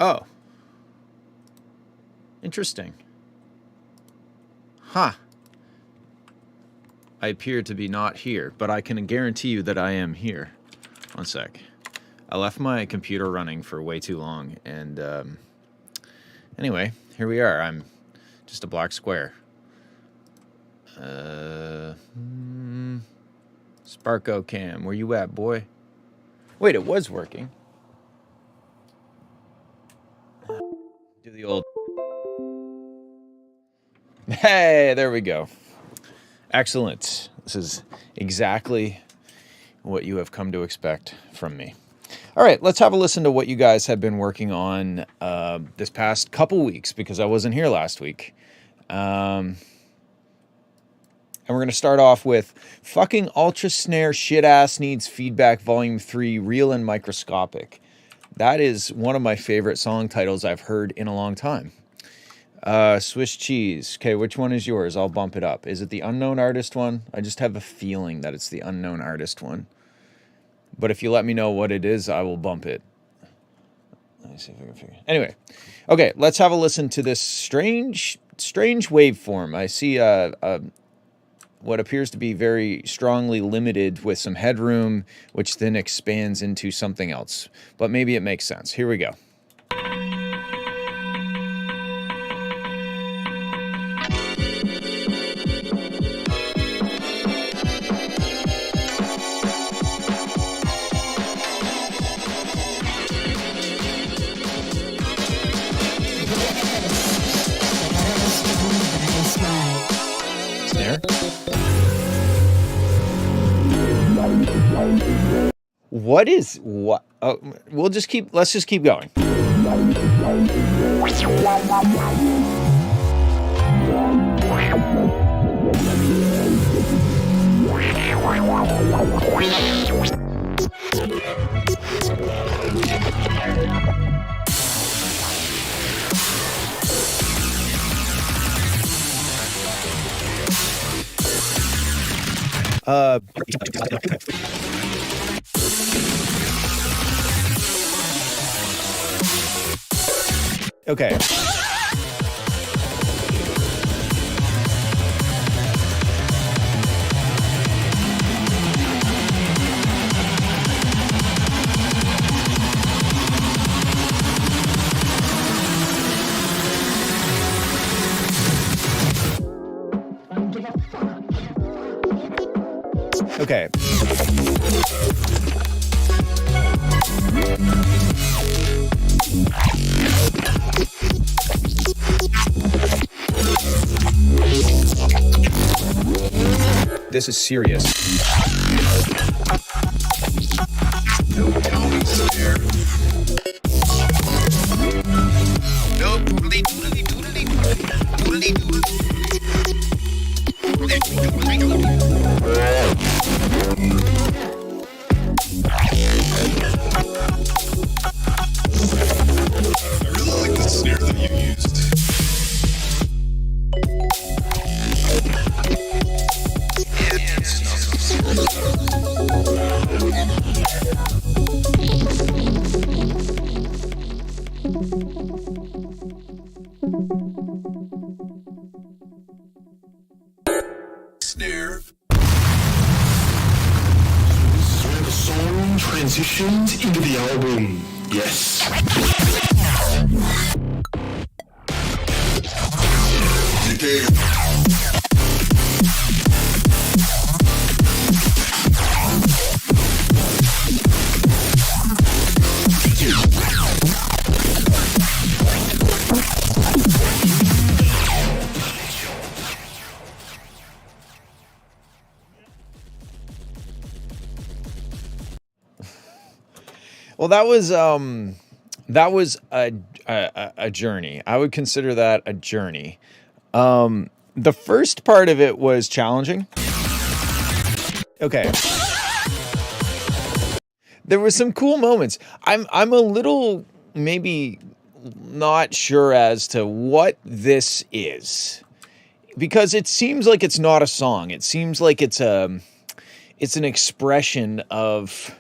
Oh. Interesting. Huh. I appear to be not here, but I can guarantee you that I am here. One sec. I left my computer running for way too long, and anyway, here we are. I'm just a black square. Sparko Cam, where you at, boy? Wait, it was working. Do the old... Hey, there we go. Excellent. This is exactly what you have come to expect from me. All right, let's have a listen to what you guys have been working on this past couple weeks, because I wasn't here last week. And we're going to start off with Fucking Ultra Snare Shit Ass Needs Feedback Volume 3, Real and Microscopic. That is one of my favorite song titles I've heard in a long time. Swiss Cheese. Okay, which one is yours? I'll bump it up. Is it the unknown artist one? I just have a feeling that it's the unknown artist one. But if you let me know what it is, I will bump it. Let me see if I can figure it. Anyway, okay, let's have a listen to this strange waveform. I see what appears to be very strongly limited with some headroom, which then expands into something else. But maybe it makes sense. Here we go. Snare. What? Oh, let's just keep going. Okay. Okay. This is serious. I really like the snare that you used. Snare. This is where the song transitioned into the album. Yes. Well, that was a journey. I would consider that a journey. The first part of it was challenging. Okay. There were some cool moments. I'm a little maybe not sure as to what this is, because it seems like it's not a song. It seems like it's an expression of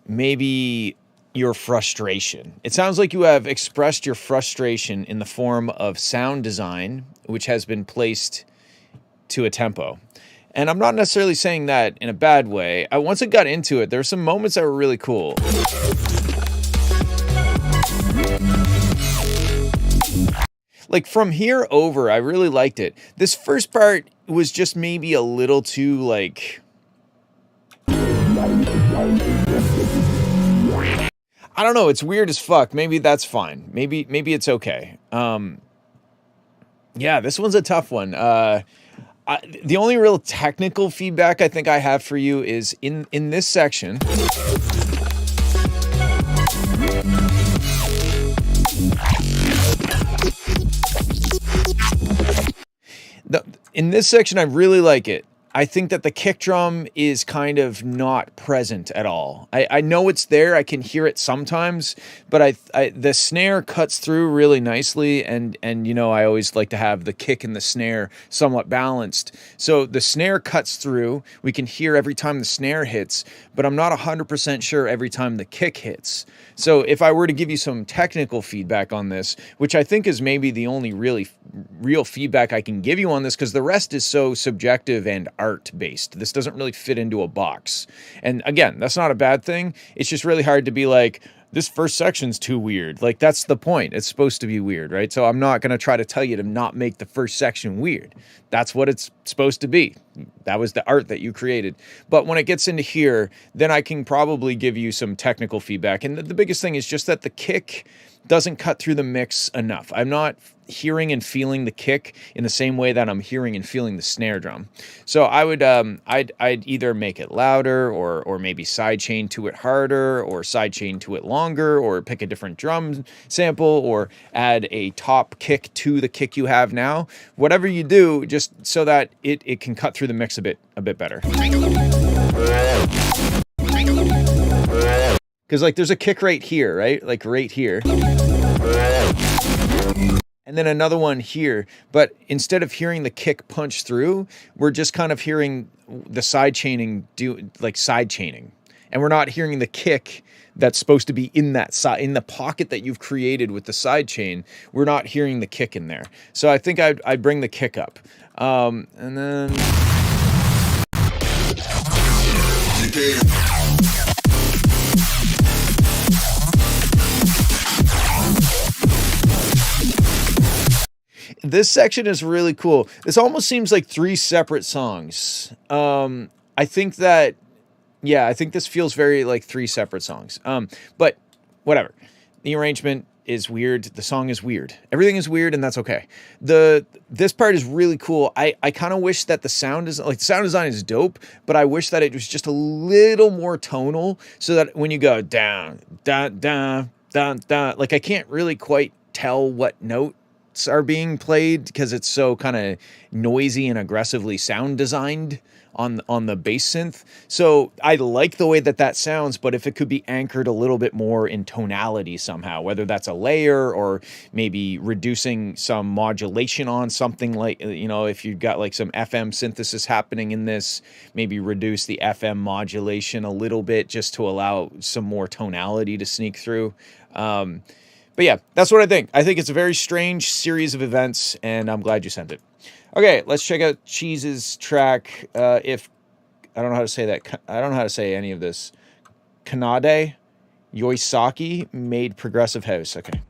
maybe, your frustration. It sounds like you have expressed your frustration in the form of sound design, which has been placed to a tempo. And I'm not necessarily saying that in a bad way. Once I got into it, there were some moments that were really cool. Like from here over, I really liked it. This first part was just maybe a little too like... I don't know, it's weird as fuck. Maybe that's fine. Maybe it's okay. Yeah, this one's a tough one. The only real technical feedback I think I have for you is in this section. In this section, I really like it. I think that the kick drum is kind of not present at all. I know it's there. I can hear it sometimes, but the snare cuts through really nicely. And you know, I always like to have the kick and the snare somewhat balanced. So the snare cuts through. We can hear every time the snare hits, but I'm not 100% sure every time the kick hits. So if I were to give you some technical feedback on this, which I think is maybe the only real feedback I can give you on this, because the rest is so subjective and art-based. This doesn't really fit into a box. And again, that's not a bad thing. It's just really hard to be like, this first section's too weird. Like, that's the point. It's supposed to be weird, right? So I'm not going to try to tell you to not make the first section weird. That's what it's supposed to be. That was the art that you created. But when it gets into here, then I can probably give you some technical feedback. And the biggest thing is just that the kick doesn't cut through the mix enough. I'm not hearing and feeling the kick in the same way that I'm hearing and feeling the snare drum. So I would, I'd either make it louder or maybe sidechain to it harder or sidechain to it longer or pick a different drum sample or add a top kick to the kick you have now. Whatever you do, just so that it can cut through the mix a bit better. Because like there's a kick right here, right? Like right here. And then another one here. But instead of hearing the kick punch through, we're just kind of hearing the side chaining side chaining. And we're not hearing the kick that's supposed to be in that side, in the pocket that you've created with the side chain. We're not hearing the kick in there. So I think I'd bring the kick up. And then... This section is really cool. This almost seems like 3 separate songs. I think that, yeah, I think this feels very like 3 separate songs. But whatever. The arrangement is weird. The song is weird. Everything is weird, and that's okay. This part is really cool. I kind of wish that the sound design is dope, but I wish that it was just a little more tonal so that when you go down, down, down, down, down, like I can't really quite tell what note are being played because it's so kind of noisy and aggressively sound designed on the bass synth. So I like the way that sounds, but if it could be anchored a little bit more in tonality somehow, whether that's a layer or maybe reducing some modulation on something, like, you know, if you've got like some FM synthesis happening in this, maybe reduce the FM modulation a little bit just to allow some more tonality to sneak through. But yeah, that's what I think. I think it's a very strange series of events, and I'm glad you sent it. Okay, let's check out Cheese's track. If I don't know how to say that. I don't know how to say any of this. Kanade Yoisaki made progressive house. Okay.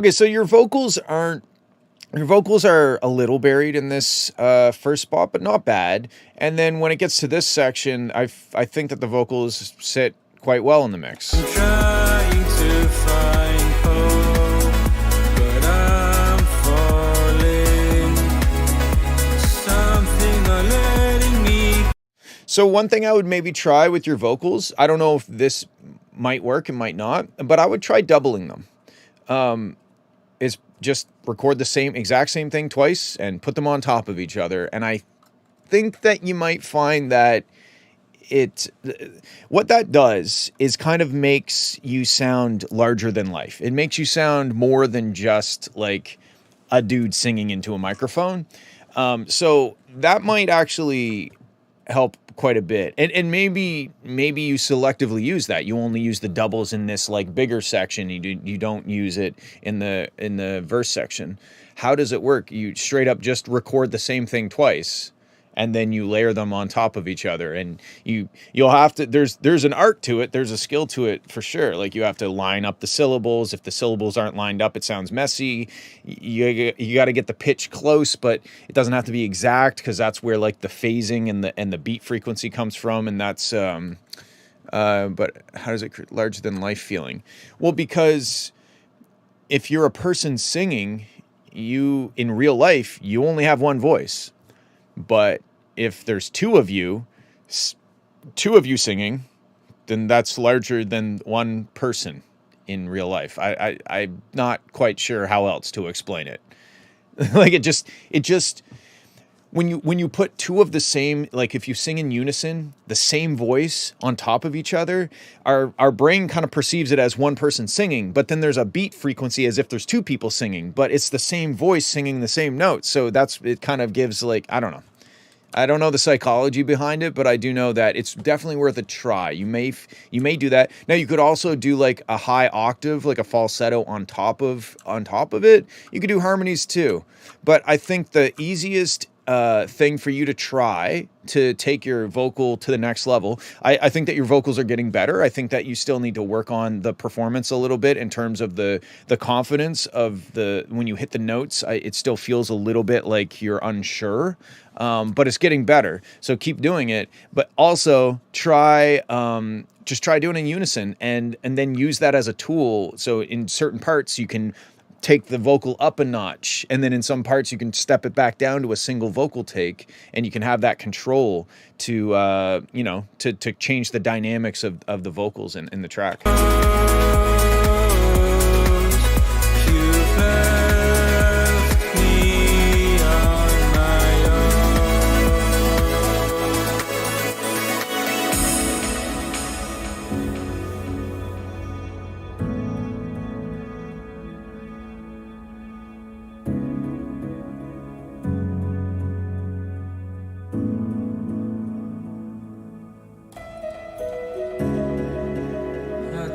Okay, so your vocals are a little buried in this first spot, but not bad. And then when it gets to this section, I think that the vocals sit quite well in the mix. I'm trying to find hope, but I'm falling. Something not letting me. So one thing I would maybe try with your vocals, I don't know if this might work, it might not, but I would try doubling them. Is just record the exact same thing twice and put them on top of each other. And I think that you might find that what that does is kind of makes you sound larger than life. It makes you sound more than just like a dude singing into a microphone. So that might actually help quite a bit. And maybe you selectively use that. You only use the doubles in this like bigger section. You don't use it in the verse section. How does it work? You straight up just record the same thing twice, and then you layer them on top of each other. And you'll have to, there's an art to it. There's a skill to it for sure. Like you have to line up the syllables. If the syllables aren't lined up, it sounds messy. You got to get the pitch close, but it doesn't have to be exact, because that's where like the phasing and the beat frequency comes from. And that's, but how does it create larger than life feeling? Well, because if you're a person singing, in real life, you only have one voice. But if there's two of you singing, then that's larger than one person in real life. I'm not quite sure how else to explain it. Like it just when you put two of the same, like if you sing in unison, the same voice on top of each other, our brain kind of perceives it as one person singing, but then there's a beat frequency as if there's two people singing, but it's the same voice singing the same notes. So it kind of gives like, I don't know. I don't know the psychology behind it, but I do know that it's definitely worth a try. You may do that. Now you could also do like a high octave, like a falsetto on top of it. You could do harmonies too. But I think the easiest thing for you to try to take your vocal to the next level. I think that your vocals are getting better. I think that you still need to work on the performance a little bit in terms of the confidence of when you hit the notes. It still feels a little bit like you're unsure, but it's getting better. So keep doing it, but also try just try doing it in unison and then use that as a tool. So in certain parts you can take the vocal up a notch, and then in some parts you can step it back down to a single vocal take, and you can have that control to to change the dynamics of the vocals in the track.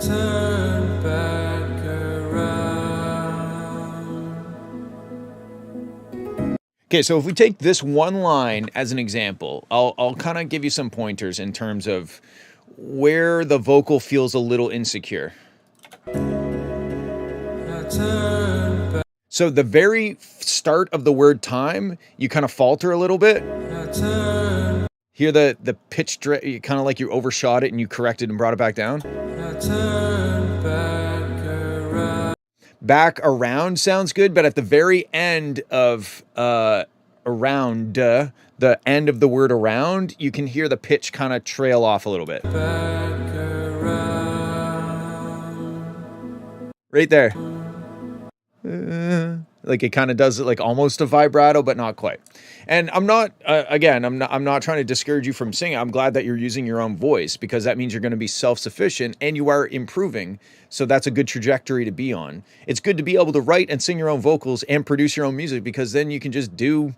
Turn back around. Okay, so if we take this one line as an example, I'll kind of give you some pointers in terms of where the vocal feels a little insecure. So the very start of the word time, you kind of falter a little bit. Hear the pitch, kind of like you overshot it and you corrected and brought it back down. Back around sounds good, but at the very end of around, the end of the word around, you can hear the pitch kind of trail off a little bit. Right there. Like it kind of does it like almost a vibrato, but not quite. And I'm not, I'm not trying to discourage you from singing. I'm glad that you're using your own voice, because that means you're going to be self-sufficient and you are improving. So that's a good trajectory to be on. It's good to be able to write and sing your own vocals and produce your own music, because then you can just do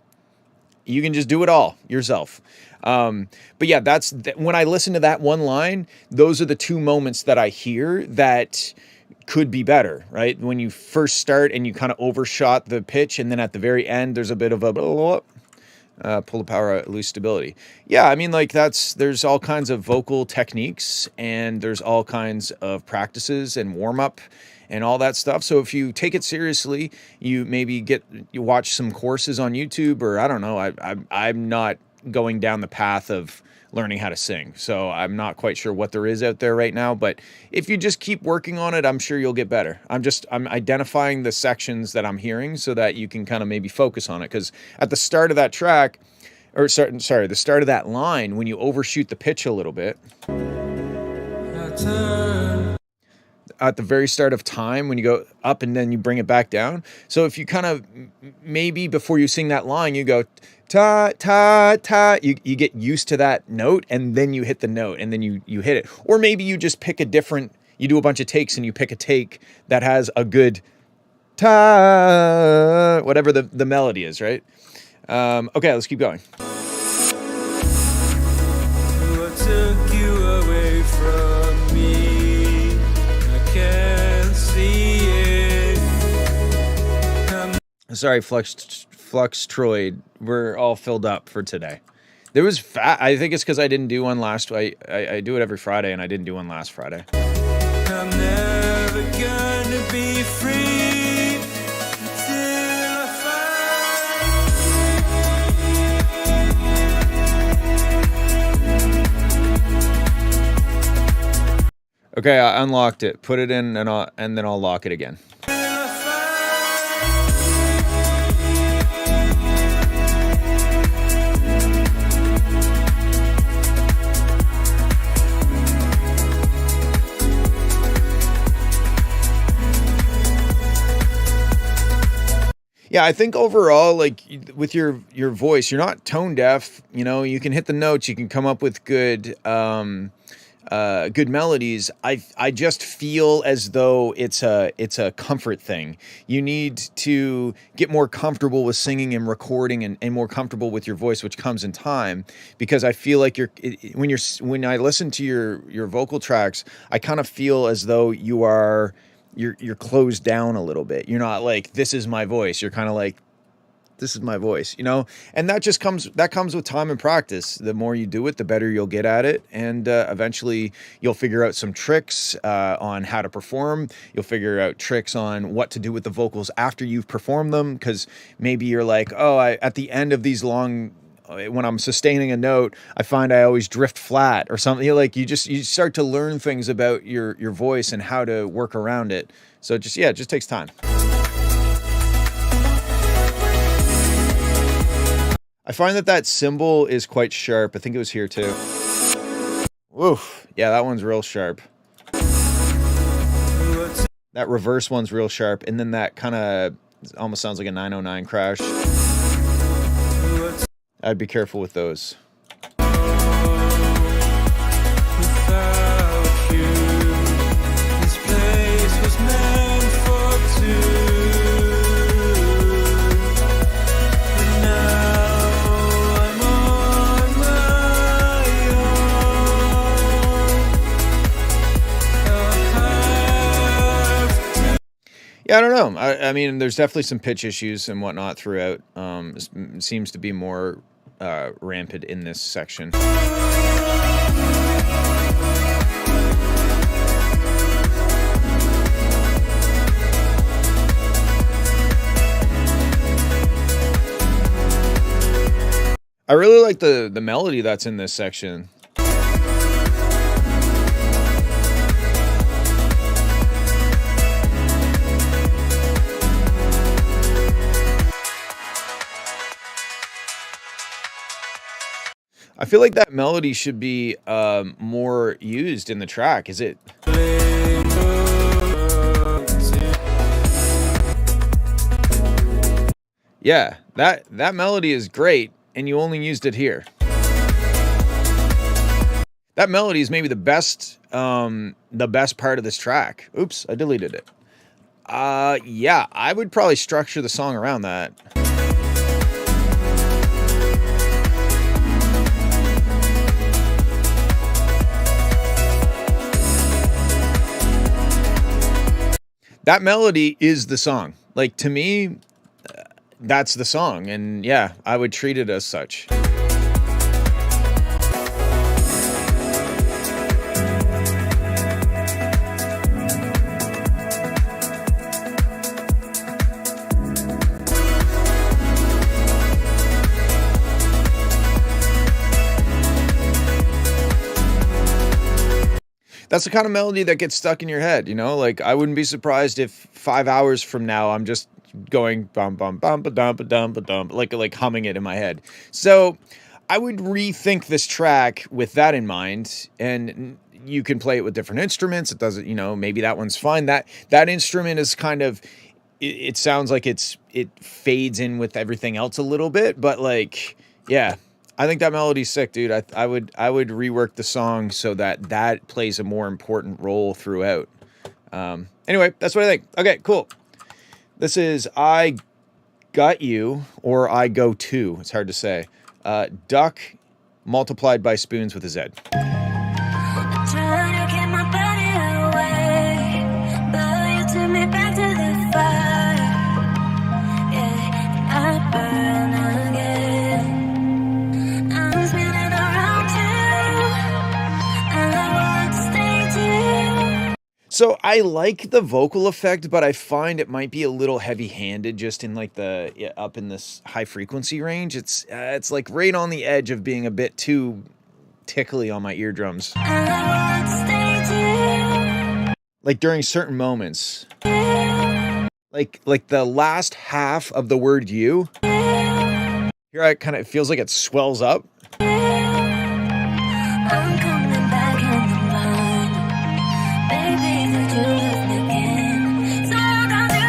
it all yourself. But yeah, when I listen to that one line, those are the two moments that I hear that could be better, right? When you first start and you kind of overshot the pitch, and then at the very end, there's a bit of a pull the power, lose stability. Yeah, I mean, like there's all kinds of vocal techniques, and there's all kinds of practices and warm up and all that stuff. So if you take it seriously, you maybe you watch some courses on YouTube, or I don't know. I'm not going down the path of learning how to sing, so I'm not quite sure what there is out there right now. But if you just keep working on it, I'm sure you'll get better. I'm identifying the sections that I'm hearing so that you can kind of maybe focus on it. Because at the start of that track, or sorry, the start of that line, when you overshoot the pitch a little bit, at the very start of time, when you go up and then you bring it back down. So if you kind of, maybe before you sing that line, you go ta ta ta, you get used to that note, and then you hit the note, and then you hit it. Or maybe you just pick you do a bunch of takes and you pick a take that has a good ta, whatever the melody is, right? Okay, let's keep going. What took you away from me? I can't see it. Sorry, Fluxtroid. We're all filled up for today. There was I think it's because I didn't do one last. I do it every Friday, and I didn't do one last Friday. I'm never gonna be free till I find. Okay, I unlocked it. Put it in, and then I'll lock it again. Yeah, I think overall, like with your voice, you're not tone deaf. You know, you can hit the notes. You can come up with good melodies. I just feel as though it's a comfort thing. You need to get more comfortable with singing and recording, and more comfortable with your voice, which comes in time. Because I feel like when I listen to your vocal tracks, I kind of feel as though you're closed down a little bit. You're not like, this is my voice. You're kind of like, this is my voice, you know? And that comes with time and practice. The more you do it, the better you'll get at it. And eventually you'll figure out some tricks on how to perform. You'll figure out tricks on what to do with the vocals after you've performed them. Because maybe you're like, oh, at the end of these long, when I'm sustaining a note, I find I always drift flat or something. You start to learn things about your voice and how to work around it. So it just takes time. I find that cymbal is quite sharp. I think it was here too. Woof. Yeah, that one's real sharp. That reverse one's real sharp. And then that kind of almost sounds like a 909 crash. I'd be careful with those. Yeah, I don't know. I mean, there's definitely some pitch issues and whatnot throughout. It seems to be more rampant in this section. I really like the melody that's in this section. I feel like that melody should be more used in the track. Is it? Yeah, that melody is great, and you only used it here. That melody is maybe the best part of this track. Oops, I deleted it. Yeah, I would probably structure the song around that. That melody is the song. Like, to me, that's the song. And yeah, I would treat it as such. that's the kind of melody that gets stuck in your head, you know? Like, I wouldn't be surprised if 5 hours from now I'm just going bum bum bum ba dum ba dum ba dum, like humming it in my head. So I would rethink this track with that in mind, and you can play it with different instruments. It doesn't, you know, maybe that one's fine. That instrument is kind of, it sounds like it fades in with everything else a little bit, but like, yeah, I think that melody's sick, dude. I would rework the song so that plays a more important role throughout. Anyway, that's what I think. Okay, cool. This is I Got You, or I Go To. It's hard to say. Duck multiplied by Spoons with a Z. So I like the vocal effect, but I find it might be a little heavy-handed just in like the up in this high frequency range. It's like right on the edge of being a bit too tickly on my eardrums. Like during certain moments. Like the last half of the word you. Here I kind of, it feels like it swells up. I'm coming back in the line. Baby, did you love me again? So I got you,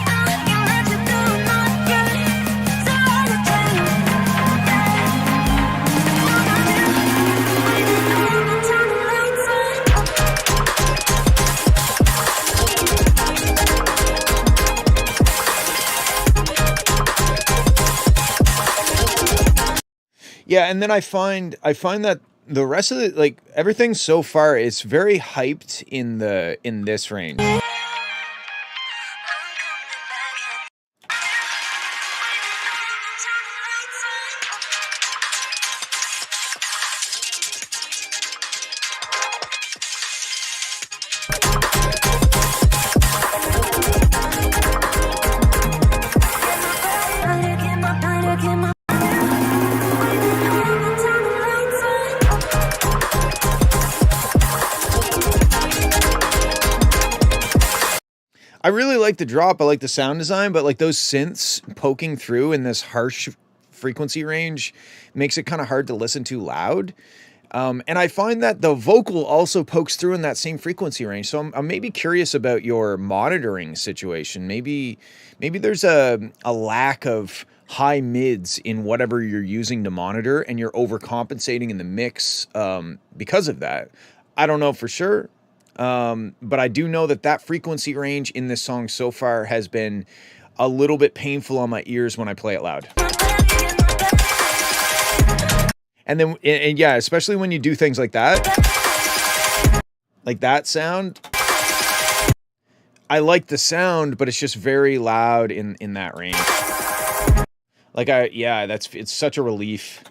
I can let you do my good. So I got you, turn the lights on. Yeah, and then I find that the rest of the, like, everything so far is very hyped in this range. I really like the drop. I like the sound design, but like those synths poking through in this harsh frequency range makes it kind of hard to listen to loud. And I find that the vocal also pokes through in that same frequency range. So I'm maybe curious about your monitoring situation. Maybe there's a lack of high mids in whatever you're using to monitor, and you're overcompensating in the mix because of that. I don't know for sure. But I do know that frequency range in this song so far has been a little bit painful on my ears when I play it loud. And then, and yeah, especially when you do things like that sound. I like the sound, but it's just very loud in that range. Like it's such a relief.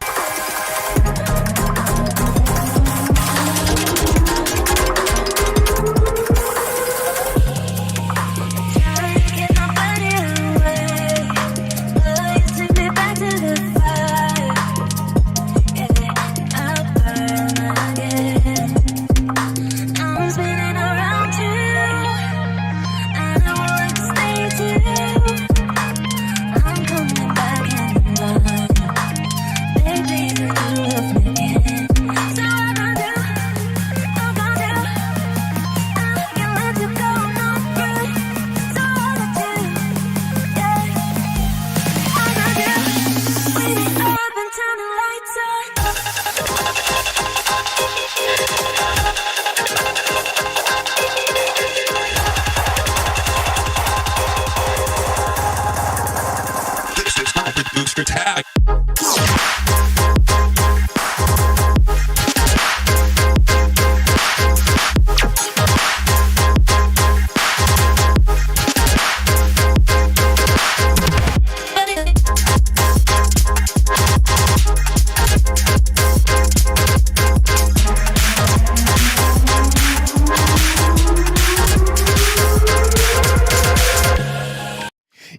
Tag.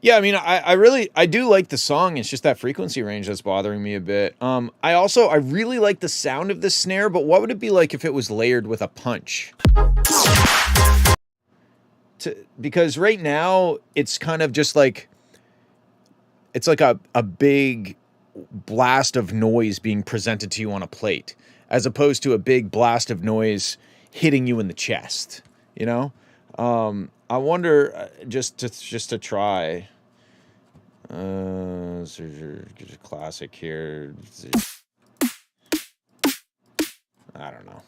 Yeah, I mean, I do like the song. It's just that frequency range that's bothering me a bit. I really like the sound of the snare, but what would it be like if it was layered with a punch? Because right now it's kind of just like, it's like a big blast of noise being presented to you on a plate, as opposed to a big blast of noise hitting you in the chest, you know? I wonder, just to try, classic here. I don't know.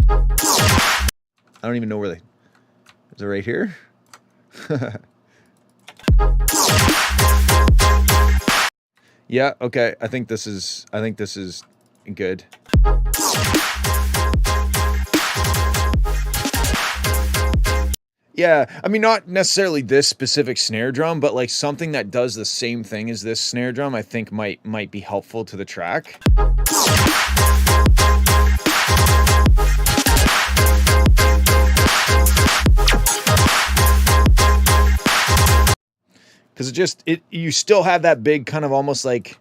I don't even know where is it right here? Yeah, okay. I think this is good. Yeah, I mean, not necessarily this specific snare drum, but like something that does the same thing as this snare drum, I think might be helpful to the track. Because you still have that big kind of almost like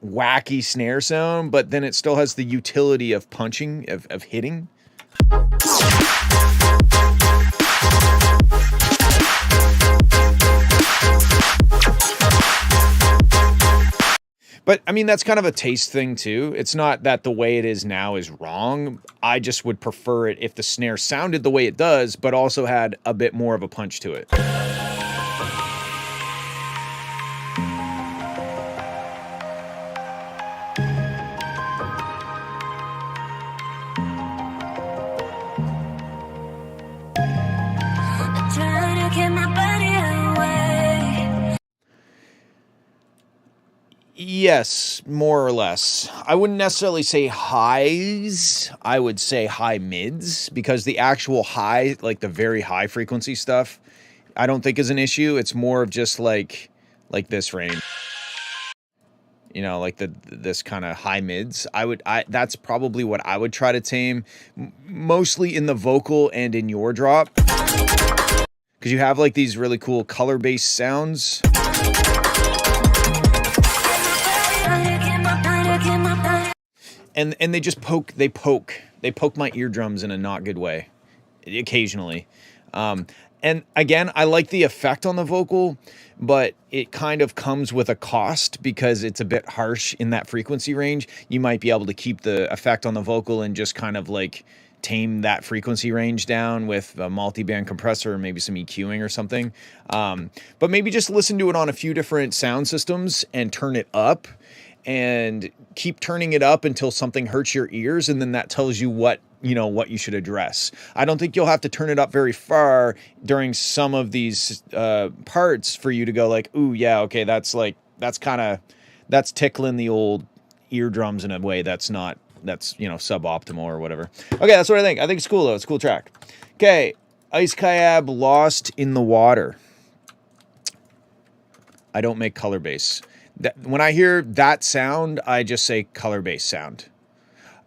wacky snare sound, but then it still has the utility of punching, of hitting. But I mean, that's kind of a taste thing too. It's not that the way it is now is wrong. I just would prefer it if the snare sounded the way it does, but also had a bit more of a punch to it. Yes, more or less. I wouldn't necessarily say highs. I would say high mids, because the actual high, like the very high frequency stuff, I don't think is an issue. It's more of just like this range. You know, like this kind of high mids. That's probably what I would try to tame, mostly in the vocal and in your drop, because you have like these really cool color-based sounds. And they just poke my eardrums in a not good way, occasionally. And again, I like the effect on the vocal, but it kind of comes with a cost because it's a bit harsh in that frequency range. You might be able to keep the effect on the vocal and just kind of like tame that frequency range down with a multi-band compressor or maybe some EQing or something. But maybe just listen to it on a few different sound systems and turn it up, and keep turning it up until something hurts your ears, and then that tells you what you should address. I don't think you'll have to turn it up very far during some of these parts for you to go like, ooh, yeah, okay, that's tickling the old eardrums in a way that's suboptimal or whatever. Okay, that's what I think. I think it's cool though. It's a cool track. Okay, Ice Kayab, Lost in the Water. I don't make color bass. When I hear that sound, I just say color bass sound.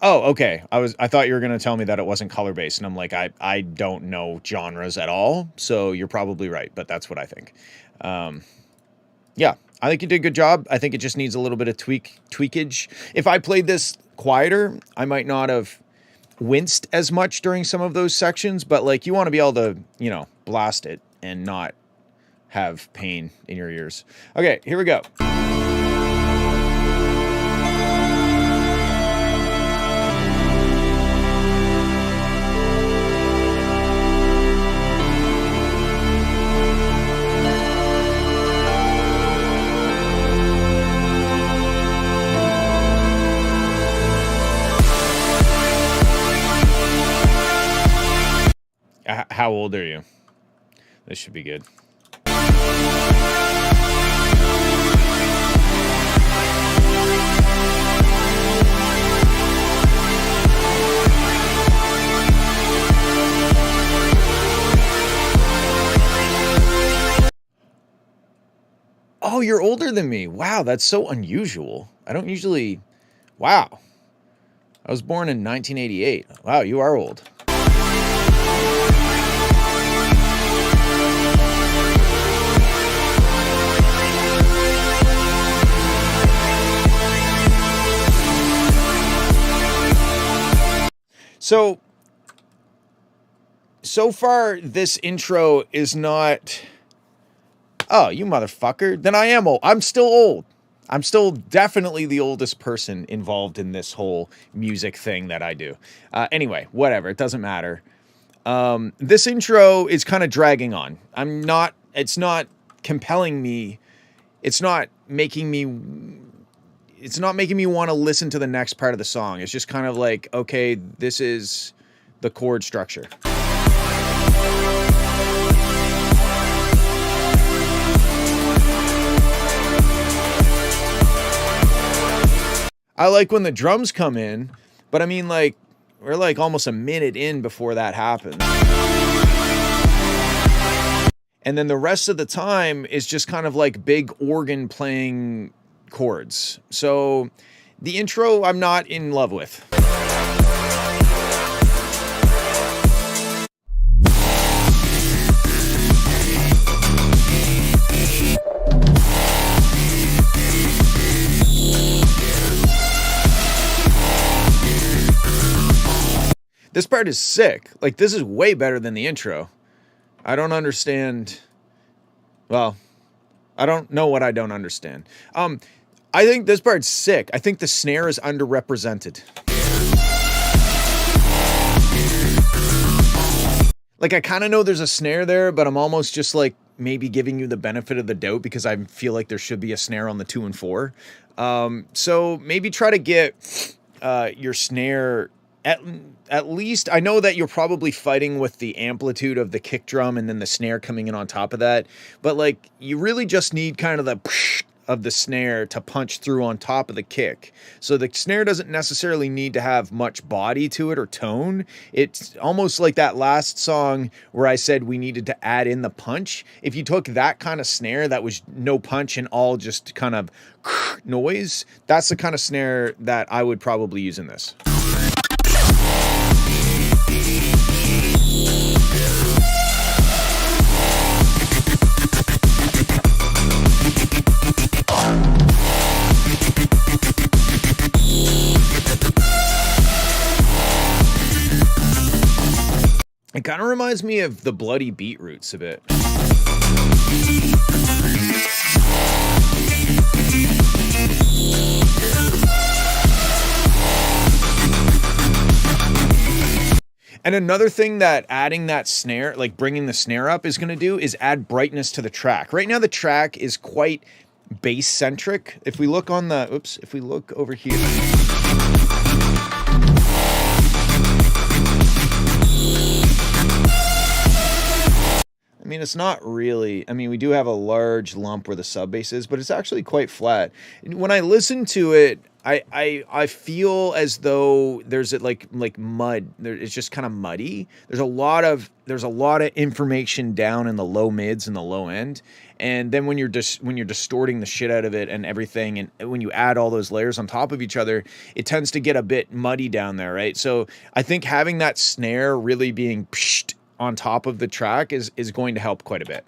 Oh, okay. I thought you were going to tell me that it wasn't color bass, and I'm like, I don't know genres at all, so you're probably right, but that's what I think. Yeah, I think you did a good job. I think it just needs a little bit of tweakage. If I played this quieter, I might not have winced as much during some of those sections, but like, you want to be able to, blast it and not have pain in your ears. Okay, here we go. How old are you? This should be good. Oh, you're older than me. Wow, that's so unusual. I don't usually... Wow. I was born in 1988. Wow, you are old. So far, this intro is not... Oh, you motherfucker. Then I am old. I'm still old. I'm still definitely the oldest person involved in this whole music thing that I do. Anyway, whatever. It doesn't matter. This intro is kind of dragging on. It's not compelling me. It's not making me want to listen to the next part of the song. It's just kind of like, okay, this is the chord structure. I like when the drums come in, but I mean, like, we're like almost a minute in before that happens. And then the rest of the time is just kind of like big organ playing chords. So the intro I'm not in love with. This part is sick. Like, this is way better than the intro. I don't understand. Well, I don't know what I don't understand. I think this part's sick. I think the snare is underrepresented. Like, I kind of know there's a snare there, but I'm almost just like maybe giving you the benefit of the doubt because I feel like there should be a snare on the 2 and 4. So maybe try to get your snare at least. I know that you're probably fighting with the amplitude of the kick drum and then the snare coming in on top of that, but like you really just need kind of the of the snare to punch through on top of the kick. So the snare doesn't necessarily need to have much body to it or tone. It's almost like that last song where I said we needed to add in the punch. If you took that kind of snare that was no punch and all just kind of noise, that's the kind of snare that I would probably use in this. It kind of reminds me of the Bloody Beetroots a bit. And another thing that adding that snare, like bringing the snare up, is going to do is add brightness to the track. Right now the track is quite bass centric. If we look on the, if we look over here. I mean, it's not really, I mean, we do have a large lump where the sub bass is, but it's actually quite flat. When I listen to it, I feel as though there's like mud. It's just kind of muddy. There's a lot of information down in the low mids and the low end. And then when you're distorting the shit out of it and everything, and when you add all those layers on top of each other, it tends to get a bit muddy down there, right? So I think having that snare really being on top of the track is going to help quite a bit.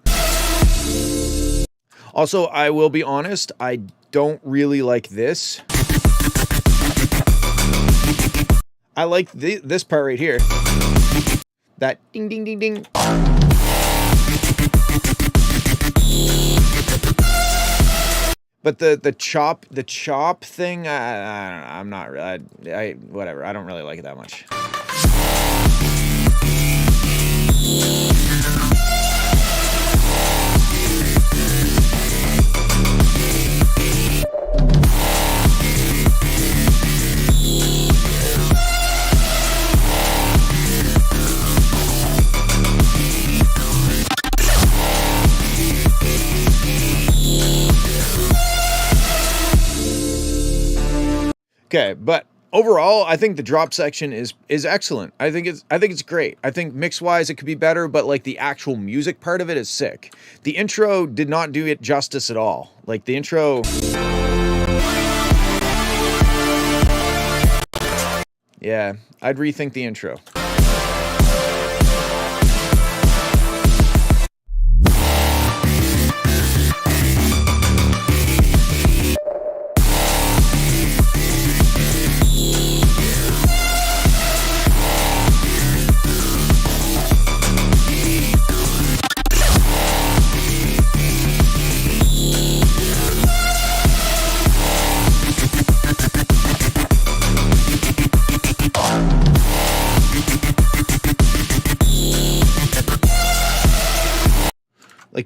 Also, I will be honest, I don't really like this. I like this part right here. That ding ding ding ding. But the chop thing, I don't know. I'm not really. Whatever. I don't really like it that much. Okay, but overall, I think the drop section is excellent. I think it's great. I think mix-wise it could be better, but like the actual music part of it is sick. The intro did not do it justice at all. Like the intro, yeah, I'd rethink the intro.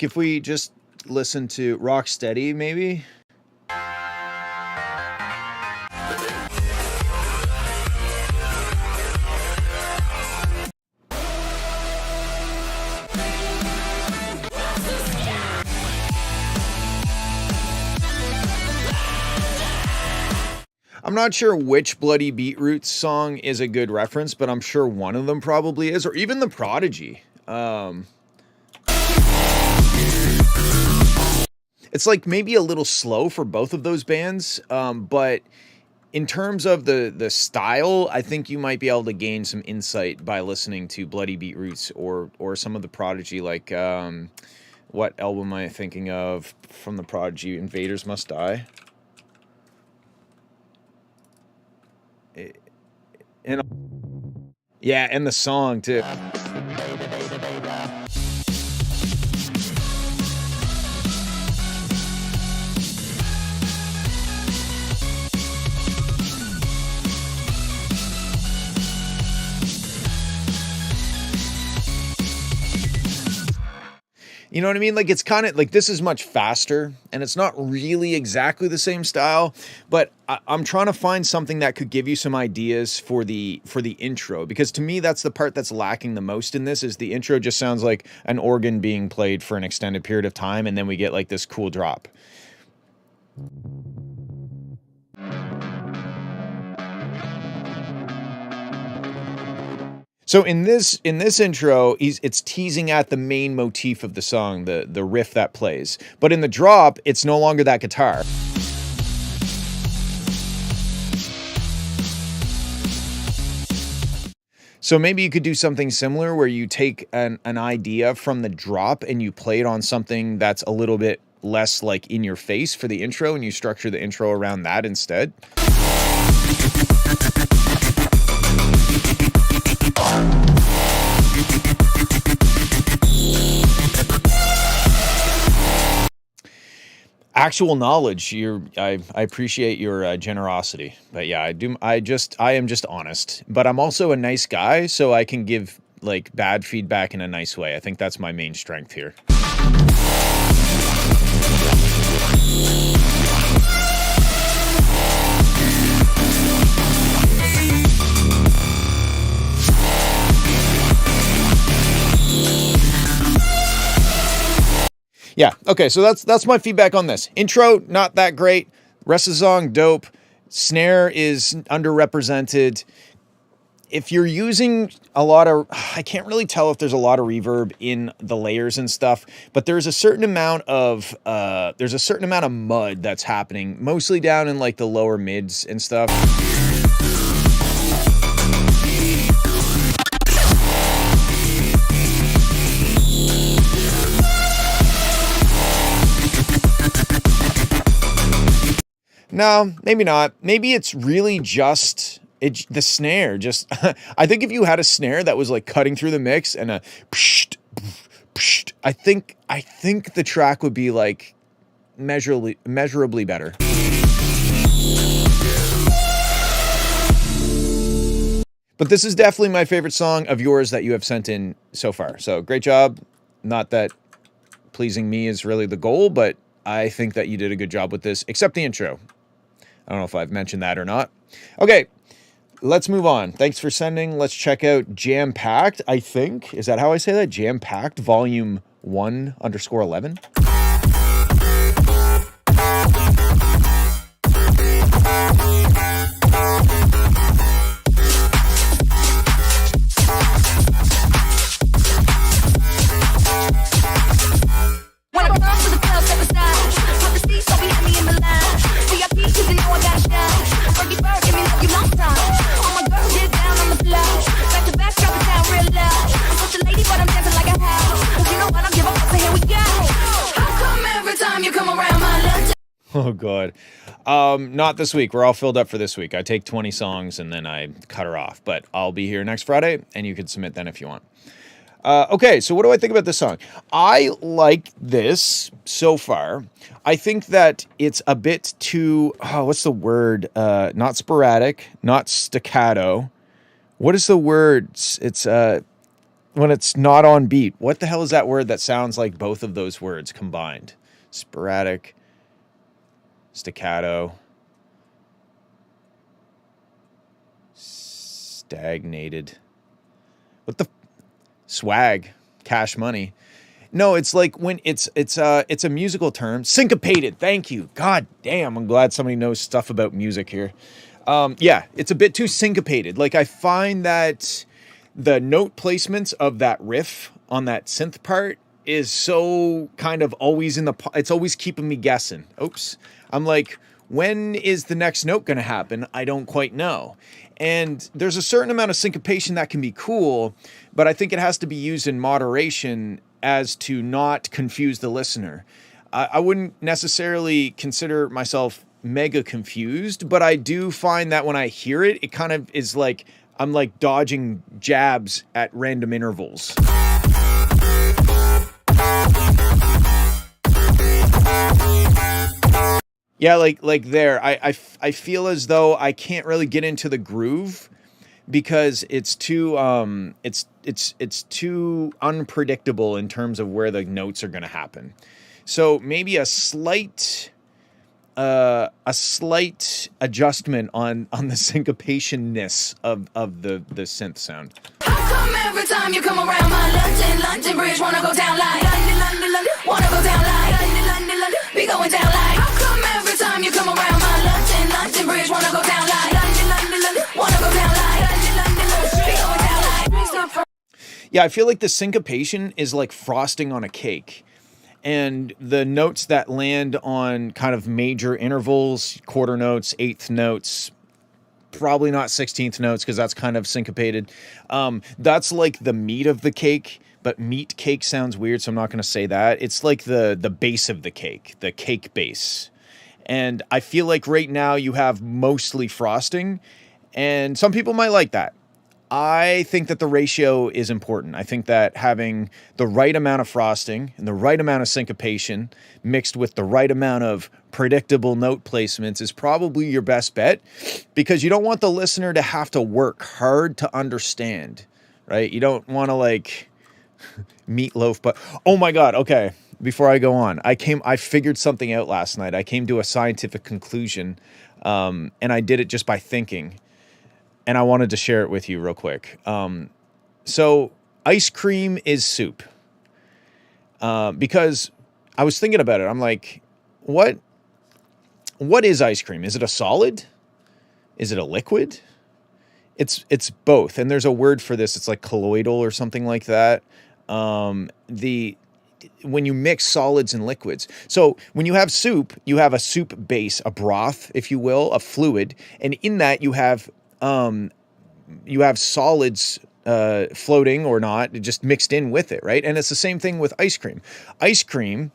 Like if we just listen to Rock Steady, maybe. I'm not sure which Bloody Beetroots song is a good reference, but I'm sure one of them probably is, or even The Prodigy. It's like maybe a little slow for both of those bands, but in terms of the style, I think you might be able to gain some insight by listening to Bloody Beetroots or some of The Prodigy, like what album am I thinking of from The Prodigy? Invaders Must Die. Yeah, and the song too. You know what I mean? Like it's kind of like this is much faster and it's not really exactly the same style, but I'm trying to find something that could give you some ideas for the intro, because to me that's the part that's lacking the most in this. Is the intro just sounds like an organ being played for an extended period of time, and then we get like this cool drop. So in this intro, it's teasing at the main motif of the song, the riff that plays. But in the drop, it's no longer that guitar. So maybe you could do something similar where you take an idea from the drop and you play it on something that's a little bit less like in your face for the intro, and you structure the intro around that instead. Actual knowledge. I appreciate your generosity, but yeah, I am just honest, but I'm also a nice guy, so I can give like bad feedback in a nice way. I think that's my main strength here. Yeah, okay, so that's my feedback on this. Intro, not that great. Rest of the song, dope. Snare is underrepresented. If you're using a lot of, I can't really tell if there's a lot of reverb in the layers and stuff, but there's a certain amount of mud that's happening, mostly down in like the lower mids and stuff. No, maybe not. Maybe it's really just the snare. Just I think if you had a snare that was like cutting through the mix and a psht, psht, I think the track would be like measurably better. But this is definitely my favorite song of yours that you have sent in so far. So great job. Not that pleasing me is really the goal, but I think that you did a good job with this, except the intro. I don't know if I've mentioned that or not. Okay, let's move on. Thanks for sending. Let's check out Jam Packed, I think. Is that how I say that? Jam Packed, volume 1_11. Oh, God. Not this week. We're all filled up for this week. I take 20 songs and then I cut her off. But I'll be here next Friday, and you can submit then if you want. Okay, so what do I think about this song? I like this so far. I think that it's a bit too... what's the word? Not sporadic, not staccato. What is the word? It's... when it's not on beat. What the hell is that word that sounds like both of those words combined? Sporadic, staccato, stagnated. What the swag, cash money. No, it's like when it's a musical term. Syncopated. Thank you. God damn, I'm glad somebody knows stuff about music here. Yeah, it's a bit too syncopated. Like, I find that the note placements of that riff on that synth part is so kind of always it's always keeping me guessing. Oops. I'm like, when is the next note going to happen? I don't quite know. And there's a certain amount of syncopation that can be cool, but I think it has to be used in moderation as to not confuse the listener. I wouldn't necessarily consider myself mega confused, but I do find that when I hear it, it kind of is like I'm like dodging jabs at random intervals. Yeah, like there, I feel as though I can't really get into the groove because it's too it's too unpredictable in terms of where the notes are going to happen. So maybe a slight adjustment on the syncopationness of the synth sound. How come every time you come around my London Bridge wanna go down like London, wanna go down like London, be going down like. How come every time you come around my London Bridge wanna go down like London, wanna go down like London, be going down like. Yeah, I feel like the syncopation is like frosting on a cake. And the notes that land on kind of major intervals, quarter notes, eighth notes, probably not 16th notes because that's kind of syncopated. That's like the meat of the cake, but meat cake sounds weird, so I'm not going to say that. It's like the base of the cake base. And I feel like right now you have mostly frosting, and some people might like that. I think that the ratio is important. I think that having the right amount of frosting and the right amount of syncopation mixed with the right amount of predictable note placements is probably your best bet, because you don't want the listener to have to work hard to understand, right? You don't want to like meatloaf, but oh my God. Okay. Before I go on, I figured something out last night. I came to a scientific conclusion, and I did it just by thinking. And I wanted to share it with you real quick. So ice cream is soup. Because I was thinking about it. I'm like, what is ice cream? Is it a solid? Is it a liquid? It's both. And there's a word for this. It's like colloidal or something like that. When you mix solids and liquids. So when you have soup, you have a soup base, a broth, if you will, a fluid. And in that you have solids floating or not, just mixed in with it, right? And it's the same thing with ice cream. Ice cream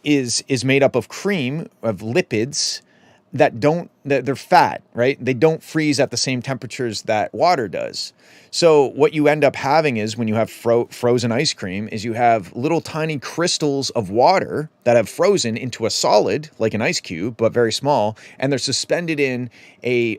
is made up of cream, of lipids that they're fat, right? They don't freeze at the same temperatures that water does. So what you end up having is, when you have frozen ice cream, is you have little tiny crystals of water that have frozen into a solid, like an ice cube, but very small, and they're suspended in a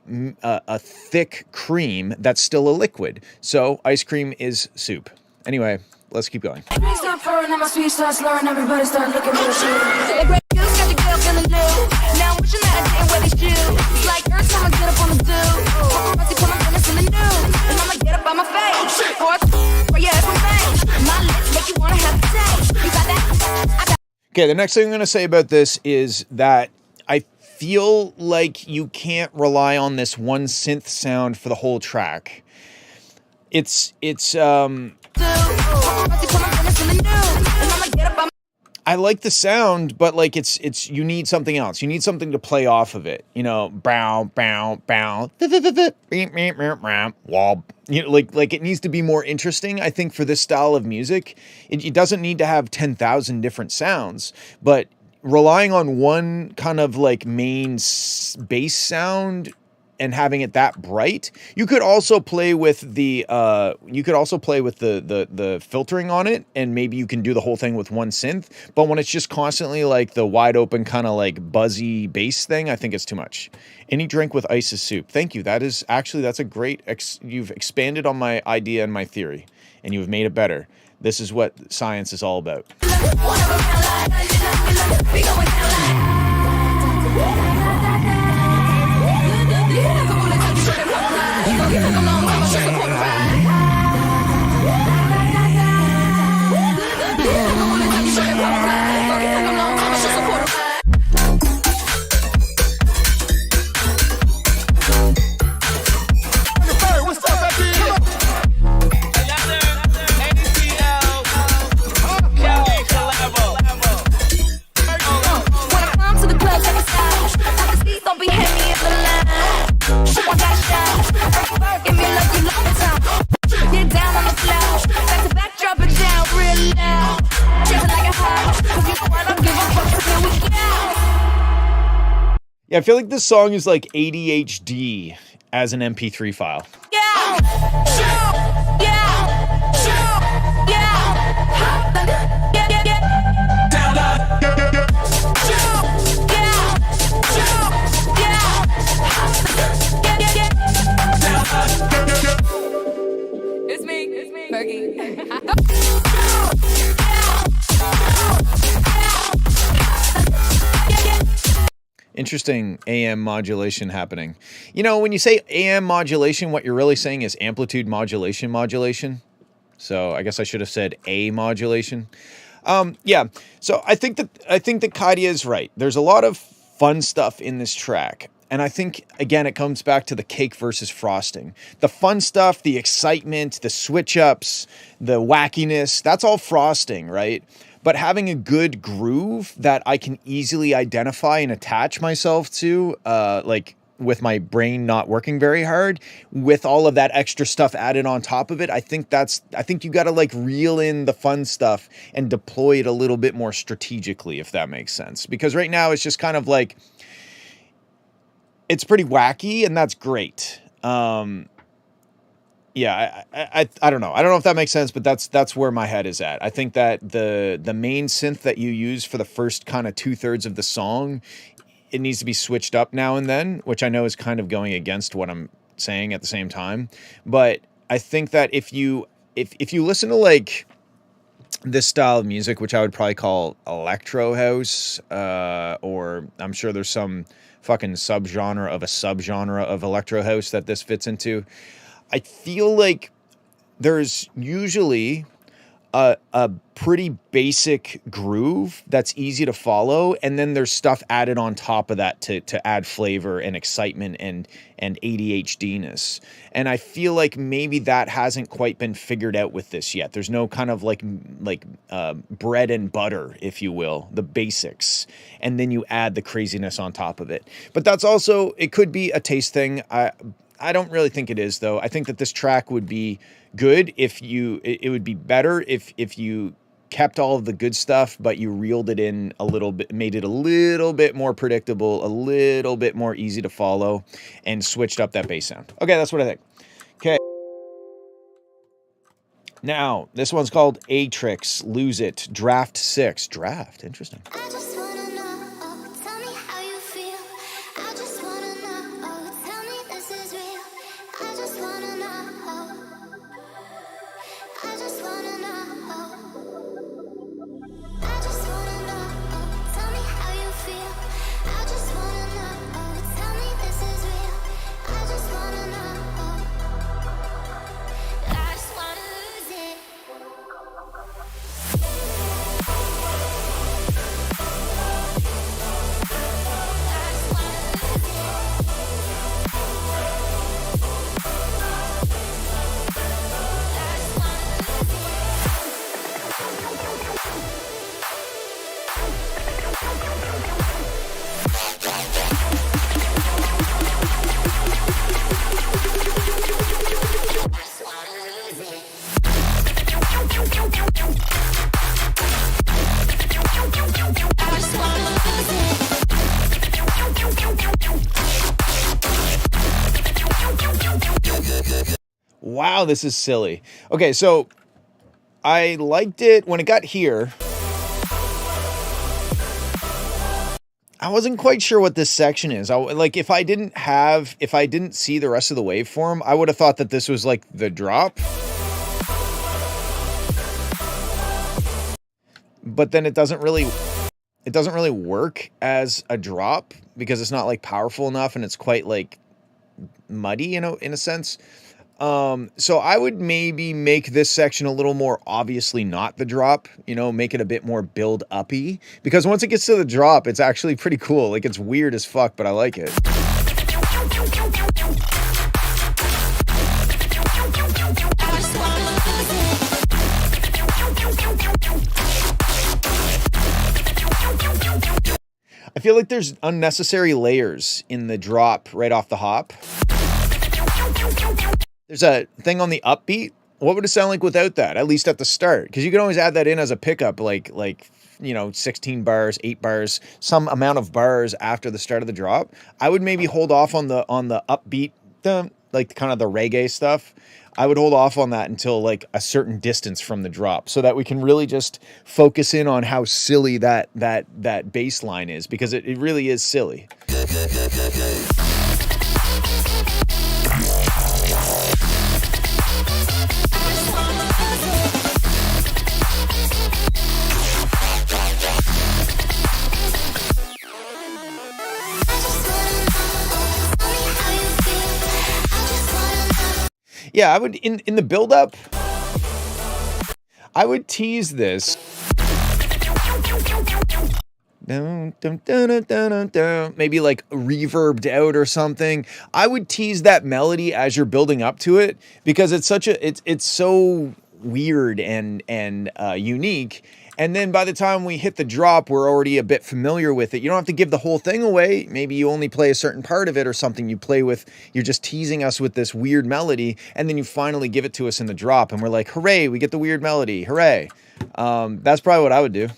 thick cream that's still a liquid. So ice cream is soup. Anyway, let's keep going. Start purring and my speech starts slurring, everybody start looking real shit. Got the girl feeling new. Now wishing that I didn't wear these shoes. Like every time I get up on the do, come on, finish in the news. And I'ma get up on my face. Or yeah, that's my thing. My lips make you wanna have a taste. You got that? Okay, the next thing I'm going to say about this is that I feel like you can't rely on this one synth sound for the whole track. I like the sound, but like it's you need something else. You need something to play off of it. You know, bow, bow, bow, wob. You know, like it needs to be more interesting. I think for this style of music, it doesn't need to have 10,000 different sounds, but relying on one kind of like main bass sound and having it that bright. You could also play with the filtering on it, and maybe you can do the whole thing with one synth. But when it's just constantly like the wide open kind of like buzzy bass thing, I think it's too much. Any drink with ice is soup. Thank you. That's a great you've expanded on my idea and my theory. and you have made it better. This is what science is all about. Yeah, I feel like this song is like ADHD as an MP3 file. It's me, Fergie. Interesting AM modulation happening. You know, when you say AM modulation, what you're really saying is amplitude modulation. So I guess I should have said A modulation. Yeah. So I think that Kaidia is right. There's a lot of fun stuff in this track. And I think, again, it comes back to the cake versus frosting. The fun stuff, the excitement, the switch ups, the wackiness, that's all frosting, right? But having a good groove that I can easily identify and attach myself to, like with my brain not working very hard, with all of that extra stuff added on top of it, I think you got to like reel in the fun stuff and deploy it a little bit more strategically, if that makes sense. Because right now it's just kind of like, it's pretty wacky, and that's great. Yeah, I don't know. I don't know if that makes sense, but that's where my head is at. I think that the main synth that you use for the first kind of 2/3 of the song, it needs to be switched up now and then, which I know is kind of going against what I'm saying at the same time. But I think that if you listen to like this style of music, which I would probably call electro house, or I'm sure there's some fucking subgenre of electro house that this fits into. I feel like there's usually a pretty basic groove that's easy to follow, and then there's stuff added on top of that to add flavor and excitement and ADHD-ness. And I feel like maybe that hasn't quite been figured out with this yet. There's no kind of like bread and butter, if you will, the basics, and then you add the craziness on top of it. But that's also, it could be a taste thing. I don't really think it is, though. I think that this track would be good it would be better if you kept all of the good stuff, but you reeled it in a little bit, made it a little bit more predictable, a little bit more easy to follow, and switched up that bass sound. Okay, that's what I think. Okay. Now, this one's called Atrix, Lose It, Draft 6. Draft, interesting. I just wanna know, tell me how you feel. I just wanna know, tell me this is real. I just wanna know, I just wanna know. I just wanna know, tell me how you feel. I just wanna know, tell me this is real. I just wanna know, I just wanna lose it. Wow, this is silly. Okay, so I liked it when it got here. I wasn't quite sure what this section is. Like, if I didn't see the rest of the waveform, I would have thought that this was like the drop. but then it doesn't really work as a drop because it's not like powerful enough and it's quite like muddy, you know, in a sense. So I would maybe make this section a little more obviously not the drop, you know, make it a bit more build-uppy, because once it gets to the drop, it's actually pretty cool. Like, it's weird as fuck, but I like it. I feel like there's unnecessary layers in the drop right off the hop. There's a thing on the upbeat. What would it sound like without that? At least at the start, because you can always add that in as a pickup, like you know, 16 bars, 8 bars, some amount of bars after the start of the drop. I would maybe hold off on the upbeat, like kind of the reggae stuff. I would hold off on that until like a certain distance from the drop, so that we can really just focus in on how silly that bass line is, because it really is silly. Yeah, I would, in the build-up, I would tease this. Maybe like reverbed out or something. I would tease that melody as you're building up to it, because it's such a, it's so weird and unique. And then by the time we hit the drop, we're already a bit familiar with it. You don't have to give the whole thing away. Maybe you only play a certain part of it or something. You play with, you're just teasing us with this weird melody, and then you finally give it to us in the drop, and we're like, hooray, we get the weird melody, hooray. That's probably what I would do.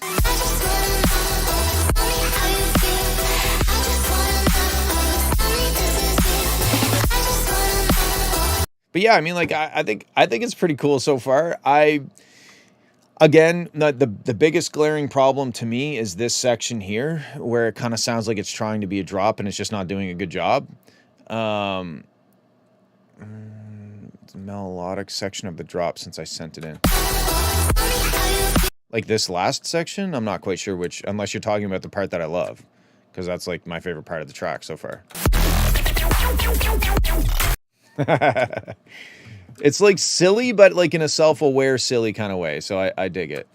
But yeah, I mean, like, I think it's pretty cool so far. Again, the biggest glaring problem to me is this section here, where it kind of sounds like it's trying to be a drop and it's just not doing a good job. The melodic section of the drop since I sent it in. Like this last section, I'm not quite sure which, unless you're talking about the part that I love, because that's like my favorite part of the track so far. It's like silly, but like in a self-aware silly kind of way. So I dig it.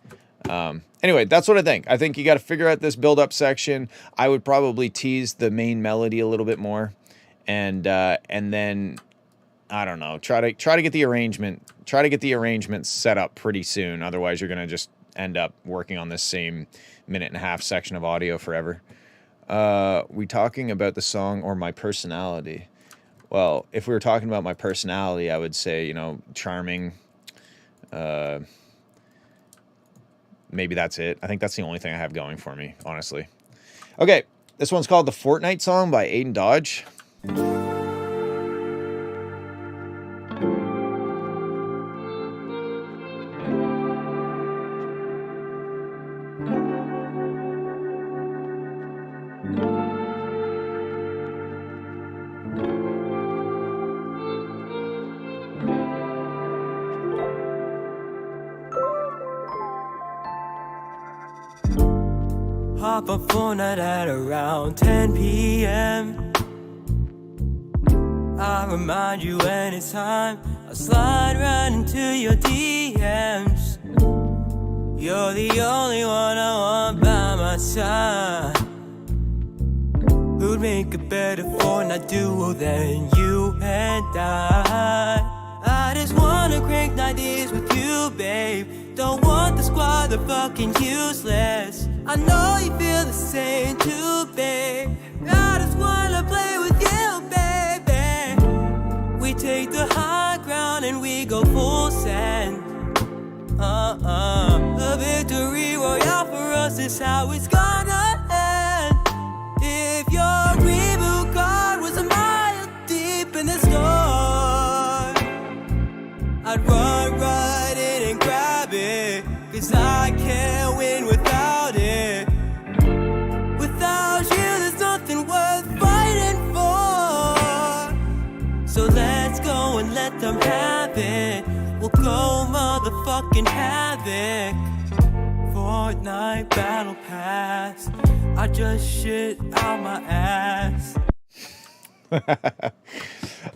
Anyway, that's what I think. I think you got to figure out this build-up section. I would probably tease the main melody a little bit more, and then I don't know, try to get the arrangement set up pretty soon. Otherwise, you're gonna just end up working on this same 1.5-minute section of audio forever. We talking about the song or my personality? Well, if we were talking about my personality, I would say, you know, charming. Maybe that's it. I think that's the only thing I have going for me, honestly. Okay, this one's called The Fortnite Song by Aiden Dodge. Hop up Fortnite at around 10 p.m. I remind you anytime I slide right into your DMs. You're the only one I want by my side. Who'd make a better Fortnite duo than you and I just wanna crank ideas with you, babe. Don't want the squad, they're fucking useless. I know you feel the same too, babe. I just wanna play with you, baby. We take the high ground and we go full send. The victory royale for us is how it's gonna end. If your reboot card was a mile deep in the store, I'd run right in and grab it, 'cause I can't win without it. Without you, there's nothing worth fighting for. So let's go and let them have it. We'll go motherfucking havoc. Fortnite battle pass. I just shit out my ass.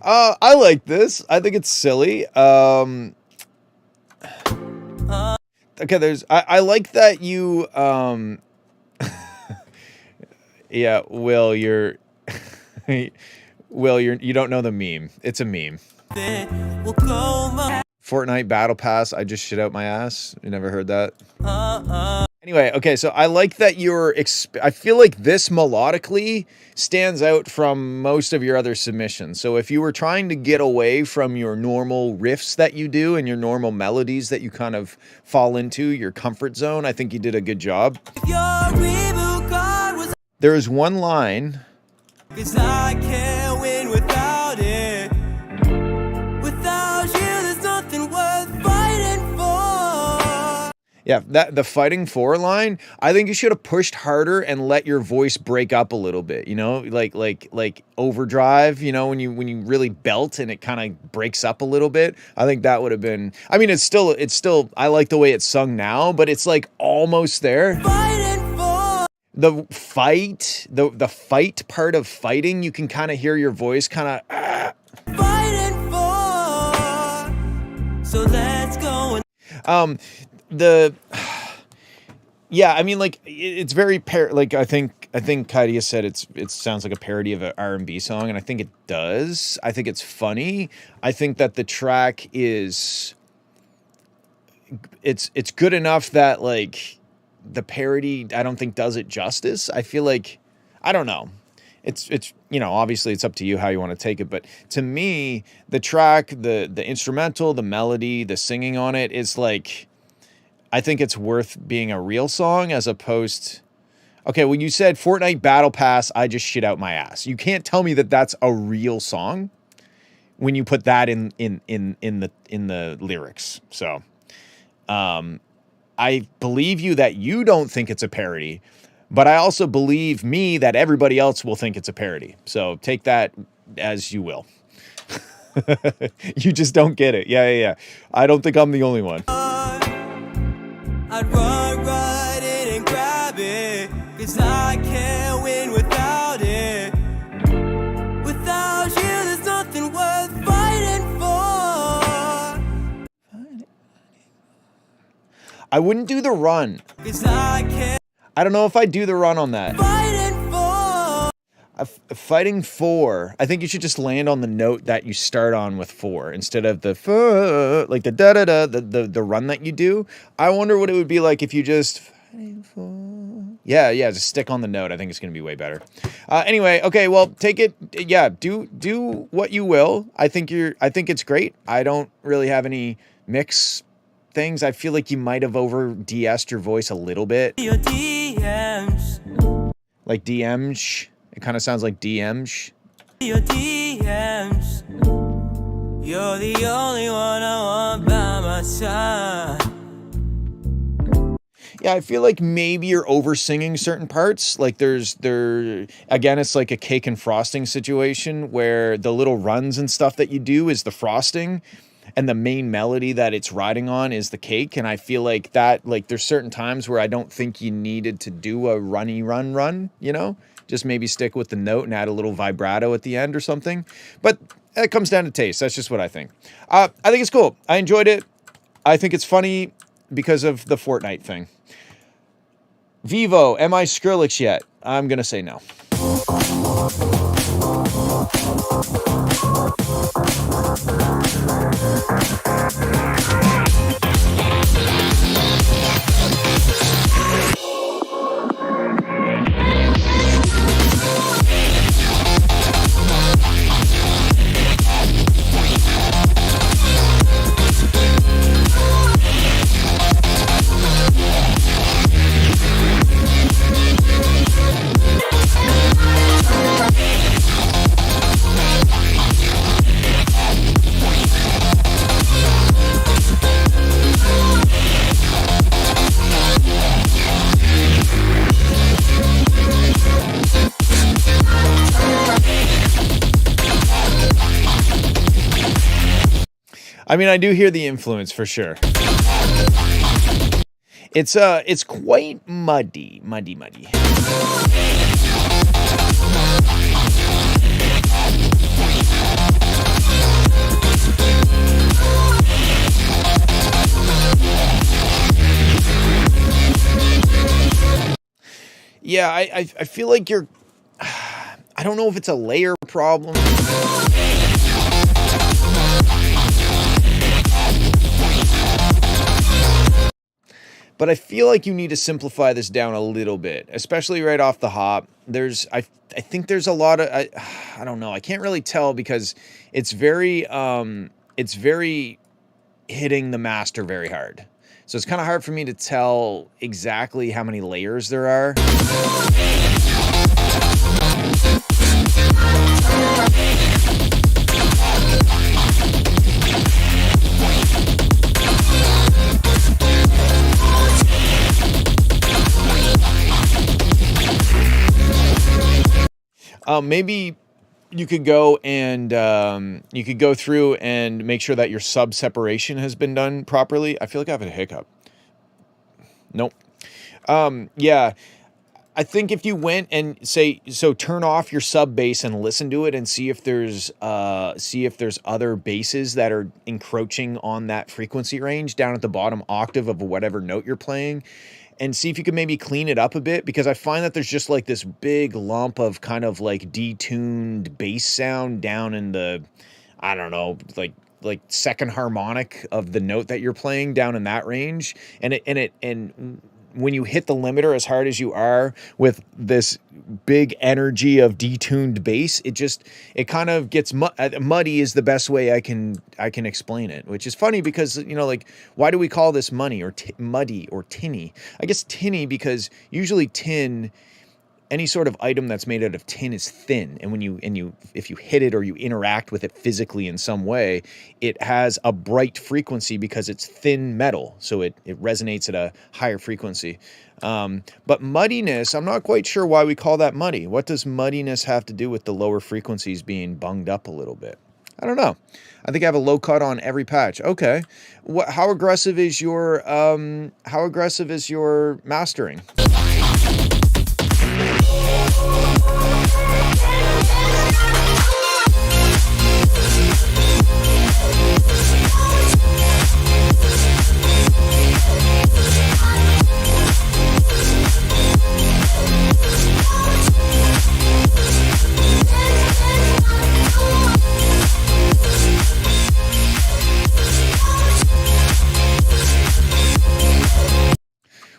I like this. I think it's silly. Okay, I like that you yeah, Will, you don't know the meme. It's a meme. We'll go my Fortnite battle pass. I just shit out my ass. You never heard that? Anyway, okay, so I like that I feel like this melodically stands out from most of your other submissions. So if you were trying to get away from your normal riffs that you do and your normal melodies that you kind of fall into, your comfort zone, I think you did a good job. your reboot card was. There is one line. 'Cause I can't win without it. Without you, there's nothing worth fighting for. Yeah, the fighting for line, I think you should have pushed harder and let your voice break up a little bit, you know, like overdrive, you know, when you really belt and it kind of breaks up a little bit. I think that would have been, I mean, it's still, I like the way it's sung now, but it's like almost there. Fighting for. The fight part of fighting, you can kind of hear your voice kind of Fighting for. So let's go. Yeah, I mean, like, it's very like I think Kaidia said it sounds like a parody of an R&B song, and I think it does. I think it's funny. I think that the track is it's good enough that like the parody I don't think does it justice. I feel like, I don't know. It's you know, obviously it's up to you how you want to take it, but to me, the track, the instrumental, the melody, the singing on it is like, I think it's worth being a real song as opposed. Okay, when you said Fortnite Battle Pass, I just shit out my ass. You can't tell me that that's a real song when you put that in the lyrics. So, I believe you that you don't think it's a parody, but I also believe me that everybody else will think it's a parody. So take that as you will. You just don't get it. Yeah. I don't think I'm the only one. I'd run right in and grab it. 'Cause I can't win without it. Without you, there's nothing worth fighting for. I wouldn't do the run. 'Cause I can't I don't know if I'd do the run on that. fighting for. Fighting for, I think you should just land on the note that you start on with four instead of the like the da da da the run that you do. I wonder what it would be like if you just fighting for. Yeah, just stick on the note. I think it's gonna be way better. Anyway, okay, well, take it. Yeah, do what you will. I think it's great. I don't really have any mix things. I feel like you might have over DS'd your voice a little bit. Your DMs. Like DMs. It kind of sounds like DMs. Your DMs. You're the only one I want by my side. Yeah, I feel like maybe you're over singing certain parts. Like again, it's like a cake and frosting situation where the little runs and stuff that you do is the frosting and the main melody that it's riding on is the cake. And I feel like that, like there's certain times where I don't think you needed to do a runny run, you know? Just maybe stick with the note and add a little vibrato at the end or something. But it comes down to taste. That's just what I think. I think it's cool. I enjoyed it. I think it's funny because of the Fortnite thing. Vivo, am I Skrillex yet? I'm going to say no. I mean, I do hear the influence for sure. It's quite muddy. Yeah, I feel like you're, I don't know if it's a layer problem. But I feel like you need to simplify this down a little bit, especially right off the hop. I think there's a lot of, I don't know. I can't really tell because it's very hitting the master very hard. So it's kind of hard for me to tell exactly how many layers there are. Maybe you could go and you could go through and make sure that your sub separation has been done properly. I feel like I have a hiccup. Nope. Yeah. I think if you went and turn off your sub bass and listen to it and see if there's other basses that are encroaching on that frequency range down at the bottom octave of whatever note you're playing, and see if you can maybe clean it up a bit, because I find that there's just like this big lump of kind of like detuned bass sound down in the, I don't know, like second harmonic of the note that you're playing down in that range. And when you hit the limiter as hard as you are with this big energy of detuned bass, it kind of gets muddy is the best way I can explain it, which is funny because, you know, like, why do we call this muddy or tinny? I guess tinny because usually tin, any sort of item that's made out of tin is thin, and if you hit it or you interact with it physically in some way, it has a bright frequency because it's thin metal, so it resonates at a higher frequency. But muddiness, I'm not quite sure why we call that muddy. What does muddiness have to do with the lower frequencies being bunged up a little bit? I don't know. I think I have a low cut on every patch. Okay, how aggressive is your mastering?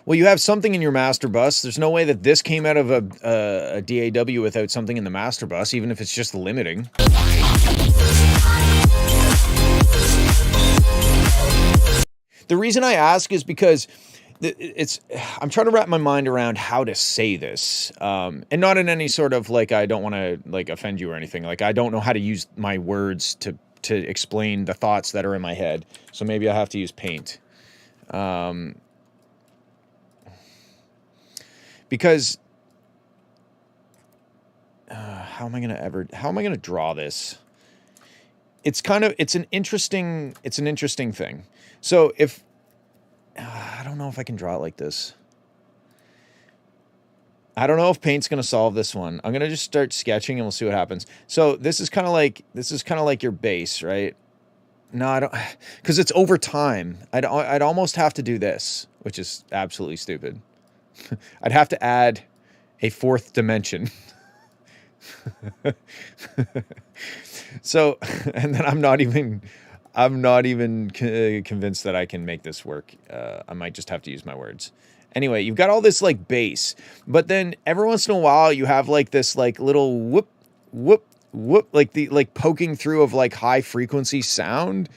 Well, you have something in your master bus. There's no way that this came out of a DAW without something in the master bus, even if it's just limiting. The reason I ask is because I'm trying to wrap my mind around how to say this, and not in any sort of like, I don't want to like offend you or anything. Like, I don't know how to use my words to explain the thoughts that are in my head. So maybe I have to use paint. Because how am I going to draw this? It's an interesting thing. So if, I don't know if I can draw it like this. I don't know if paint's going to solve this one. I'm going to just start sketching and we'll see what happens. So this is kind of like your bass, right? No, I don't, because it's over time. I'd almost have to do this, which is absolutely stupid. I'd have to add a fourth dimension. So, and then I'm not even convinced that I can make this work. I might just have to use my words. Anyway, you've got all this like bass, but then every once in a while you have like this like little whoop, whoop, whoop, like the poking through of like high frequency sound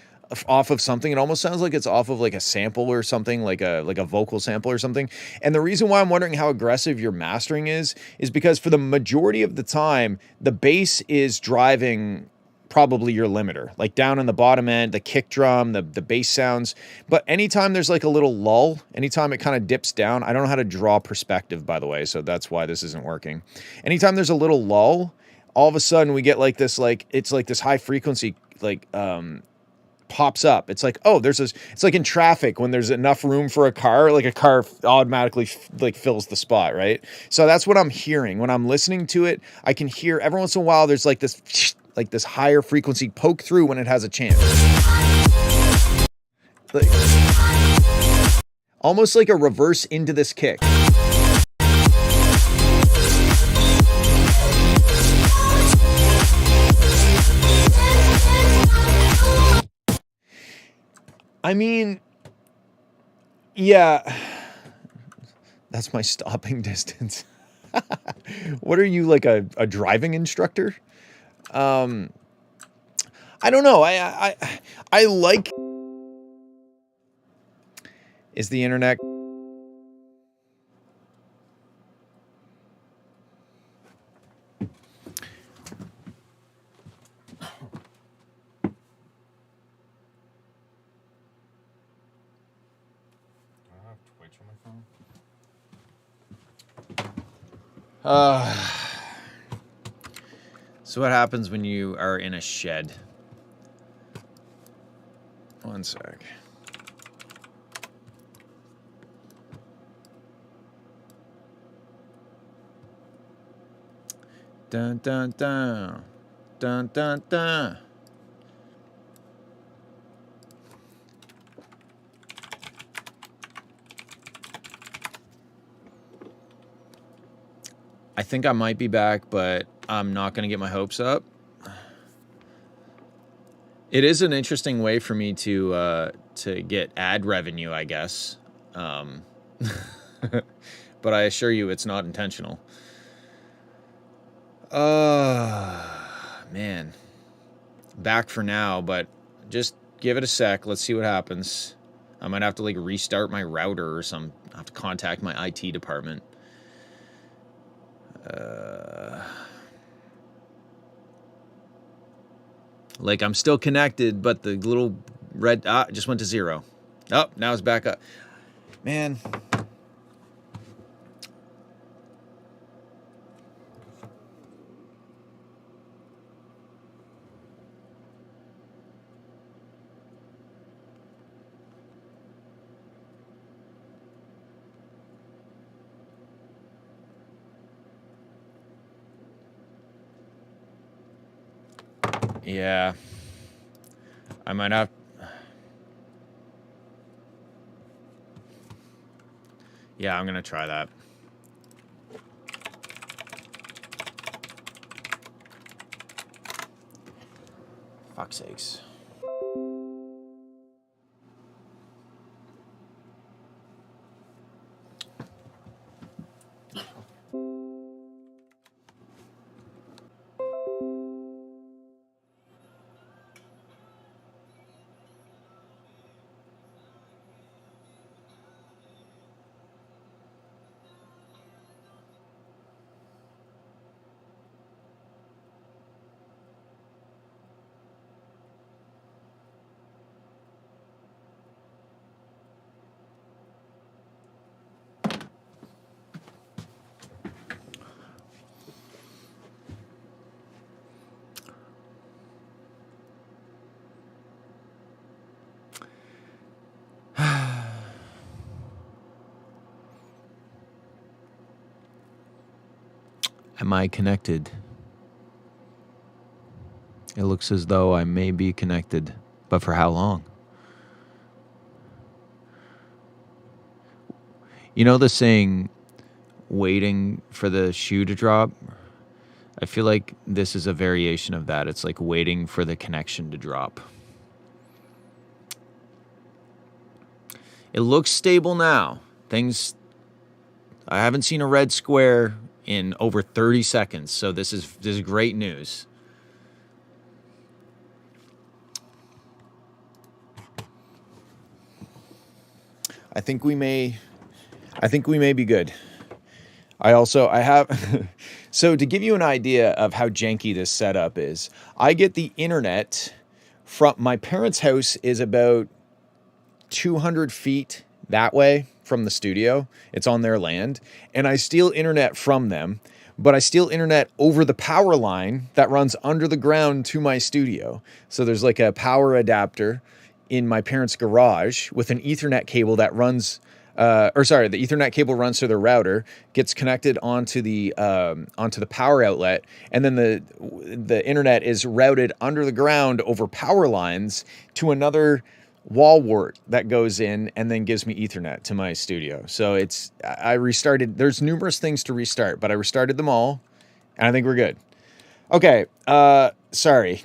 off of something. It almost sounds like it's off of like a sample or something, like a vocal sample or something. And the reason why I'm wondering how aggressive your mastering is because for the majority of the time, the bass is driving probably your limiter, like down in the bottom end, the kick drum, the bass sounds. But anytime there's like a little lull, anytime it kind of dips down, I don't know how to draw perspective, by the way, so that's why this isn't working. Anytime there's a little lull, all of a sudden we get like this, like, it's like this high frequency, like, pops up. It's like, oh, it's like in traffic when there's enough room for a car, like a car automatically like fills the spot, right? So that's what I'm hearing. When I'm listening to it, I can hear every once in a while there's like this higher frequency poke through when it has a chance. Like, almost like a reverse into this kick. I mean, yeah, that's my stopping distance. What are you, like a driving instructor? I don't know. I like. Is the internet? So what happens when you are in a shed? One sec. Dun dun dun. Dun dun dun. I think I might be back, but I'm not going to get my hopes up. It is an interesting way for me to get ad revenue, I guess. But I assure you it's not intentional. Man. Back for now, but just give it a sec. Let's see what happens. I might have to like restart my router or something. I have to contact my IT department. Like I'm still connected, but the little red just went to 0. Oh, now it's back up. Man. Yeah, I might have. Yeah, I'm gonna try that. Fuck's sakes. Am I connected? It looks as though I may be connected, but for how long? You know the saying, waiting for the shoe to drop? I feel like this is a variation of that. It's like waiting for the connection to drop. It looks stable now. I haven't seen a red square in over 30 seconds, so this is great news. I think we may be good. I have so to give you an idea of how janky this setup is, I get the internet from my parents' house is about 200 feet that way from the studio. It's on their land, and I steal internet from them, but I steal internet over the power line that runs under the ground to my studio. So there's like a power adapter in my parents' garage with an Ethernet cable that runs, the Ethernet cable runs to the router, gets connected onto the power outlet, and then the internet is routed under the ground over power lines to another wall wart that goes in and then gives me Ethernet to my studio. So I restarted. There's numerous things to restart, but I restarted them all, and I think we're good. Okay, sorry.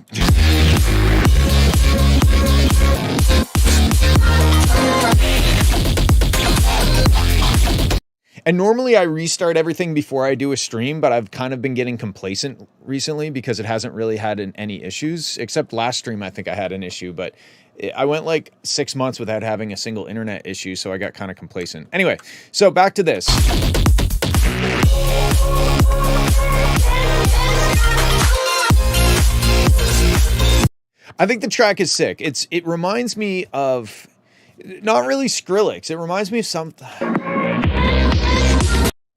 And normally I restart everything before I do a stream, but I've kind of been getting complacent recently because it hasn't really had any issues, except last stream I think I had an issue, but I went like 6 months without having a single internet issue, so I got kind of complacent. Anyway, so back to this. I think the track is sick. It reminds me of, not really Skrillex, it reminds me of something,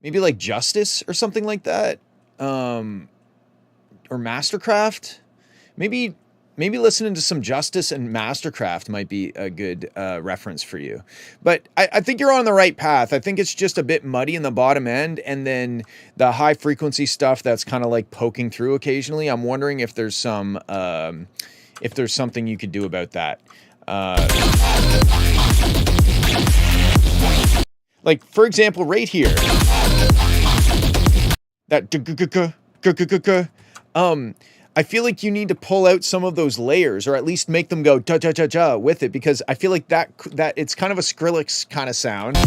maybe like Justice or something like that, or Mastercraft. Maybe listening to some Justice and Mastercraft might be a good reference for you. But I think you're on the right path. I think it's just a bit muddy in the bottom end, and then the high frequency stuff that's kind of like poking through occasionally. I'm wondering if there's something you could do about that. Like, for example, right here, that I feel like you need to pull out some of those layers, or at least make them go da da da da with it, because I feel like that it's kind of a Skrillex kind of sound.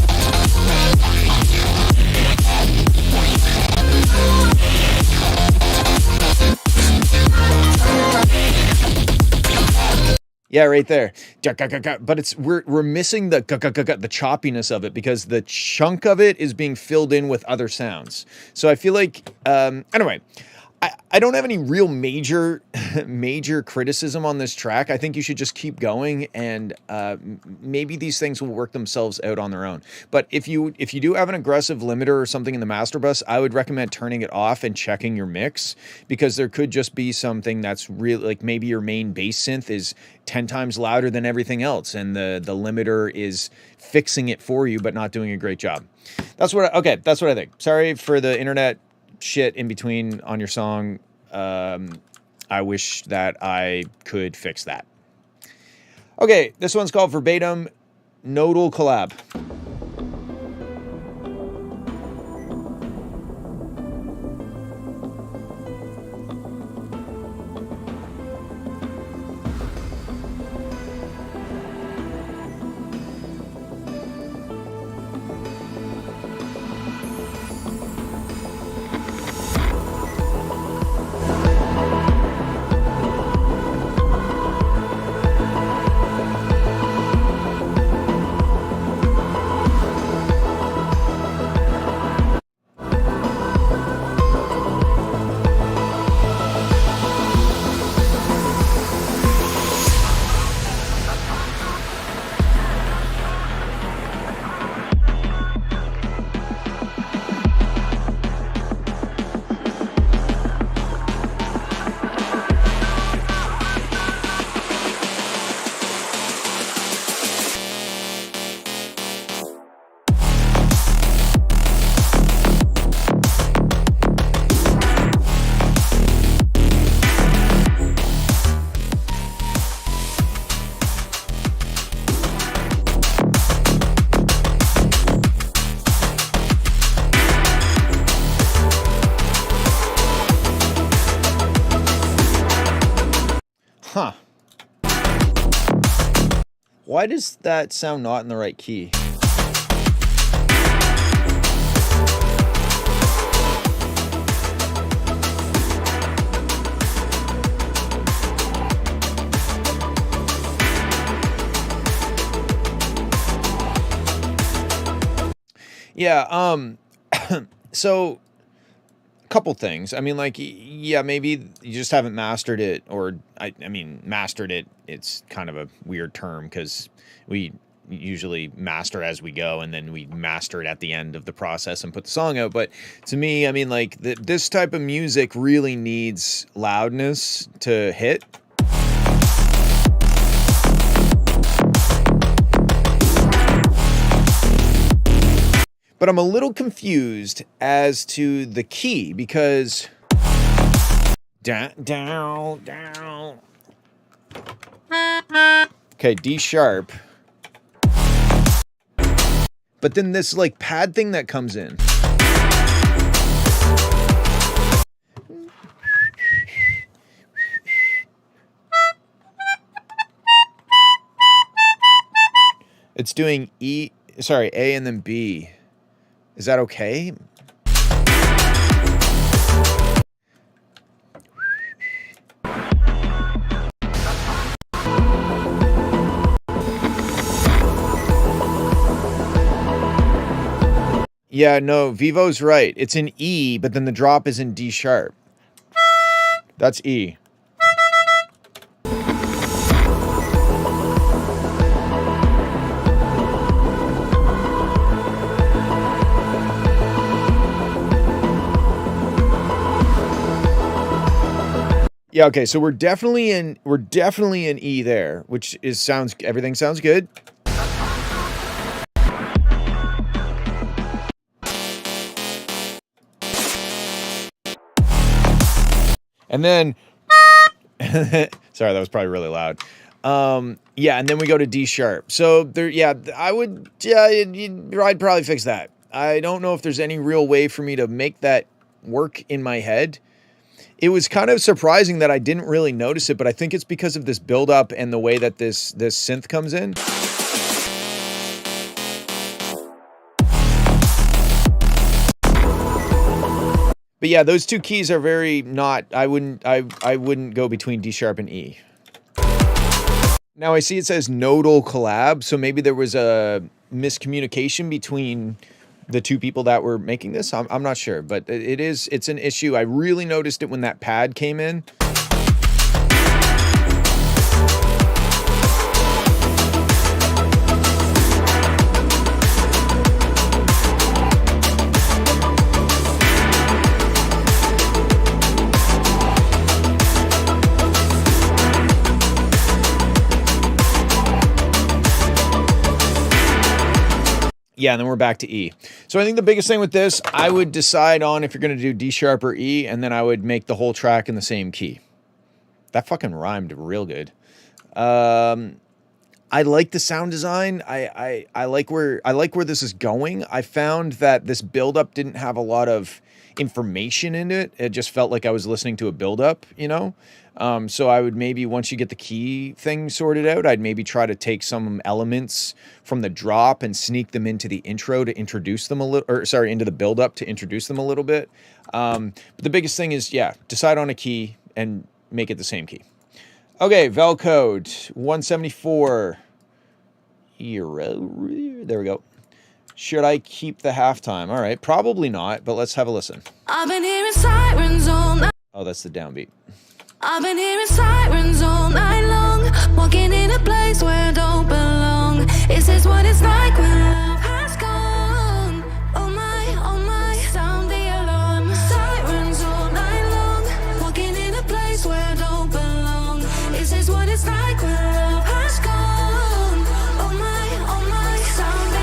Yeah, right there. But we're missing the choppiness of it, because the chunk of it is being filled in with other sounds. So I feel like, anyway, I don't have any real major criticism on this track. I think you should just keep going, and maybe these things will work themselves out on their own. But if you do have an aggressive limiter or something in the master bus, I would recommend turning it off and checking your mix, because there could just be something that's really, like, maybe your main bass synth is 10 times louder than everything else, and the limiter is fixing it for you but not doing a great job. That's what I think. Sorry for the internet shit in between on your song. I wish that I could fix that. Okay, this one's called Verbatim Nodal Collab. Huh. Why does that sound not in the right key? Yeah, so couple things. I mean, like, yeah, maybe you just haven't mastered it, or I mean, mastered it, it's kind of a weird term, because we usually master as we go, and then we master it at the end of the process and put the song out. But to me, I mean, like this type of music really needs loudness to hit. But I'm a little confused as to the key, because down. Okay, D sharp. But then this like pad thing that comes in. It's doing A and then B. Is that okay? Yeah, no, Vivo's right. It's in E, but then the drop is in D sharp. That's E. Yeah, okay, so we're definitely in E there, which is everything sounds good. And then sorry, that was probably really loud. Yeah, and then we go to D sharp. So there, yeah, I'd probably fix that. I don't know if there's any real way for me to make that work in my head. It was kind of surprising that I didn't really notice it, but I think it's because of this buildup and the way that this synth comes in. But yeah, those two keys are very not, I wouldn't go between D sharp and E. Now I see it says nodal collab, so maybe there was a miscommunication between the two people that were making this. I'm not sure, but it's an issue. I really noticed it when that pad came in. Yeah, and then we're back to E. So I think the biggest thing with this, I would decide on if you're going to do D sharp or E, and then I would make the whole track in the same key. That fucking rhymed real good. I like the sound design. I like where this is going. I found that this buildup didn't have a lot of information in it. It just felt like I was listening to a buildup, you know? So I would maybe, once you get the key thing sorted out, I'd maybe try to take some elements from the drop and sneak them into the intro to introduce them a little, or sorry, into the buildup to introduce them a little bit. But the biggest thing is, yeah, decide on a key and make it the same key. Okay, Vel code 174 euro. There we go. Should I keep the halftime? All right, probably not, but let's have a listen. I've been hearing sirens all night. Oh, that's the downbeat. I've been hearing sirens all night long, walking in a place where I don't belong. Is this what it's like when love has gone? Oh my, sound the alarm. Sirens all night long, walking in a place where I don't belong. Is this what it's like when love has gone? Oh my, sound the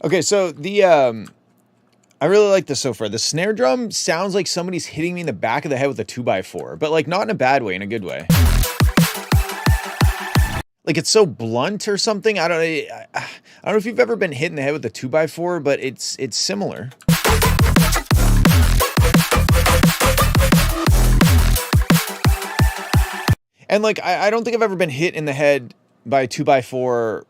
Okay, so the I really like this so far. The snare drum sounds like somebody's hitting me in the back of the head with a 2x4, but like not in a bad way, in a good way. Like it's so blunt or something. I don't know if you've ever been hit in the head with a 2x4, but it's similar. And like I don't think I've ever been hit in the head by a 2x4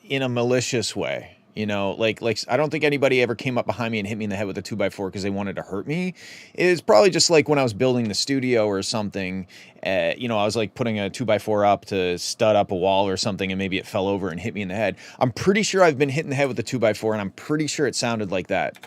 in a malicious way. You know, like I don't think anybody ever came up behind me and hit me in the head with a 2x4 because they wanted to hurt me. It's probably just like when I was building the studio or something, you know, I was like putting a 2x4 up to stud up a wall or something, and maybe it fell over and hit me in the head. I'm pretty sure I've been hit in the head with a 2x4, and I'm pretty sure it sounded like that.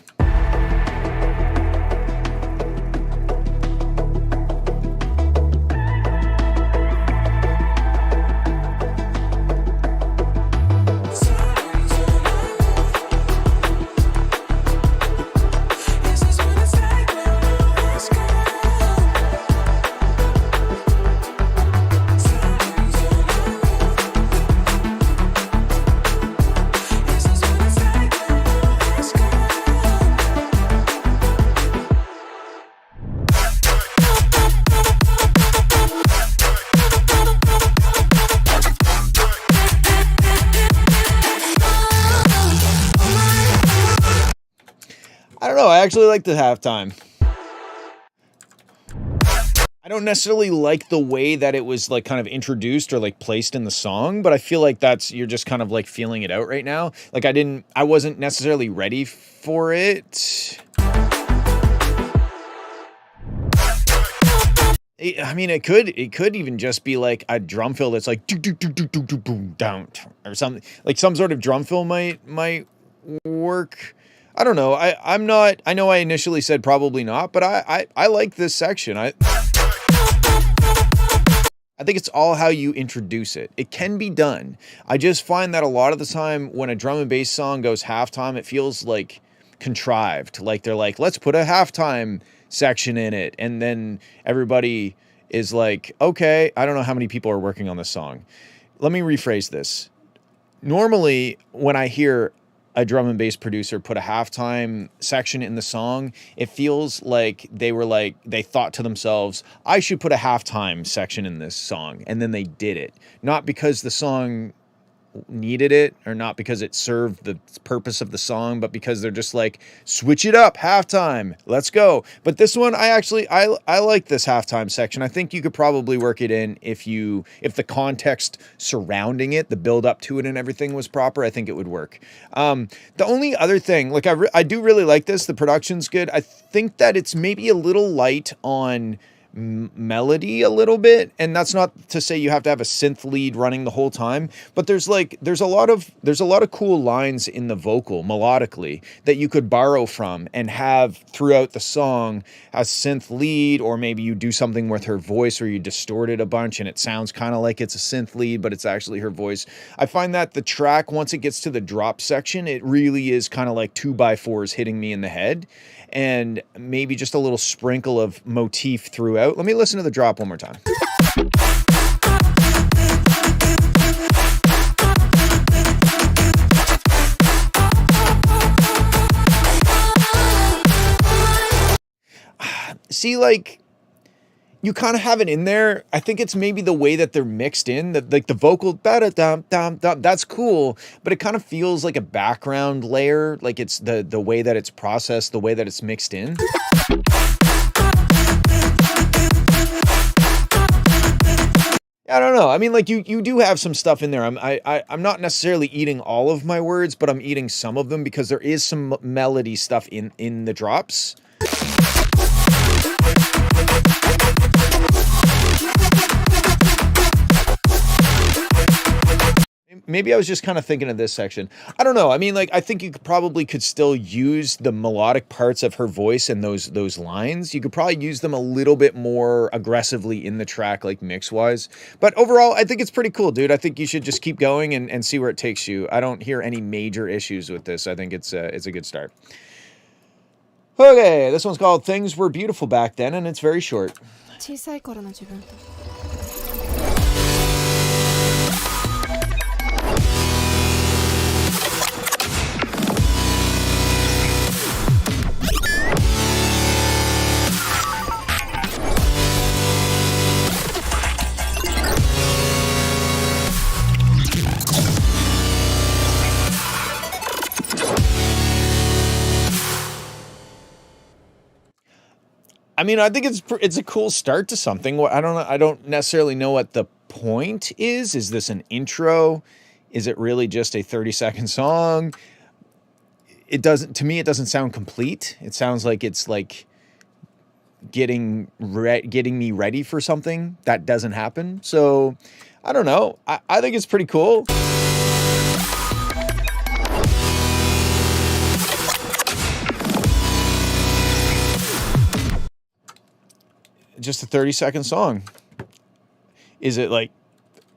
I don't know. I actually like the halftime. I don't necessarily like the way that it was like kind of introduced or like placed in the song, but I feel like you're just kind of like feeling it out right now. Like I wasn't necessarily ready for it. I mean, it could even just be like a drum fill that's like do do do do do do boom down or something. Like some sort of drum fill might work. I don't know. I know I initially said probably not, but I like this section. I think it's all how you introduce it. It can be done. I just find that a lot of the time when a drum and bass song goes halftime, it feels like contrived. Like they're like, let's put a halftime section in it. And then everybody is like, okay, I don't know how many people are working on this song. Let me rephrase this. Normally, when I hear a drum and bass producer put a halftime section in the song, it feels like they thought to themselves, I should put a halftime section in this song. And then they did it. Not because the song needed it or not because it served the purpose of the song, but because they're just like, switch it up, halftime, let's go. But this one, I like this halftime section. I think you could probably work it in if the context surrounding it, the build up to it and everything was proper. I think it would work. The only other thing, like I do really like this. The production's good. I think that it's maybe a little light on melody a little bit, and that's not to say you have to have a synth lead running the whole time, but there's a lot of cool lines in the vocal melodically that you could borrow from and have throughout the song as synth lead, or maybe you do something with her voice or you distort it a bunch and it sounds kind of like it's a synth lead but it's actually her voice. I find that the track, once it gets to the drop section, it really is kind of like 2x4s hitting me in the head, and maybe just a little sprinkle of motif throughout. Let me listen to the drop one more time. See, like, you kind of have it in there. I think it's maybe the way that they're mixed in, that like the vocal that's cool, but it kind of feels like a background layer, like it's the way that it's processed, the way that it's mixed in. I don't know. I mean, like you do have some stuff in there. I'm not necessarily eating all of my words, but I'm eating some of them because there is some melody stuff in the drops. Maybe I was just kind of thinking of this section. I don't know. I mean, like, I think you probably could still use the melodic parts of her voice and those lines. You could probably use them a little bit more aggressively in the track, like mix-wise. But overall, I think it's pretty cool, dude. I think you should just keep going and see where it takes you. I don't hear any major issues with this. I think it's a good start. Okay, this one's called Things Were Beautiful Back Then, and it's very short. 小さい頃の自分と 「I mean, I think it's a cool start to something. I don't know. I don't necessarily know what the point is. Is this an intro? Is it really just a 30-second song? It doesn't, to me, it doesn't sound complete. It sounds like it's like getting me ready for something that doesn't happen. So I don't know. I think it's pretty cool. Just a 30-second song. Is it like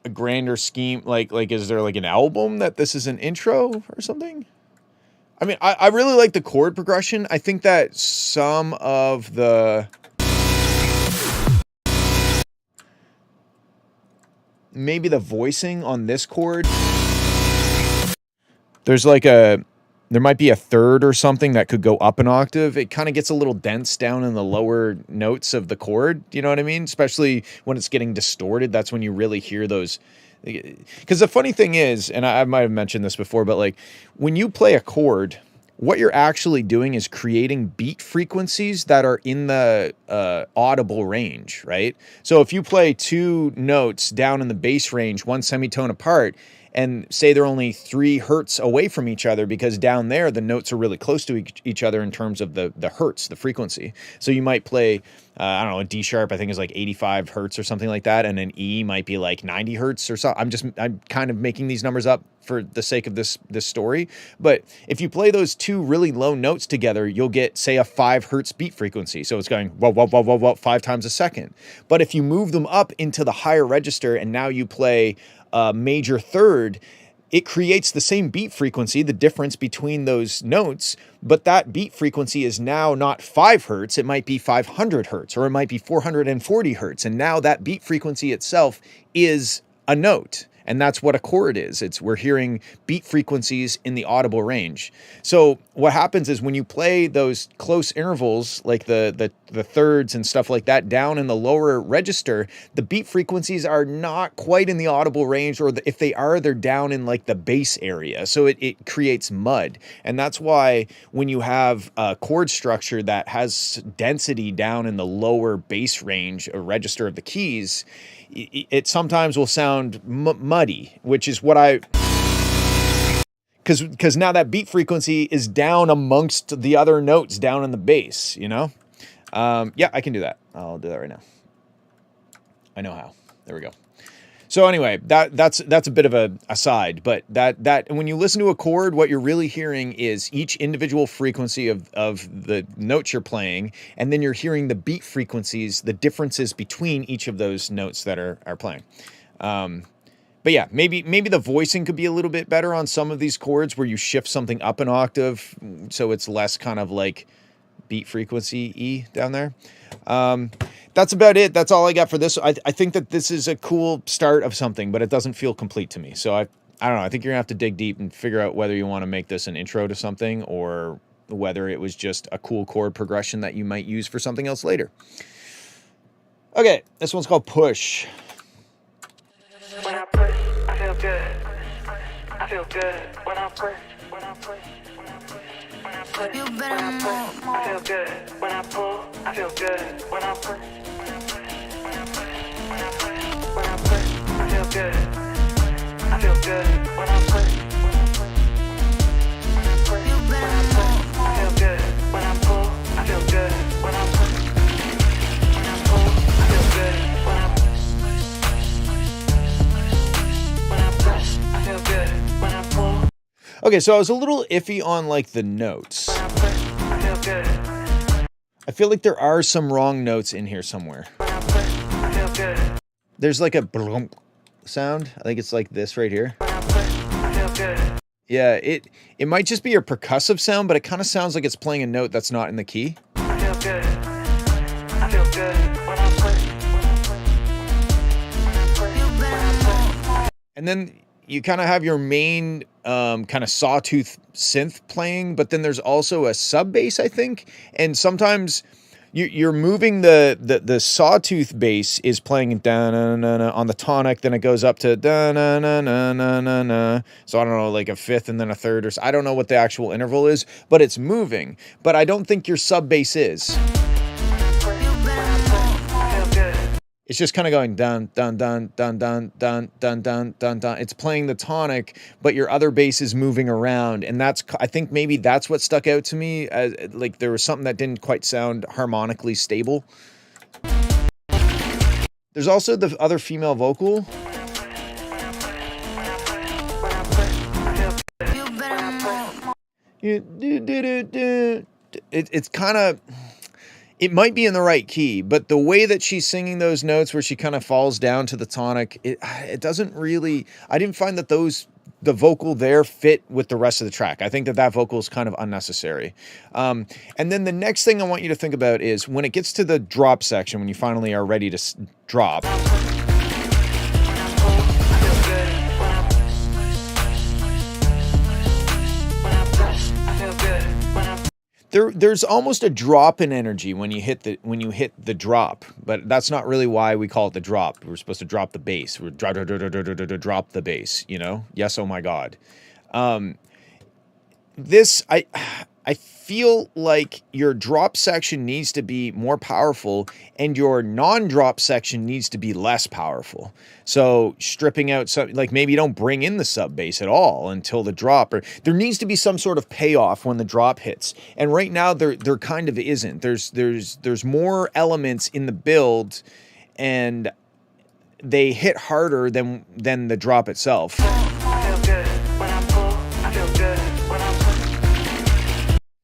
a grander scheme? Like is there like an album that this is an intro or something? I mean, I really like the chord progression. I think that some of the maybe the voicing on this chord, there might be a third or something that could go up an octave. It kind of gets a little dense down in the lower notes of the chord. You know what I mean? Especially when it's getting distorted. That's when you really hear those. Because the funny thing is, and I might have mentioned this before, but like when you play a chord, what you're actually doing is creating beat frequencies that are in the audible range, right? So if you play two notes down in the bass range, one semitone apart, and say they're only 3 hertz away from each other, because down there the notes are really close to each other in terms of the hertz, the frequency. So you might play, I don't know, a D sharp I think is like 85 hertz or something like that, and an E might be like 90 hertz or so. I'm kind of making these numbers up for the sake of this story. But if you play those two really low notes together, you'll get, say, a 5 hertz beat frequency. So it's going whoa, whoa, whoa, whoa, whoa, 5 times a second. But if you move them up into the higher register and now you play major third, it creates the same beat frequency, the difference between those notes, but that beat frequency is now not 5 hertz, it might be 500 hertz, or it might be 440 hertz, and now that beat frequency itself is a note. And that's what a chord is. We're hearing beat frequencies in the audible range. So what happens is when you play those close intervals, like the thirds and stuff like that, down in the lower register, the beat frequencies are not quite in the audible range, or if they are, they're down in like the bass area. So it creates mud. And that's why when you have a chord structure that has density down in the lower bass range or register of the keys, it sometimes will sound muddy, which is what because now that beat frequency is down amongst the other notes down in the bass, you know? Yeah, I can do that. I'll do that right now. I know how. There we go. So anyway, that's a bit of a aside, but that when you listen to a chord, what you're really hearing is each individual frequency of the notes you're playing, and then you're hearing the beat frequencies, the differences between each of those notes that are playing. But yeah, maybe the voicing could be a little bit better on some of these chords where you shift something up an octave, so it's less kind of like beat frequency E down there. That's about it. That's all I got for this. I think that this is a cool start of something, but it doesn't feel complete to me. So I don't know. I think you're gonna have to dig deep and figure out whether you want to make this an intro to something, or whether it was just a cool chord progression that you might use for something else later. Okay, this one's called Push. When I push, I feel good. I feel good when I push. When I push. When I push. When I push. You When better I push, move. I feel good. When I pull, I feel good. When I push. When I push. When I push. When I push. When I push, I feel good. I feel good when I push. When I push. When I push. When I push, I feel good. When I pull, I feel good. When I push. When I pull, I feel good. When I push. When I push, I feel good. When I pull. Okay, so I was a little iffy on like the notes. When I push, I feel good. I feel like there are some wrong notes in here somewhere. When I push, I feel good. There's like a blump sound. I think it's like this right here. When I push, I feel good. Yeah, it might just be a percussive sound, but it kind of sounds like it's playing a note that's not in the key. I feel good. I feel good when I push. When I push. When I push. And then you kind of have your main kind of sawtooth synth playing, but then there's also a sub bass, I think. And sometimes you're moving the sawtooth bass is playing da-na-na-na on the tonic, then it goes up to da-na-na-na-na-na. So I don't know, like a fifth and then a third, or I don't know what the actual interval is, but it's moving. But I don't think your sub bass is. It's just kind of going dun dun dun dun dun dun dun dun dun dun. It's playing the tonic, but your other bass is moving around, and I think maybe that's what stuck out to me. As like there was something that didn't quite sound harmonically stable. There's also the other female vocal. It's kind of. It might be in the right key, but the way that she's singing those notes where she kind of falls down to the tonic, it doesn't really, I didn't find that the vocal there fit with the rest of the track. I think that vocal is kind of unnecessary. And then the next thing I want you to think about is when it gets to the drop section, when you finally are ready to drop. There's almost a drop in energy when you hit the drop, but that's not really why we call it the drop. We're supposed to drop the bass. We're drop the bass, you know? Yes, oh my God. This I feel like your drop section needs to be more powerful and your non-drop section needs to be less powerful. So stripping out some, like maybe don't bring in the sub bass at all until the drop, or there needs to be some sort of payoff when the drop hits. And right now there kind of isn't. There's more elements in the build and they hit harder than the drop itself.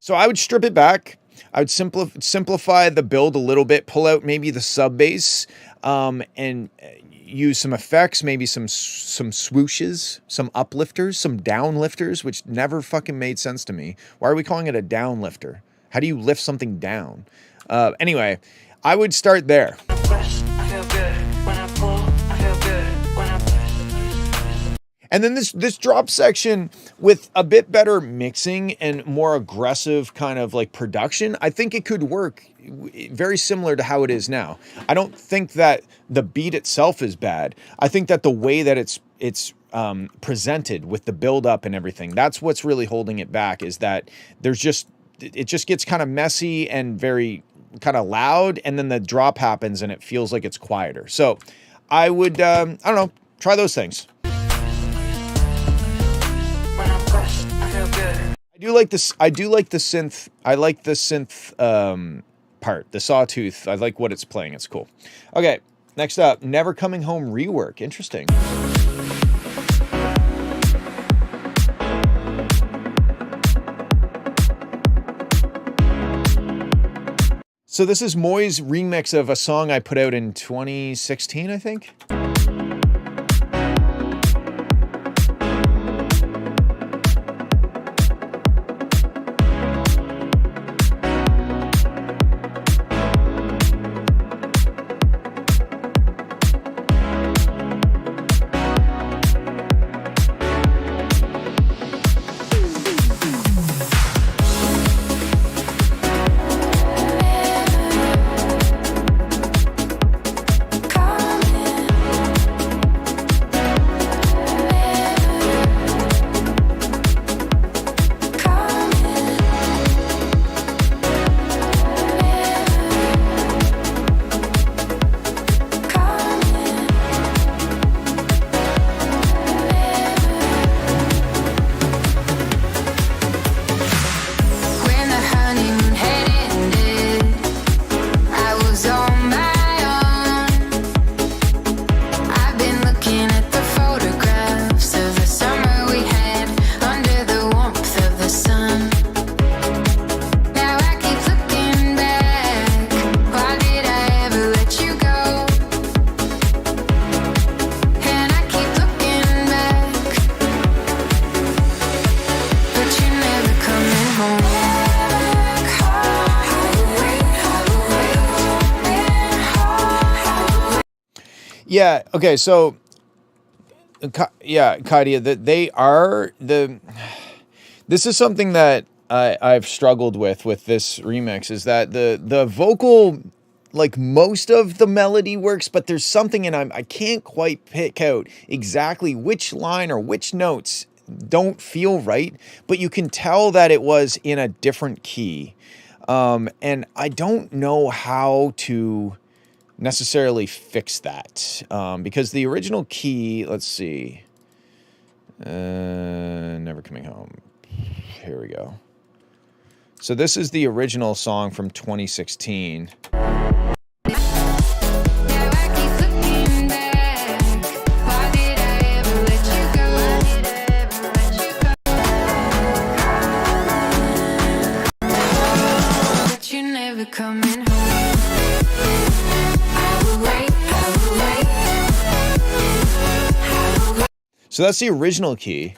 So I would strip it back. I would simplify the build a little bit, pull out maybe the sub bass, and use some effects, maybe some swooshes, some uplifters, some downlifters, which never fucking made sense to me. Why are we calling it a downlifter? How do you lift something down? Anyway, I would start there. And then this drop section with a bit better mixing and more aggressive kind of like production, I think it could work very similar to how it is now. I don't think that the beat itself is bad. I think that the way that it's presented with the build up and everything, that's what's really holding it back, is that it just gets kind of messy and very kind of loud, and then the drop happens and it feels like it's quieter. So I would, I don't know, try those things. I do like this. I do like the synth. I like the synth part, the sawtooth. I like what it's playing. It's cool. Okay, next up, Never Coming Home rework. Interesting. So this is Moy's remix of a song I put out in 2016, I think. Yeah. Okay. So, yeah, Kadia, that they are the. This is something that I've struggled with this remix, is that the vocal, like most of the melody works, but there's something, and I can't quite pick out exactly which line or which notes don't feel right, but you can tell that it was in a different key, and I don't know how to necessarily fix that, because the original key, let's see, Never Coming Home. Here we go. So this is the original song from 2016. So that's the original key.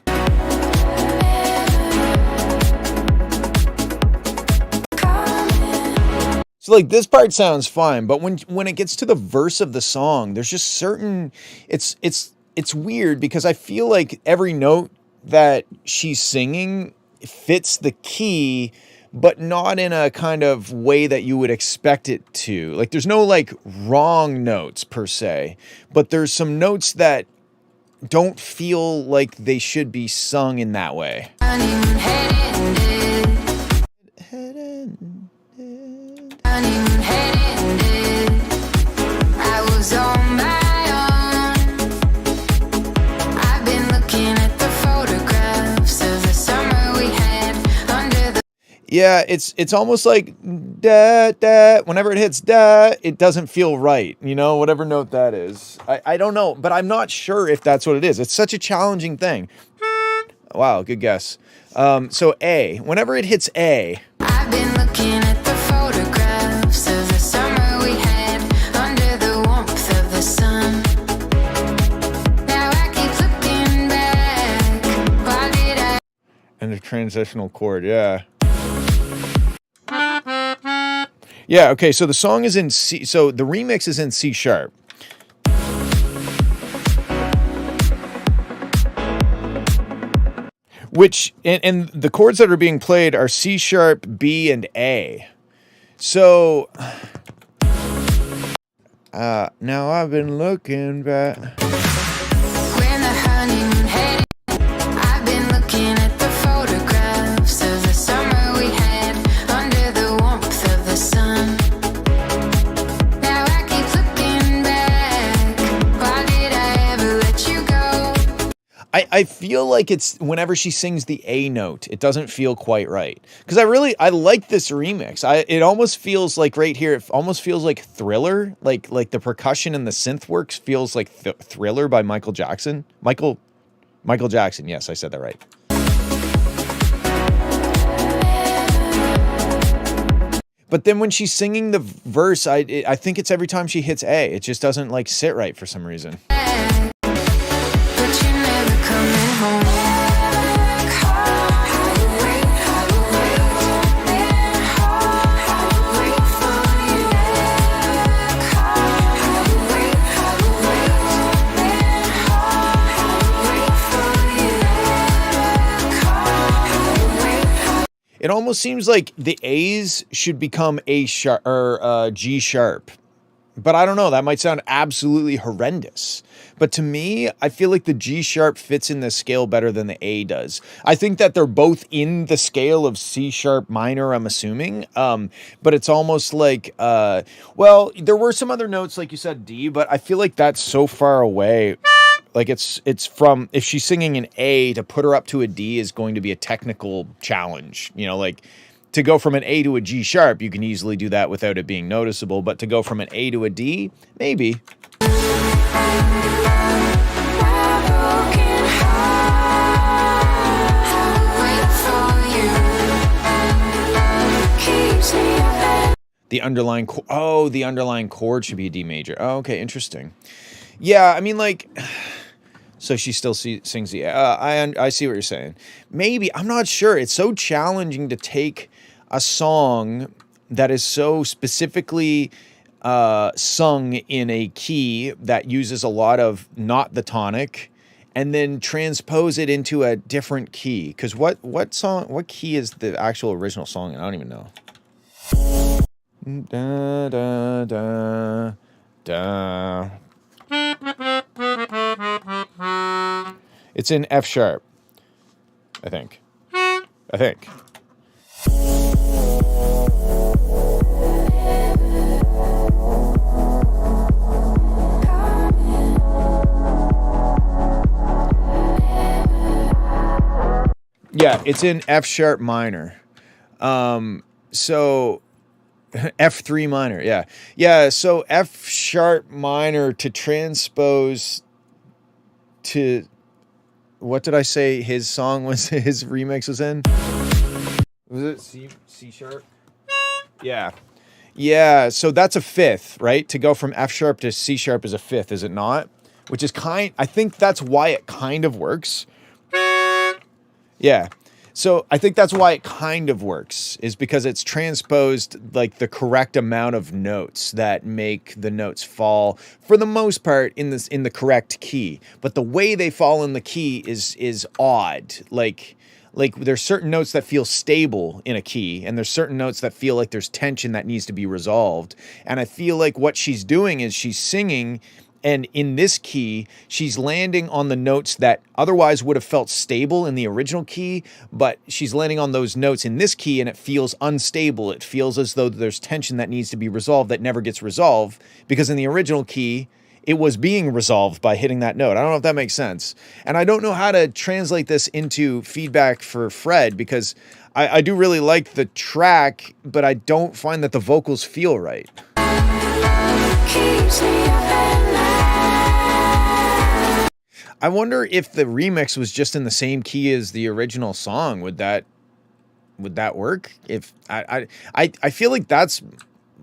So like this part sounds fine, but when it gets to the verse of the song, there's just certain, it's weird because I feel like every note that she's singing fits the key, but not in a kind of way that you would expect it to. Like there's no like wrong notes per se, but there's some notes that don't feel like they should be sung in that way. I was on my own. I've been looking at the photographs of the summer we had under the... Yeah, it's almost like da da. Whenever it hits da, it doesn't feel right. You know, whatever note that is. I don't know, but I'm not sure if that's what it is. It's such a challenging thing. Wow, good guess. So A, whenever it hits A. I've been looking at the photographs of the summer we had under the warmth of the sun. Now I keep looking back. Why did I... And the transitional chord, yeah. Yeah, okay, so the song is in C, so the remix is in C sharp. Which, and the chords that are being played are C sharp, B, and A. So, now I've been looking back. When the honeymoon had... I've been looking at the photographs of the summer we had under the warmth of the sun. Now I keep looking back. Why did I ever let you go? I feel like it's whenever she sings the A note, it doesn't feel quite right. Because I like this remix. It almost feels like right here, it almost feels like Thriller. Like the percussion and the synth works feels like Thriller by Michael Jackson. Michael Jackson, yes, I said that right. But then when she's singing the verse, I think it's every time she hits A. It just doesn't like sit right for some reason. But you're never coming home. It almost seems like the A's should become A sharp or G sharp. But I don't know, that might sound absolutely horrendous. But to me, I feel like the G sharp fits in the scale better than the A does. I think that they're both in the scale of C sharp minor, I'm assuming. But it's almost like, well, there were some other notes, like you said, D, but I feel like that's so far away. Like it's from, if she's singing an A, to put her up to a D is going to be a technical challenge. You know, like to go from an A to a G sharp, you can easily do that without it being noticeable. But to go from an A to a D, maybe. The underlying, the underlying chord should be a D major. Oh, okay, interesting. Yeah, I mean, like, so she still sings the, I see what you're saying. Maybe, I'm not sure. It's so challenging to take a song that is so specifically sung in a key that uses a lot of not the tonic and then transpose it into a different key. Because what key is the actual original song? I don't even know. Da, da, da, da. It's in F sharp, I think. Yeah, it's in F sharp minor. So F3 minor, yeah. Yeah, so F sharp minor to transpose to, what did I say his song was, his remix was in? Was it C sharp? Yeah. Yeah, so that's a fifth, right? To go from F sharp to C sharp is a fifth, is it not? Which is I think that's why it kind of works. Yeah. So I think that's why it kind of works, is because it's transposed like the correct amount of notes that make the notes fall for the most part in the correct key. But the way they fall in the key is odd. Like there's certain notes that feel stable in a key, and there's certain notes that feel like there's tension that needs to be resolved. And I feel like what she's doing is she's singing, and in this key, she's landing on the notes that otherwise would have felt stable in the original key, but she's landing on those notes in this key and it feels unstable. It feels as though there's tension that needs to be resolved that never gets resolved, because in the original key, it was being resolved by hitting that note. I don't know if that makes sense. And I don't know how to translate this into feedback for Fred, because I do really like the track, but I don't find that the vocals feel right. I wonder if the remix was just in the same key as the original song. Would that work? If I feel like that's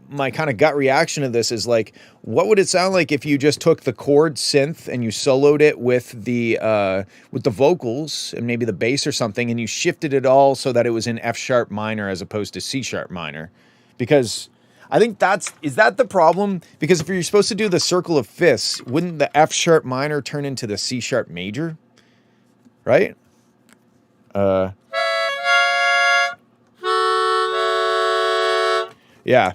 my kind of gut reaction to this, is like, what would it sound like if you just took the chord synth and you soloed it with the vocals and maybe the bass or something, and you shifted it all so that it was in F sharp minor as opposed to C sharp minor? Because I think is that the problem? Because if you're supposed to do the circle of fifths, wouldn't the F sharp minor turn into the C sharp major? Right? Yeah.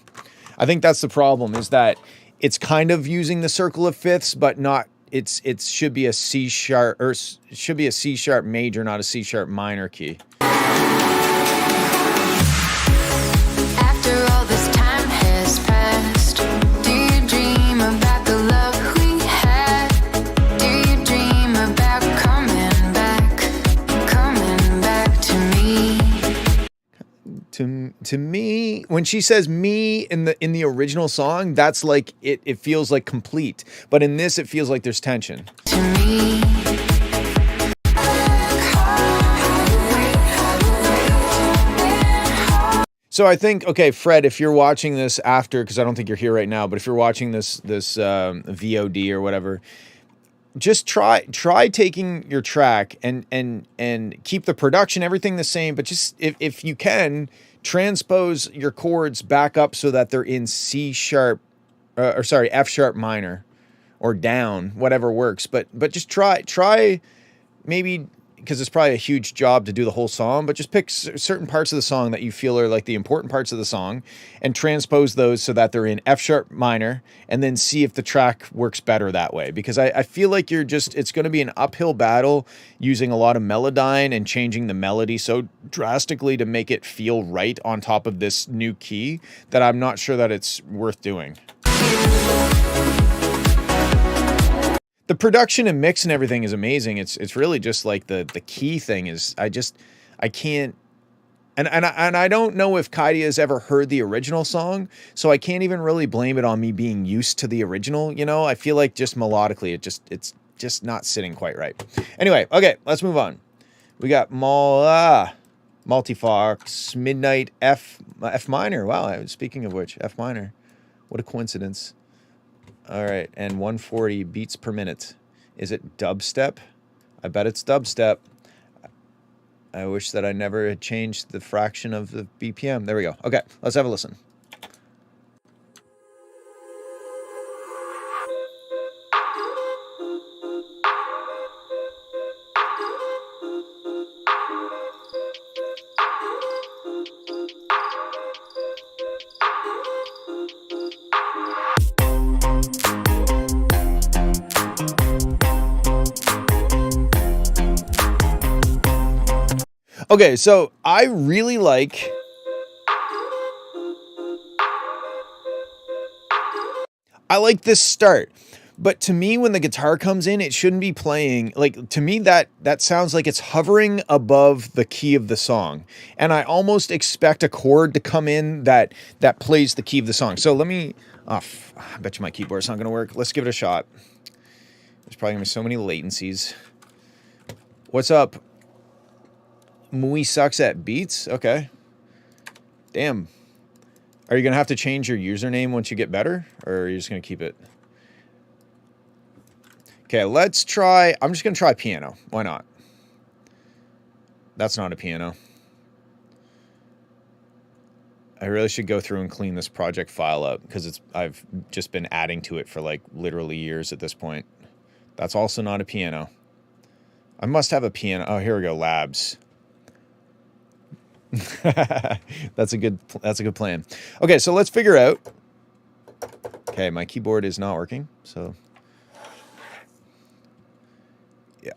I think that's the problem, is that it's kind of using the circle of fifths, but not, it should be a C sharp, or it should be a C sharp major, not a C sharp minor key. After all this time has passed, do you dream about the love we had? Do you dream about coming back to me? To me, when she says me in the original song, that's like it feels like complete, but in this it feels like there's tension. To me. So I think, okay, Fred, if you're watching this after, because I don't think you're here right now, but if you're watching this VOD or whatever, just try taking your track and keep the production, everything the same, but just if you can, transpose your chords back up so that they're in C sharp, F sharp minor, or down, whatever works. But just try maybe, because it's probably a huge job to do the whole song, but just pick certain parts of the song that you feel are like the important parts of the song and transpose those so that they're in F sharp minor, and then see if the track works better that way. Because I feel like it's going to be an uphill battle using a lot of melodyne and changing the melody so drastically to make it feel right on top of this new key, that I'm not sure that it's worth doing. The production and mix and everything is amazing. It's really just like the key thing is, I can't, and I don't know if Kaidi has ever heard the original song, so I can't even really blame it on me being used to the original. You know, I feel like just melodically, it's just not sitting quite right. Anyway, okay, let's move on. We got Multifox Midnight F minor. Wow, speaking of which, F minor. What a coincidence. All right, and 140 beats per minute. Is it dubstep? I bet it's dubstep. I wish that I never had changed the fraction of the BPM. There we go. Okay, let's have a listen. Okay, so I really like this start, But to me, when the guitar comes in, it shouldn't be playing. Like, to me, that sounds like it's hovering above the key of the song. And I almost expect a chord to come in that plays the key of the song. So let me... I bet you my keyboard's not going to work. Let's give it a shot. There's probably going to be so many latencies. What's up? Mui sucks at beats? Okay. Damn. Are you going to have to change your username once you get better? Or are you just going to keep it? Okay, let's try... I'm just going to try piano. Why not? That's not a piano. I really should go through and clean this project file up because I've just been adding to it for like literally years at this point. That's also not a piano. I must have a piano. Oh, here we go. Labs. That's a good plan. Okay, so let's figure out. Okay, my keyboard is not working, so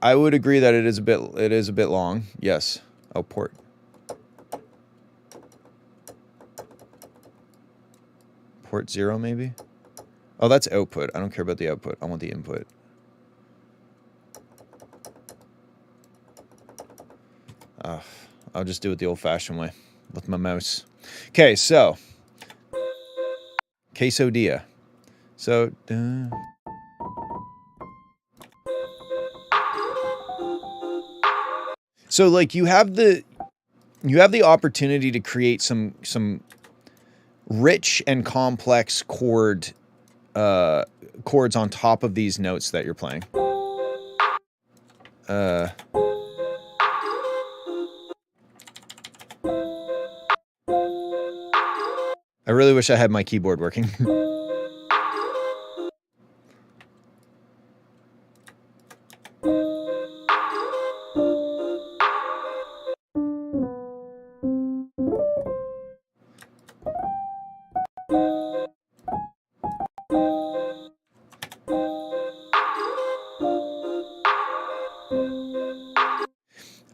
I would agree that it is a bit long. Yes. Oh, port. Port 0 maybe? Oh, that's output. I don't care about the output. I want the input. I'll just do it the old-fashioned way with my mouse. Okay, so quesadilla. So so like you have the opportunity to create some rich and complex chords on top of these notes that you're playing. I really wish I had my keyboard working.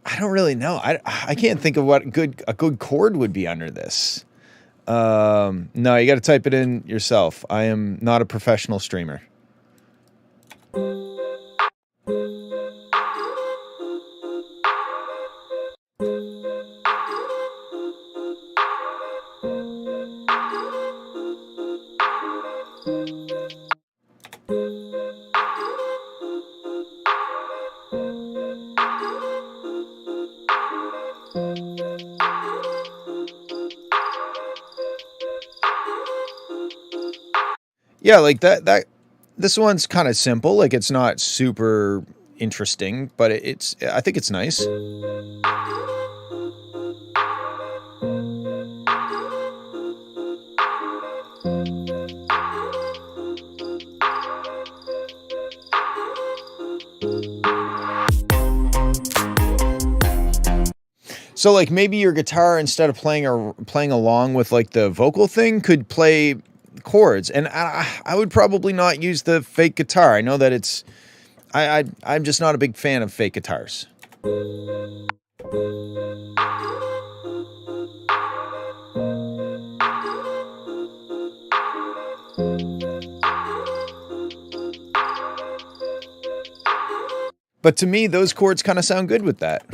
I don't really know. I can't think of what a good chord would be under this. No, you got to type it in yourself. I am not a professional streamer. Yeah, like that this one's kind of simple. Like it's not super interesting, but I think it's nice. So like maybe your guitar, instead of playing along with like the vocal thing, could play chords. And I would probably not use the fake guitar. I know that it's I'm just not a big fan of fake guitars. But to me, those chords kind of sound good with that.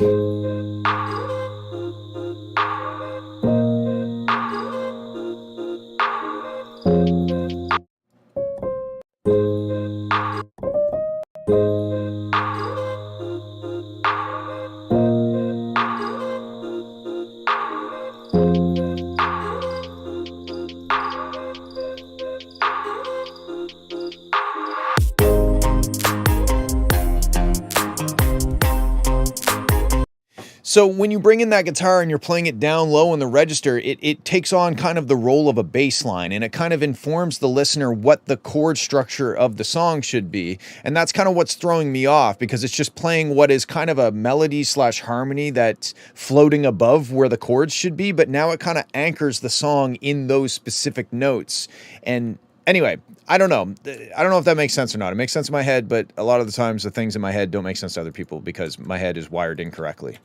So when you bring in that guitar and you're playing it down low in the register, it takes on kind of the role of a bass line, and it kind of informs the listener what the chord structure of the song should be. And that's kind of what's throwing me off, because it's just playing what is kind of a melody / harmony that's floating above where the chords should be, but now it kind of anchors the song in those specific notes. And anyway, I don't know. I don't know if that makes sense or not. It makes sense in my head, but a lot of the times the things in my head don't make sense to other people because my head is wired incorrectly.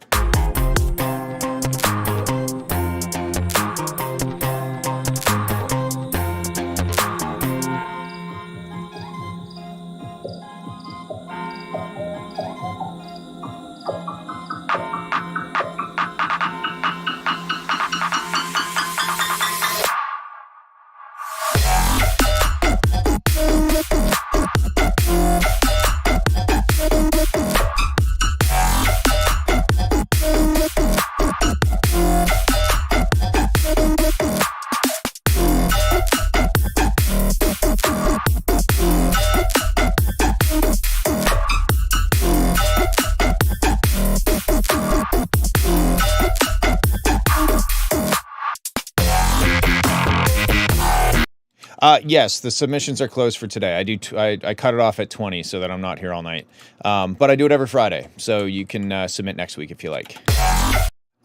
Yes, the submissions are closed for today. I cut it off at 20 so that I'm not here all night. But I do it every Friday, so you can submit next week if you like.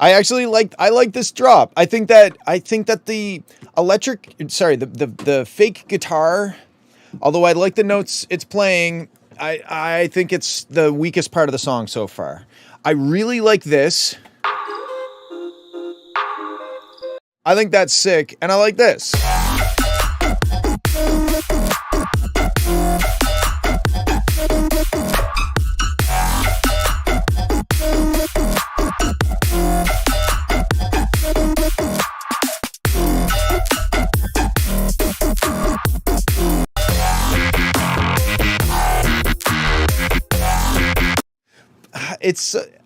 I like this drop. I think that the the fake guitar, although I like the notes it's playing, I think it's the weakest part of the song so far. I really like this. I think that's sick, and I like this.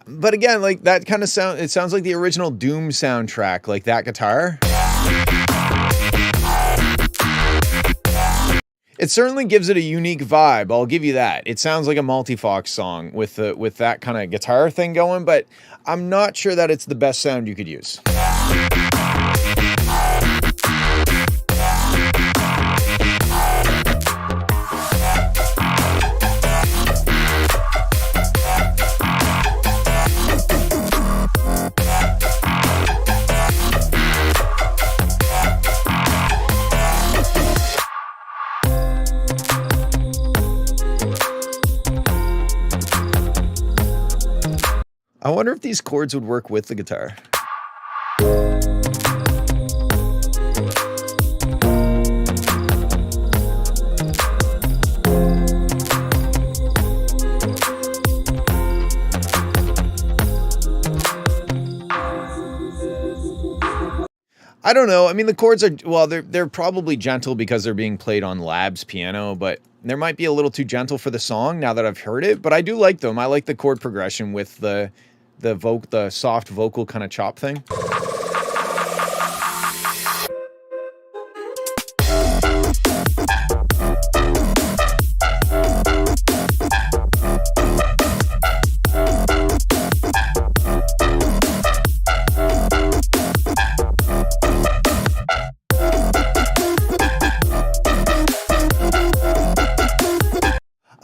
But again, like that kind of sound, it sounds like the original Doom soundtrack, like that guitar. It certainly gives it a unique vibe. I'll give you that. It sounds like a Multifox song with that kind of guitar thing going, but I'm not sure that it's the best sound you could use. I wonder if these chords would work with the guitar. I don't know. I mean, the chords are, well, they're probably gentle because they're being played on Lab's piano, but there might be a little too gentle for the song now that I've heard it, but I do like them. I like the chord progression with the soft vocal kind of chop thing.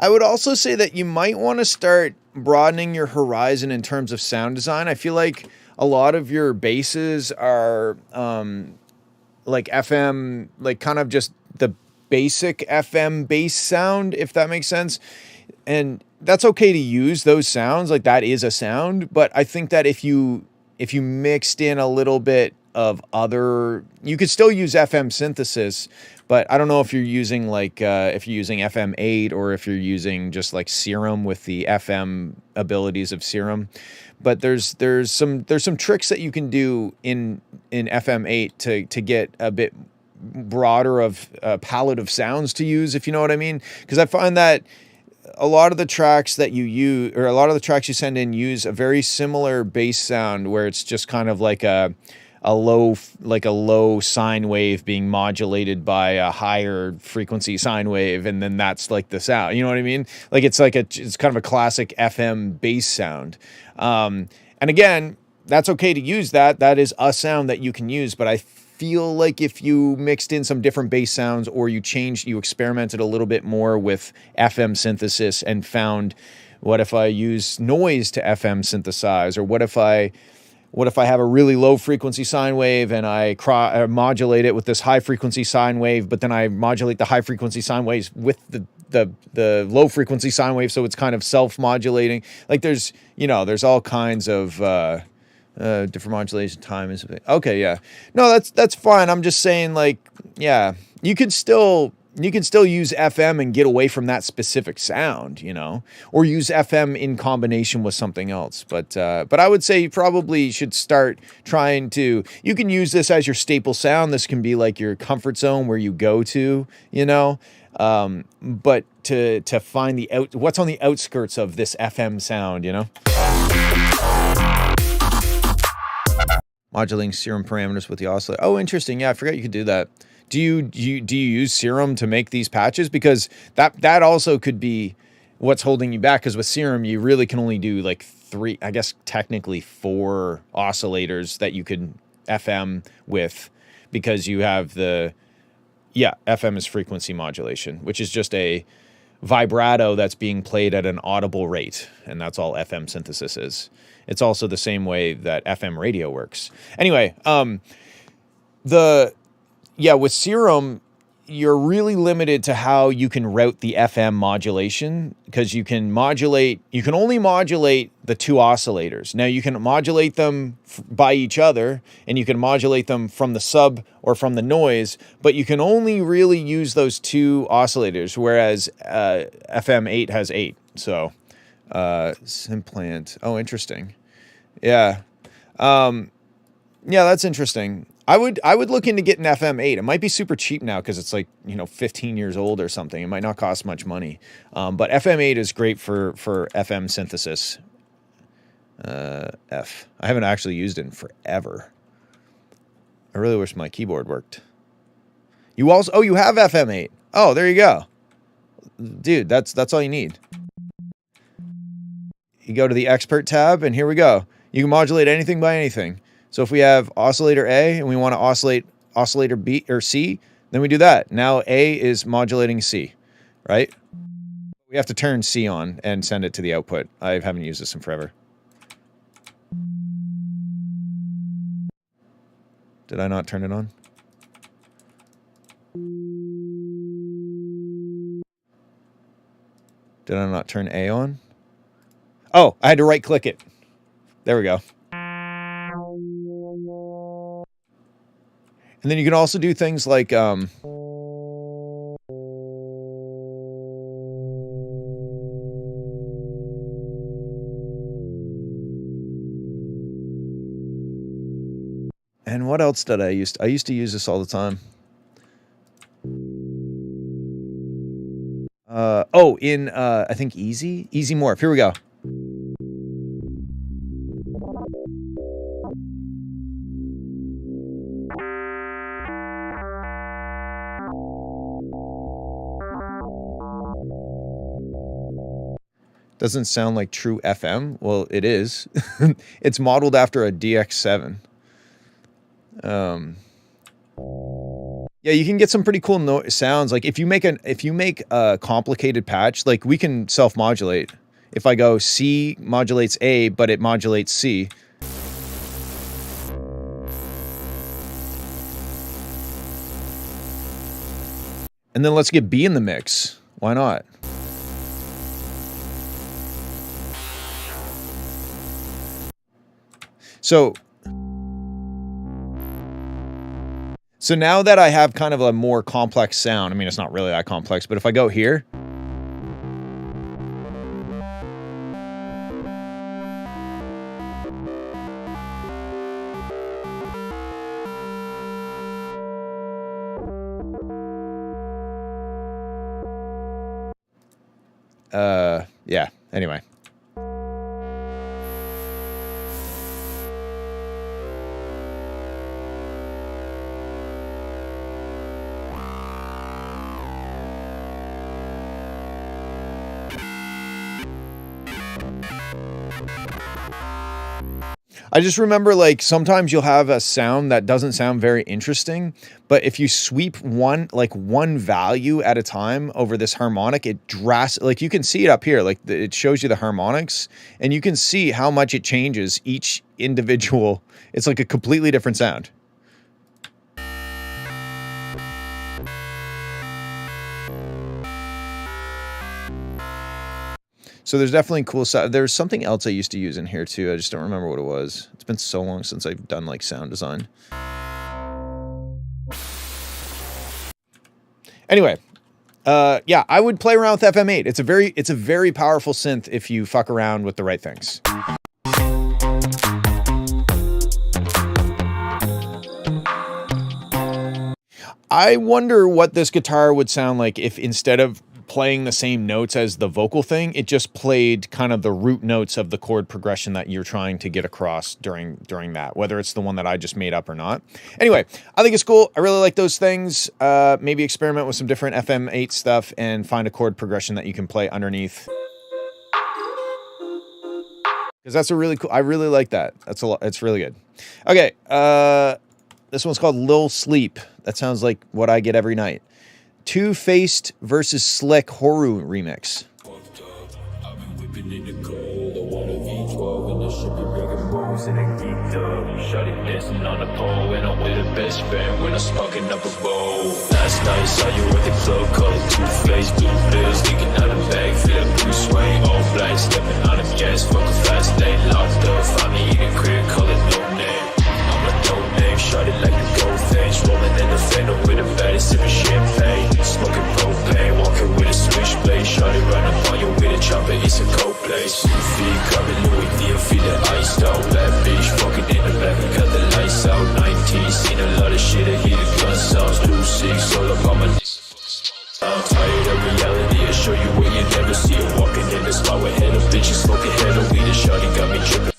I would also say that you might want to start broadening your horizon in terms of sound design. I feel like a lot of your basses are like FM, like kind of just the basic FM bass sound, if that makes sense. And that's okay to use those sounds, like that is a sound. But I think that if you mixed in a little bit of other, you could still use FM synthesis, but I don't know if you're using like if you're using FM8 or if you're using just like Serum with the FM abilities of Serum. But there's some tricks that you can do in FM8 to get a bit broader of palette of sounds to use, if you know what I mean. Because I find that a lot of the tracks that you use, or a lot of the tracks you send in, use a very similar bass sound where it's just kind of like a low sine wave being modulated by a higher frequency sine wave, and then that's like the sound. You know what I mean? Like it's kind of a classic FM bass sound. And again, that's okay to use that. That is a sound that you can use, but I feel like if you mixed in some different bass sounds, or you experimented a little bit more with FM synthesis and found, what if I use noise to FM synthesize, or what if I have a really low frequency sine wave and I modulate it with this high frequency sine wave, but then I modulate the high frequency sine waves with the low frequency sine wave, so it's kind of self-modulating. Like there's all kinds of different modulation time is okay. Yeah, no, that's fine. I'm just saying, like, yeah, you can still use FM and get away from that specific sound, or use FM in combination with something else. But I would say you probably should start trying to, you can use this as your staple sound. This can be like your comfort zone where you go to, but to find what's on the outskirts of this FM sound, Modulating Serum parameters with the oscillator. Oh, interesting. Yeah, I forgot you could do that. Do you use Serum to make these patches? Because that also could be what's holding you back. Because with Serum, you really can only do like 3, I guess technically 4 oscillators that you could FM with, because you have Yeah, FM is frequency modulation, which is just a vibrato that's being played at an audible rate, and that's all FM synthesis is. It's also the same way that FM radio works. Anyway, with Serum, you're really limited to how you can route the FM modulation, because you can only modulate the two oscillators. Now you can modulate them by each other, and you can modulate them from the sub or from the noise, but you can only really use those two oscillators, whereas FM8 has 8. So Simplant. Oh, interesting. Yeah. Yeah, that's interesting. I would look into getting FM8. It might be super cheap now because it's like, 15 years old or something. It might not cost much money. But FM8 is great for FM synthesis. I haven't actually used it in forever. I really wish my keyboard worked. You have FM8. Oh, there you go. Dude, that's all you need. You go to the expert tab and here we go. You can modulate anything by anything. So if we have oscillator A and we want to oscillate oscillator B or C, then we do that. Now A is modulating C, right? We have to turn C on and send it to the output. I haven't used this in forever. Did I not turn it on? Did I not turn A on? Oh, I had to right click it. There we go. And then you can also do things like and what else did I use? I used to use this all the time. I think Easy Morph. Here we go. Doesn't sound like true FM. Well, it is. It's modeled after a DX7. Yeah, you can get some pretty cool sounds. Like if you make a complicated patch, like we can self-modulate. If I go C modulates A, but it modulates C. And then let's get B in the mix. Why not? So now that I have kind of a more complex sound, I mean, it's not really that complex, but if I go here, yeah, anyway. I just remember, like, sometimes you'll have a sound that doesn't sound very interesting, but if you sweep one value at a time over this harmonic, it like, you can see it up here, like it shows you the harmonics, and you can see how much it changes each individual. It's like a completely different sound. So there's definitely cool stuff. There's something else I used to use in here too. I just don't remember what it was. It's been so long since I've done like sound design. Anyway, yeah, I would play around with FM8. It's a very powerful synth if you fuck around with the right things. I wonder what this guitar would sound like if instead of playing the same notes as the vocal thing, it just played kind of the root notes of the chord progression that you're trying to get across during that, whether it's the one that I just made up or not. Anyway, I think it's cool. I really like those things. Maybe experiment with some different FM8 stuff and find a chord progression that you can play underneath. Because that's a really cool, I really like that. It's really good. Okay, This one's called Lil Sleep. That sounds like what I get every night. Two-Faced versus Slick Horu remix. I've been whipping in the cold. I want a V12 and this shit be making moves and it geeked up. Shawty dancing on the pole and I'm with a best friend when I'm sparking up a bowl. Last night saw you at the club, call it Two-Faced, blue bills leaking out the bag, feel like Bruce Wayne, all black, stepping on the gas, fuck a fast lane, locked up, find me in a crib, call it no name. I'm a dope name, shawty like a goldfinch, rolling in the fender with a baddie, sipping champagne, smoking propane, walking with a switchblade, shawty run up on you with a chopper, it's a cold place. 2 feet covered Louis V, I'm feeling iced out, bad bitch, fucking in the back, we got the lights out, 19, seen a lot of shit, I hear the gun sounds, 2-6, all about my I'm tired of reality, I show you what you never see. I'm walking in the spot with head of bitches, smoking head of weed, and shawty got me tripping.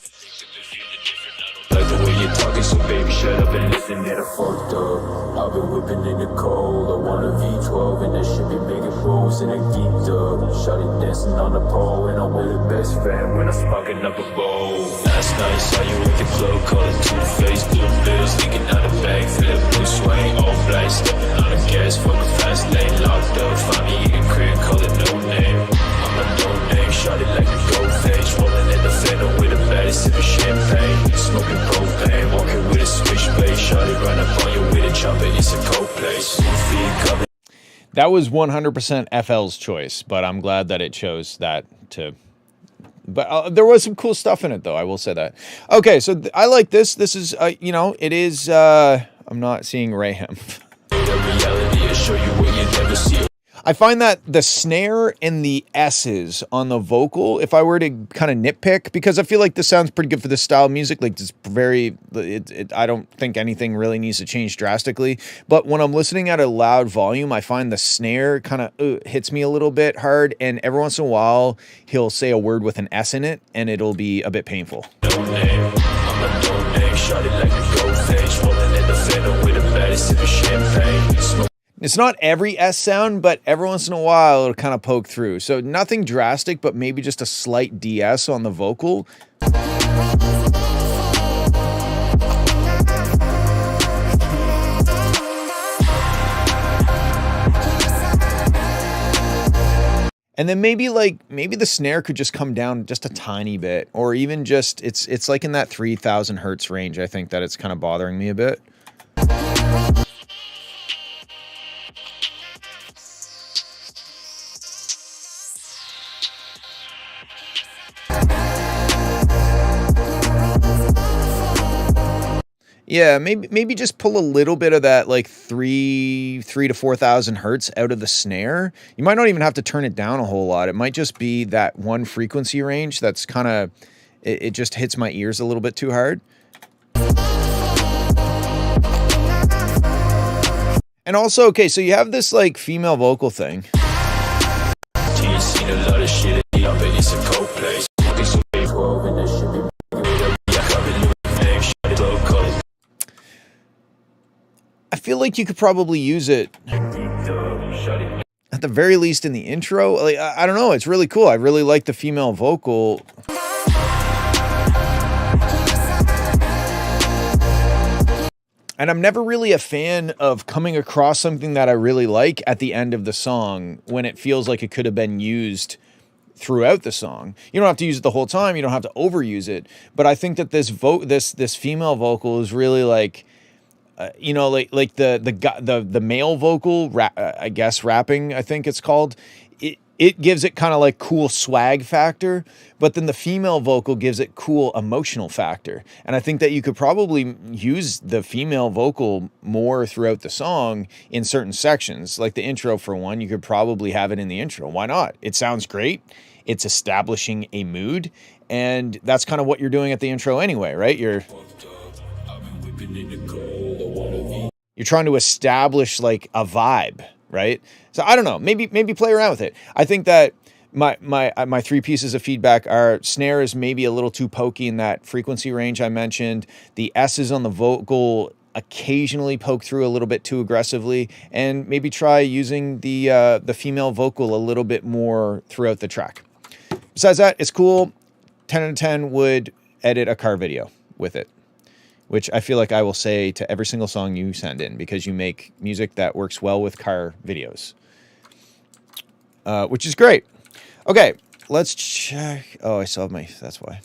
Like the way you're talking, so baby, shut up and listen, get a fucked up. I've been whipping in the cold, I want a V12 and that shit be making moves and it geeked up. Shawty dancing on the pole and I'm with a best friend when I'm sparking up a bowl. Last night saw you at the club, call it Two-Faced, blue bills leaking out the bag, feel like Bruce Wayne, all black, stepping on the gas, fuck a fast lane, locked up, find me in the crib, call it no name. I'm a no name, shawty like a goldfinch, rolling in the fender with a baddie, sipping champagne, smoking propane, walking with a switchblade, shawty run up on you with a chopper, it's a cold place. 2 feet covered. That was 100% FL's choice, but I'm glad that it chose that to... But there was some cool stuff in it, though. I will say that. Okay, so I like this. This is, you know, it is... I'm not seeing Rayham. I find that the snare and the S's on the vocal, if I were to kind of nitpick, because I feel like this sounds pretty good for this style of music, like it's very, I don't think anything really needs to change drastically, but when I'm listening at a loud volume, I find the snare kind of hits me a little bit hard, and every once in a while, he'll say a word with an S in it, and it'll be a bit painful. It's not every S sound, but every once in a while it'll kind of poke through. So nothing drastic, but maybe just a slight DS on the vocal. And then maybe the snare could just come down just a tiny bit, or even just it's like in that 3,000 hertz range. I think that it's kind of bothering me a bit. Yeah, maybe just pull a little bit of that like 3 to 4,000 hertz out of the snare. You might not even have to turn it down a whole lot. It might just be that one frequency range that's kind of, it just hits my ears a little bit too hard. And also, okay, so you have this like female vocal thing. I feel like you could probably use it at the very least in the intro. Like, I don't know. It's really cool. I really like the female vocal. And I'm never really a fan of coming across something that I really like at the end of the song when it feels like it could have been used throughout the song. You don't have to use it the whole time. You don't have to overuse it. But I think that this female vocal is really like, you know, like the male vocal, I guess rapping, I think it's called. It gives it kind of like cool swag factor, but then the female vocal gives it cool emotional factor. And I think that you could probably use the female vocal more throughout the song in certain sections, like the intro for one. You could probably have it in the intro. Why not? It sounds great. It's establishing a mood, and that's kind of what you're doing at the intro anyway, right? You're trying to establish like a vibe, right? So I don't know, maybe play around with it. I think that my 3 pieces of feedback are: snare is maybe a little too pokey in that frequency range I mentioned. The S's on the vocal occasionally poke through a little bit too aggressively, and maybe try using the female vocal a little bit more throughout the track. Besides that, it's cool. 10 out of 10 would edit a car video with it. which I feel like I will say to every single song you send in, because you make music that works well with car videos, which is great. Okay, let's check. Oh, I still have my, that's why.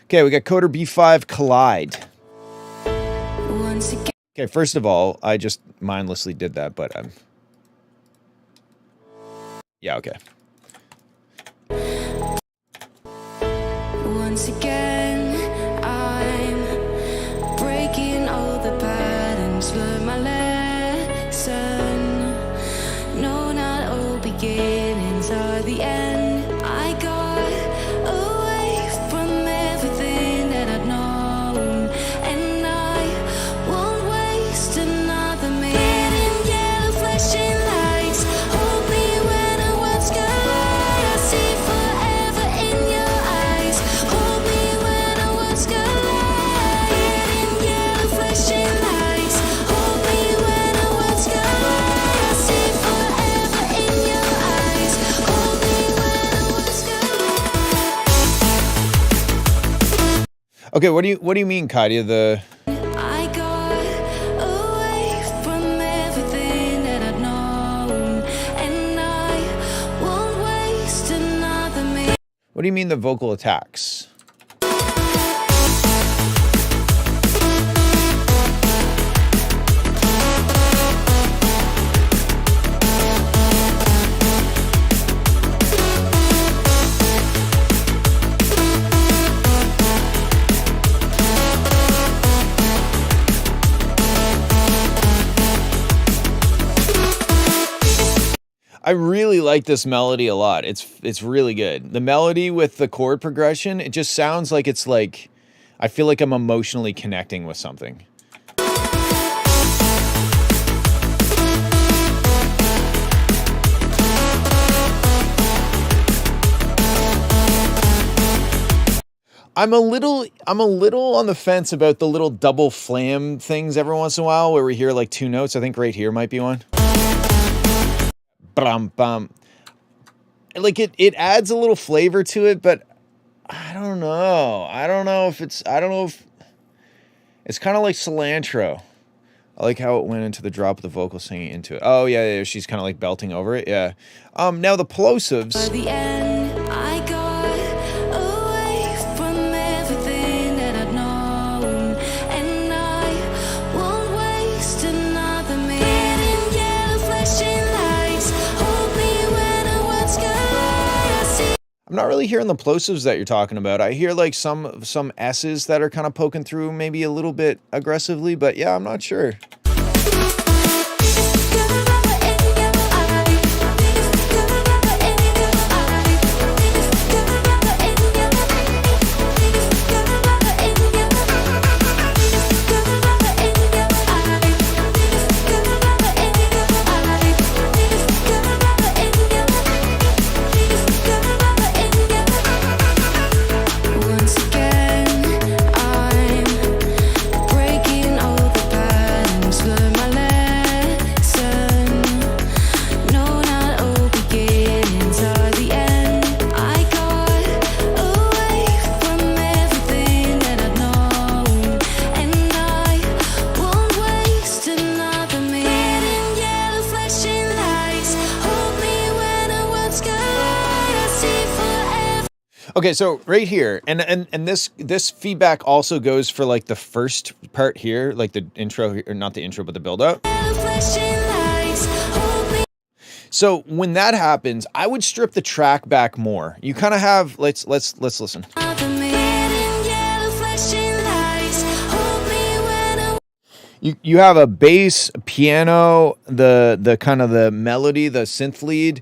Okay, we got Coder B5 Collide. Okay, first of all, I just mindlessly did that, but I'm... Yeah, okay. Once again, I'm breaking all the patterns, learn my lesson. No, not all beginnings are the end. I got away from everything that I'd known, and I won't waste another minute in yellow flashing lights. Hold me when I once got light. I see forever in your eyes. Hold me when I once got light. In yellow flashing lights. Hold me when I once got light. I see forever in your eyes. Hold me when I once got light. Okay, what do you mean, Katia? I got away from everything that I'd known, and I won't waste another minute. What do you mean the vocal attacks? I really like this melody a lot. It's really good. The melody with the chord progression, it just sounds like it's like, I feel like I'm emotionally connecting with something. I'm a little on the fence about the little double flam things every once in a while where we hear like two notes. I think right here might be one. Bum, bum. Like it adds a little flavor to it, but I don't know. I don't know if it's kind of like cilantro. I like how it went into the drop of the vocal singing into it. Oh yeah, she's kind of like belting over it. Yeah. Now the plosives. By the end, I got away from everything that I'd known, and I won't waste another minute in yellow flashing lights. Hold me when I once got light. I see. I'm not really hearing the plosives that you're talking about. I hear like some S's that are kind of poking through maybe a little bit aggressively, but yeah, I'm not sure. Once again, I'm breaking all the patterns, learn my lesson. No, not all beginnings are the end. I got away from everything that I'd known, and I won't waste another minute in yellow flashing lights. Hold me when I once got light. I see forever. Okay, so right here, and this feedback also goes for like the first part here, like the intro, or not the intro, but the build up. So when that happens, I would strip the track back more. You kind of have, let's listen. You have a bass, a piano, the kind of the melody, the synth lead.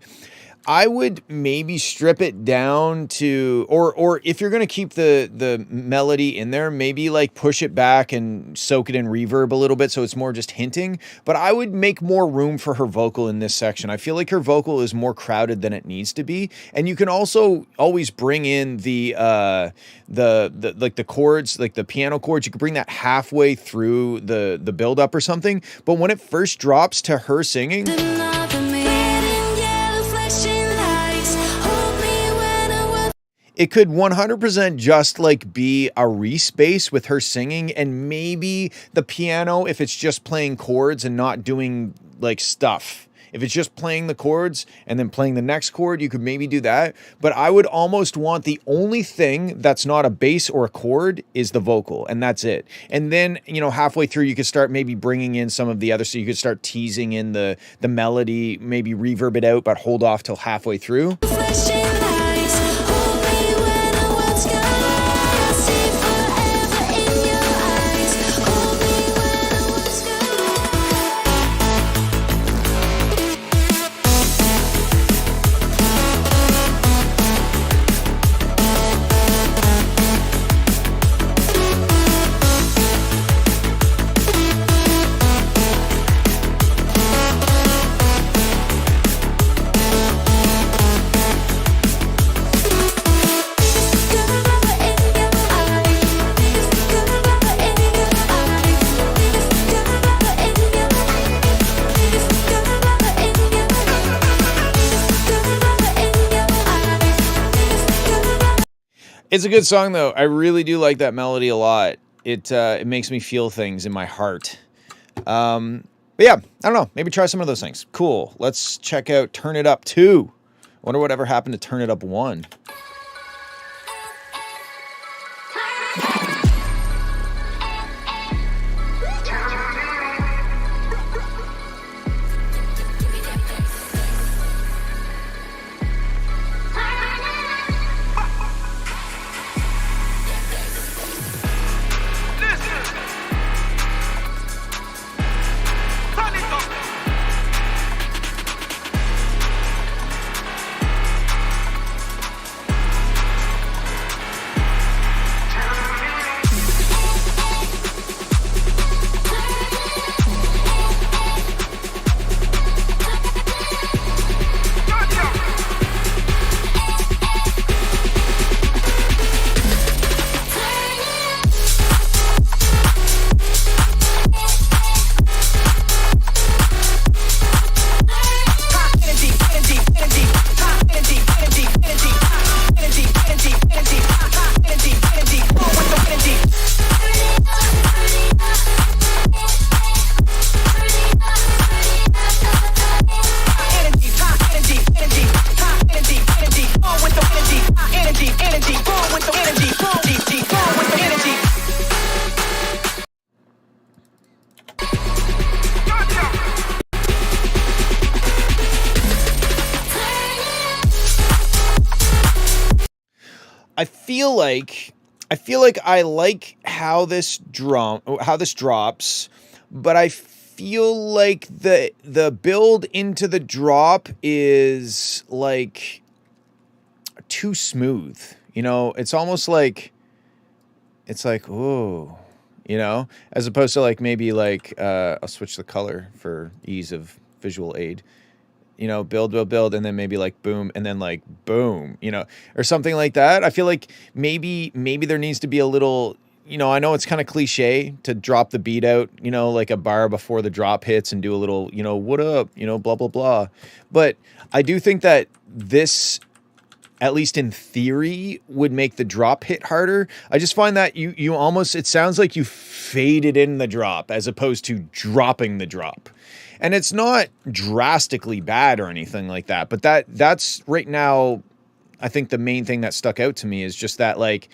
I would maybe strip it down to, or if you're going to keep the melody in there, maybe like push it back and soak it in reverb a little bit so it's more just hinting. But I would make more room for her vocal in this section. I feel like her vocal is more crowded than it needs to be. And you can also always bring in the like the chords, like the piano chords. You could bring that halfway through the build up or something. But when it first drops to her singing, it could 100% just like be a respace with her singing, and maybe the piano, if it's just playing chords and not doing like stuff. If it's just playing the chords and then playing the next chord, you could maybe do that. But I would almost want the only thing that's not a bass or a chord is the vocal, and that's it. And then, you know, halfway through, you could start maybe bringing in some of the other, so you could start teasing in the melody, maybe reverb it out, but hold off till halfway through. It's a good song, though. I really do like that melody a lot. It makes me feel things in my heart. But yeah, I don't know. Maybe try some of those things. Cool. Let's check out Turn It Up 2. Wonder whatever happened to Turn It Up 1. I feel like I like how this drops, but I feel like the build into the drop is like too smooth. You know, it's almost like oh, you know, as opposed to like maybe like I'll switch the color for ease of visual aid. You know, build, and then maybe like boom, and then like boom, you know, or something like that. I feel like maybe there needs to be a little, you know, I know it's kind of cliche to drop the beat out, you know, like a bar before the drop hits and do a little, you know, what up, you know, blah, blah, blah. But I do think that this, at least in theory, would make the drop hit harder. I just find that you almost, it sounds like you faded in the drop as opposed to dropping the drop. And it's not drastically bad or anything like that, but that's right now, I think the main thing that stuck out to me is just that, like,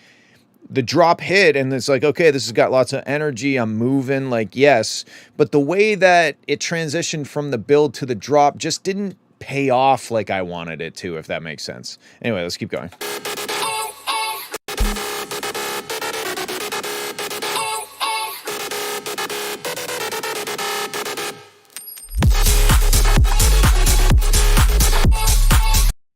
the drop hit and it's like, okay, this has got lots of energy, I'm moving, like, yes, but the way that it transitioned from the build to the drop just didn't pay off like I wanted it to, if that makes sense. Anyway, let's keep going.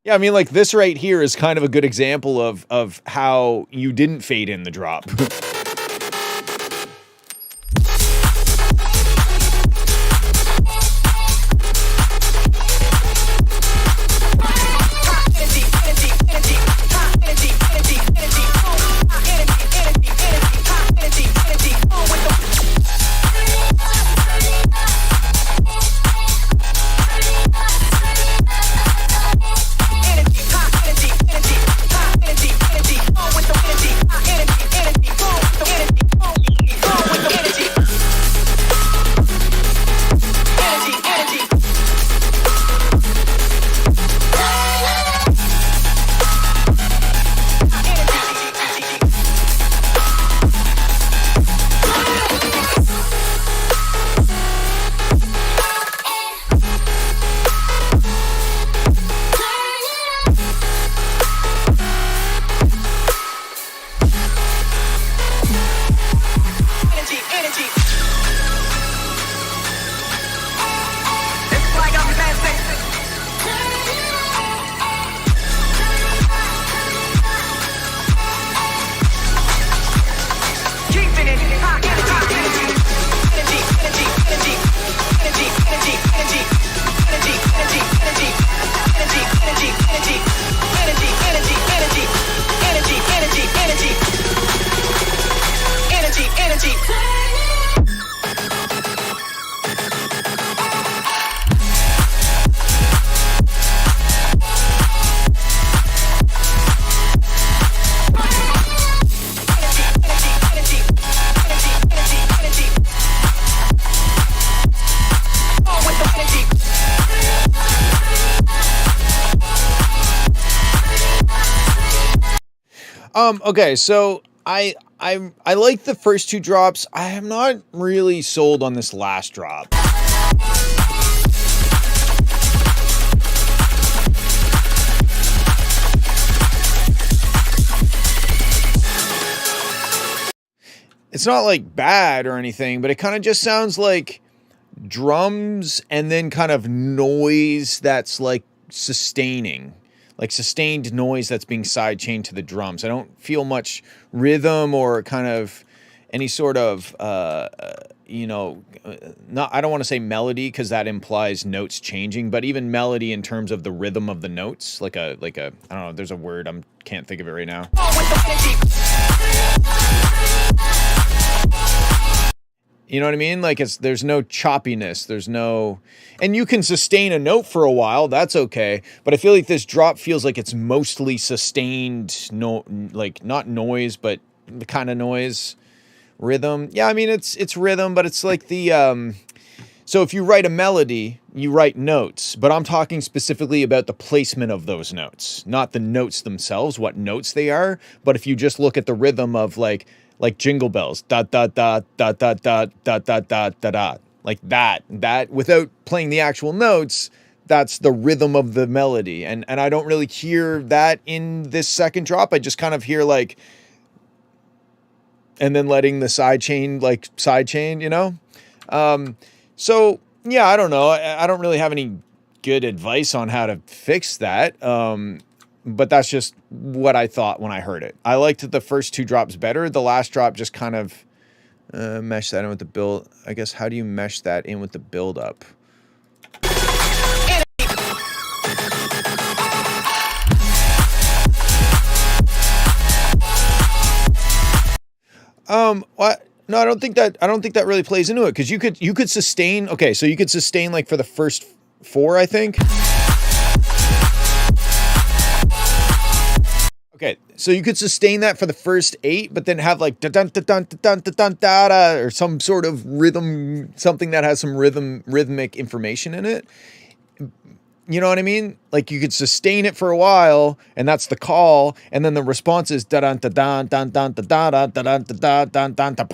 Yeah, I mean, like, this right here is kind of a good example of how you didn't fade in the drop. Okay, so I like the first two drops. I am not really sold on this last drop. It's not like bad or anything, but it kind of just sounds like drums and then kind of noise that's like sustaining, like sustained noise that's being sidechained to the drums. I don't feel much rhythm or kind of any sort of, not, I don't want to say melody because that implies notes changing, but even melody in terms of the rhythm of the notes, like a, I don't know, there's a word, can't think of it right now. You know what I mean? Like there's no choppiness, there's no, and you can sustain a note for a while, that's okay. But I feel like this drop feels like it's mostly sustained, no, like not noise, but the kind of noise, rhythm. Yeah, I mean, it's rhythm, but it's like the, so if you write a melody, you write notes, but I'm talking specifically about the placement of those notes, not the notes themselves, what notes they are. But if you just look at the rhythm of like Jingle Bells, dot, dot, dot, dot, dot, dot, dot, dot, dot, dot, dot, like that without playing the actual notes, that's the rhythm of the melody. And I don't really hear that in this second drop. I just kind of hear like, and then letting the sidechain, you know? So yeah, I don't know. I don't really have any good advice on how to fix that. But that's just what I thought when I heard it. I liked the first two drops better. The last drop just kind of mesh that in with the build. I guess, how do you mesh that in with the buildup? What? No, I don't think that really plays into it, because you could sustain. Okay, so you could sustain like for the first four, I think. Okay, so you could sustain that for the first 8, but then have like da dun da dun da dun da dun da da, or some sort of rhythm, something that has some rhythmic information in it. You know what I mean? Like you could sustain it for a while, and that's the call, and then the response is da dun da dun dun dun da da da da dun da dun dun da,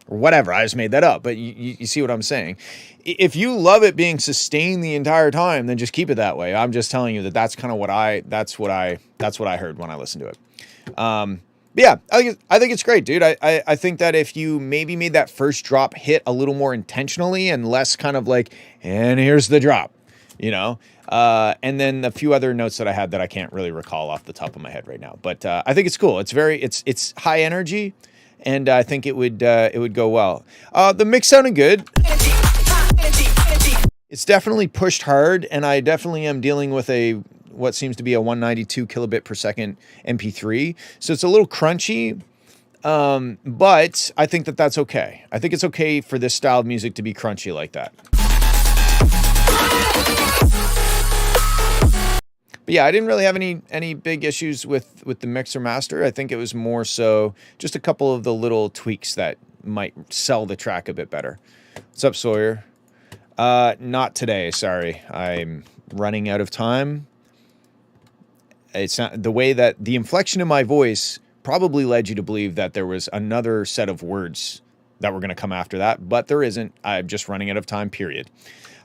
or whatever. I just made that up, but you see what I'm saying. If you love it being sustained the entire time, then just keep it that way. I'm just telling you that that's kind of what I heard when I listened to it. But yeah, I think it's great, dude. I think that if you maybe made that first drop hit a little more intentionally and less kind of like, and here's the drop, you know, and then a few other notes that I had that I can't really recall off the top of my head right now. But I think it's cool. It's high energy, and I think it would go well. The mix sounded good. It's definitely pushed hard, and I definitely am dealing with what seems to be a 192 kilobit per second MP3. So it's a little crunchy, but I think that that's okay. I think it's okay for this style of music to be crunchy like that. But yeah, I didn't really have any big issues with the mix or master. I think it was more so just a couple of the little tweaks that might sell the track a bit better. What's up, Sawyer? Not today, sorry. I'm running out of time. It's not the way that the inflection in my voice probably led you to believe that there was another set of words that were going to come after that, but there isn't. I'm just running out of time, period.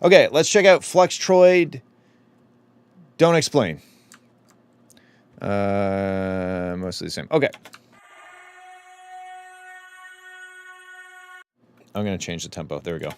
Okay, let's check out Fluxtroid. Don't explain. Mostly the same. Okay. I'm going to change the tempo. There we go.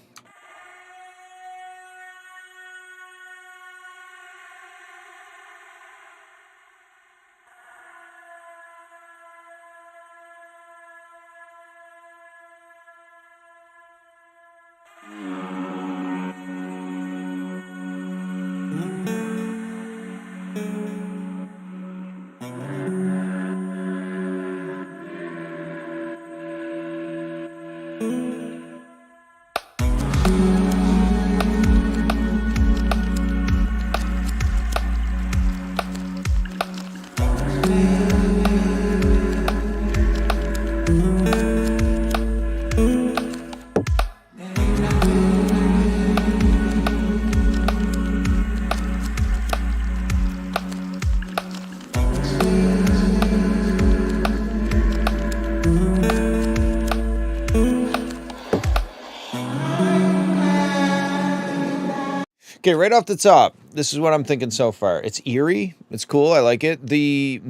Okay, right off the top, this is what I'm thinking so far. It's eerie. It's cool. I like it. The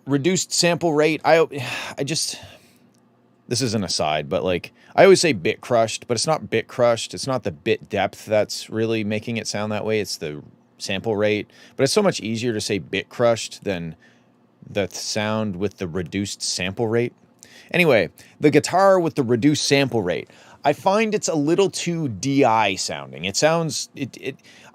reduced sample rate. I just, this is an aside, but like I always say bit crushed, but it's not bit crushed. It's not the bit depth that's really making it sound that way. It's the sample rate. But it's so much easier to say bit crushed than the sound with the reduced sample rate. Anyway, the guitar with the reduced sample rate. I find it's a little too DI sounding. It sounds,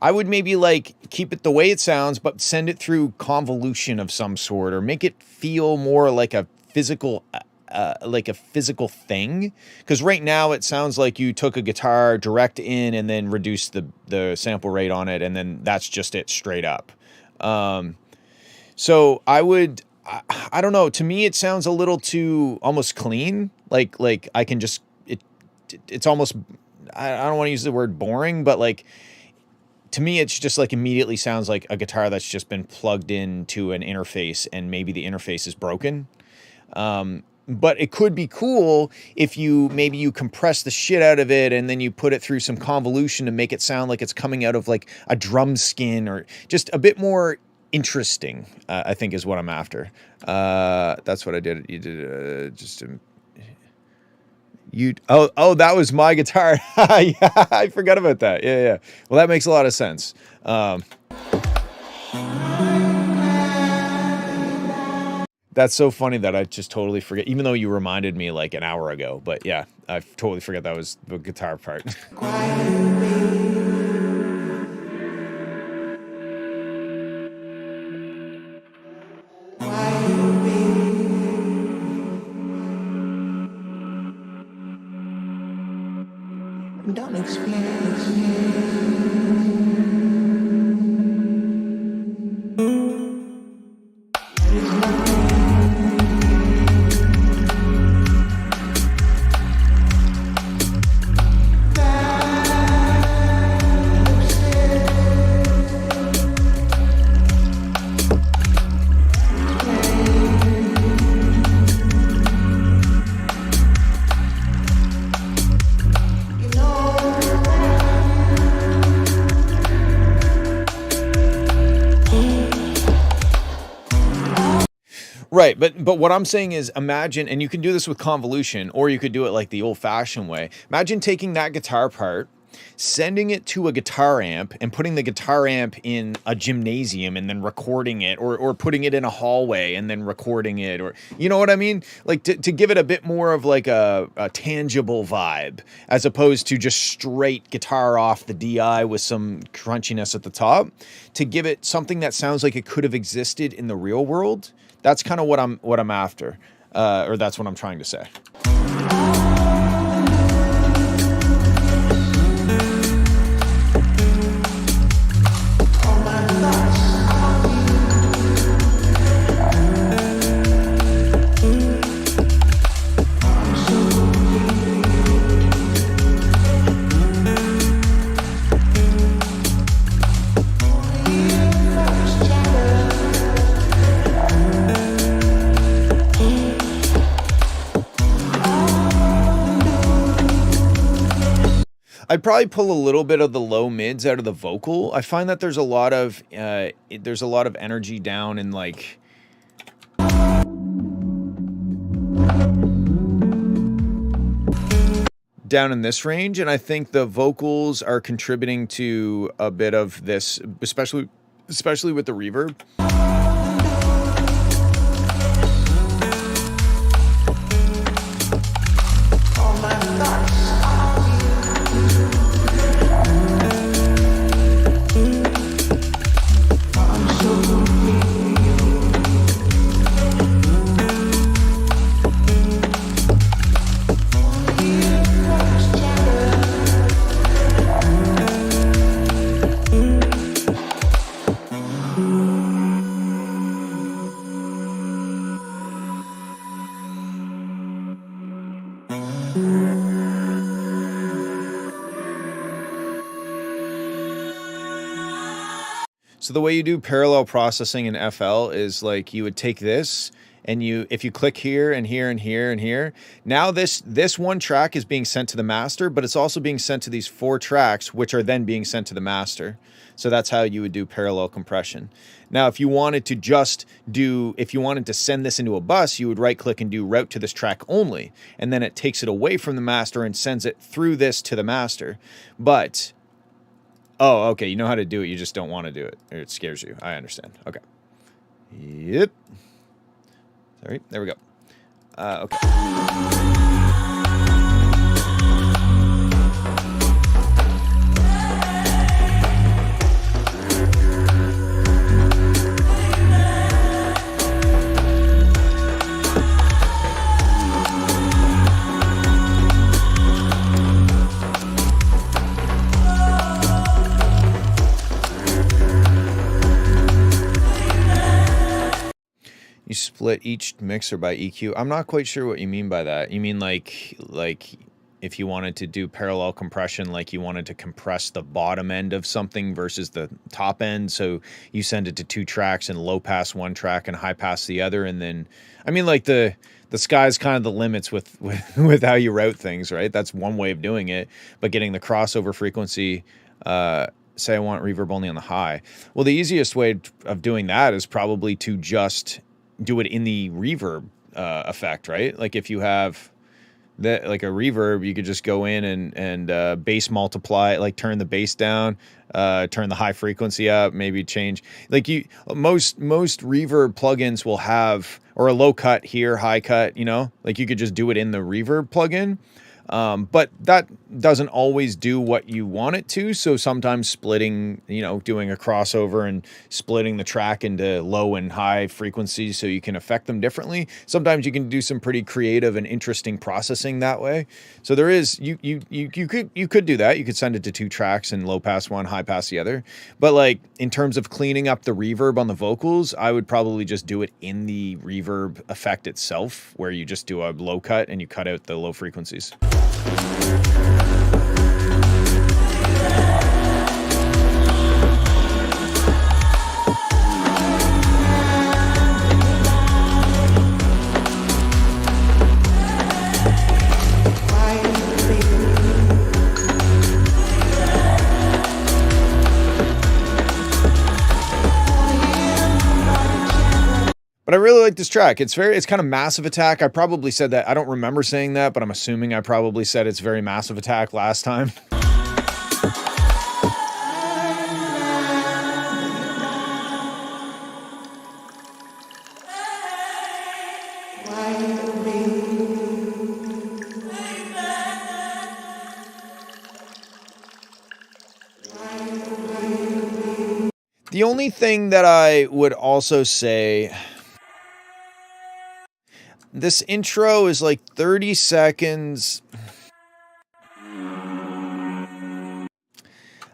I would maybe like keep it the way it sounds, but send it through convolution of some sort, or make it feel more like a physical thing. Because right now it sounds like you took a guitar direct in and then reduced the sample rate on it, and then that's just it straight up. So I don't know. To me, it sounds a little too almost clean. Like I can just, it's almost, I don't want to use the word boring, but like, to me, it's just like immediately sounds like a guitar that's just been plugged into an interface and maybe the interface is broken. But it could be cool if maybe you compress the shit out of it and then you put it through some convolution to make it sound like it's coming out of like a drum skin, or just a bit more interesting, I think is what I'm after. That's what I did. You did oh, that was my guitar. Yeah, I forgot about that. Yeah. Well, that makes a lot of sense. That's so funny that I just totally forget, even though you reminded me like an hour ago. But yeah, I totally forgot that was the guitar part. Don't explain. Right, but what I'm saying is, imagine, and you can do this with convolution, or you could do it like the old-fashioned way. Imagine taking that guitar part, sending it to a guitar amp, and putting the guitar amp in a gymnasium and then recording it, or putting it in a hallway and then recording it, or, you know what I mean? Like to give it a bit more of like a tangible vibe, as opposed to just straight guitar off the DI with some crunchiness at the top, to give it something that sounds like it could have existed in the real world. That's kind of what I'm after, or that's what I'm trying to say. I'd probably pull a little bit of the low mids out of the vocal. I find that there's a lot of energy down in like down in this range, and I think the vocals are contributing to a bit of this, especially with the reverb. So the way you do parallel processing in FL is like you would take this and if you click here and here and here and here, now this one track is being sent to the master, but it's also being sent to these 4 tracks, which are then being sent to the master. So that's how you would do parallel compression. Now, if you wanted to send this into a bus, you would right click and do route to this track only, and then it takes it away from the master and sends it through this to the master. But, oh, okay, you know how to do it, you just don't want to do it, or it scares you. I understand. Okay. Yep. Sorry, there we go. Okay. You split each mixer by EQ. I'm not quite sure what you mean by that. You mean like if you wanted to do parallel compression, like you wanted to compress the bottom end of something versus the top end, so you send it to 2 tracks and low pass one track and high pass the other, and then, I mean, like the sky's kind of the limits with how you route things, right? That's one way of doing it, but getting the crossover frequency, say I want reverb only on the high. Well, the easiest way of doing that is probably to just do it in the reverb effect, right? Like if you have that, like a reverb, you could just go in and bass multiply, like turn the bass down, turn the high frequency up, maybe change, like most reverb plugins will have, or a low cut here, high cut, you know, like you could just do it in the reverb plugin. But that doesn't always do what you want it to. So sometimes splitting, you know, doing a crossover and splitting the track into low and high frequencies so you can affect them differently. Sometimes you can do some pretty creative and interesting processing that way. So there is, you could do that. You could send it to 2 tracks and low pass one, high pass the other. But like in terms of cleaning up the reverb on the vocals, I would probably just do it in the reverb effect itself, where you just do a low cut and you cut out the low frequencies. But I really like this track. It's kind of Massive Attack. I probably said that. I don't remember saying that, but I'm assuming I probably said it's very Massive Attack last time. The only thing that I would also say, this intro is like 30 seconds.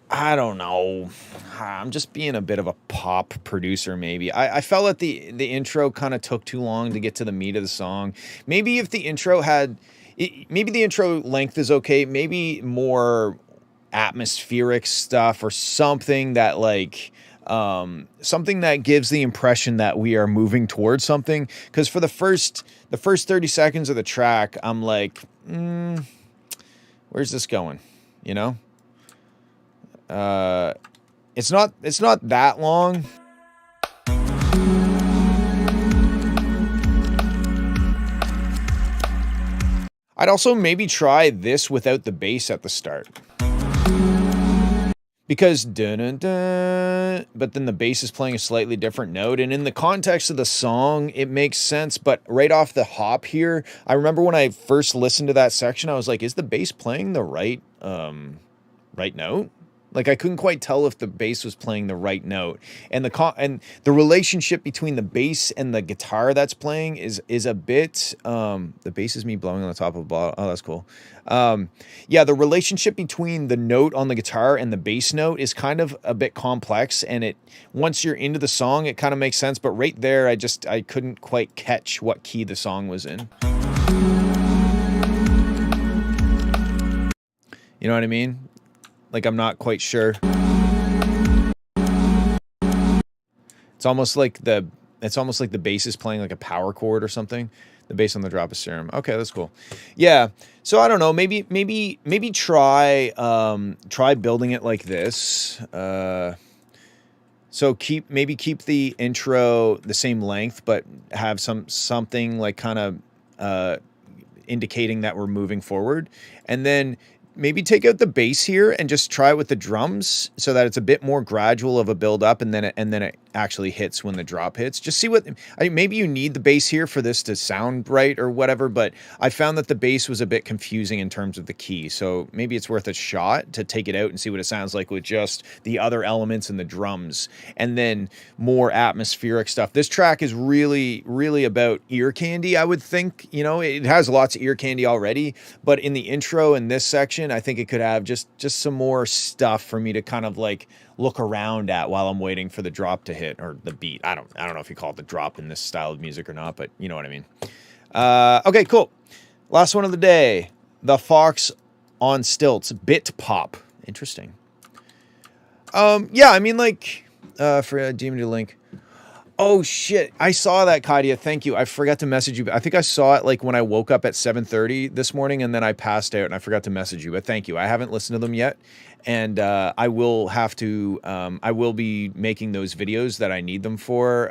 I don't know. I'm just being a bit of a pop producer, maybe. I felt that the intro kind of took too long to get to the meat of the song. Maybe if the intro had, maybe the intro length is okay. Maybe more atmospheric stuff or something that like, something that gives the impression that we are moving towards something. Because for the first 30 seconds of the track, I'm like, where's this going? You know? It's not that long. I'd also maybe try this without the bass at the start. Because dun-dun-dun, but then the bass is playing a slightly different note, and in the context of the song it makes sense, but right off the hop here, I remember when I first listened to that section, I was like, is the bass playing the right note? Like I couldn't quite tell if the bass was playing the right note, and the relationship between the bass and the guitar that's playing is a bit. The bass is me blowing on the top of a bottle. Oh, that's cool. Yeah, the relationship between the note on the guitar and the bass note is kind of a bit complex, and once you're into the song, it kind of makes sense. But right there, I couldn't quite catch what key the song was in. You know what I mean? Like, I'm not quite sure. It's almost like the it's almost like the bass is playing like a power chord or something. The bass on the drop is serum. Okay, that's cool. Yeah. So I don't know. Maybe try building it like this. So keep the intro the same length, but have something like kind of indicating that we're moving forward, and then maybe take out the bass here and just try it with the drums so that it's a bit more gradual of a build up, and then it actually hits when the drop hits. Just see what, maybe you need the bass here for this to sound right or whatever, but I found that the bass was a bit confusing in terms of the key. So maybe it's worth a shot to take it out and see what it sounds like with just the other elements and the drums, and then more atmospheric stuff. This track is really, really about ear candy, I would think. You know, it has lots of ear candy already, but in the intro in this section, I think it could have just some more stuff for me to kind of like look around at while I'm waiting for the drop to hit, or the beat. I don't know if you call it the drop in this style of music or not, but you know what I mean. Okay, cool. Last one of the day, the Fox on Stilts Bit Pop. Interesting. Yeah, I mean, like, for a DMD link. Oh shit, I saw that, Kadia. Thank you. I forgot to message you. I think I saw it like when I woke up at 7:30 this morning, and then I passed out and I forgot to message you, but thank you. I haven't listened to them yet, and I will have to, I will be making those videos that I need them for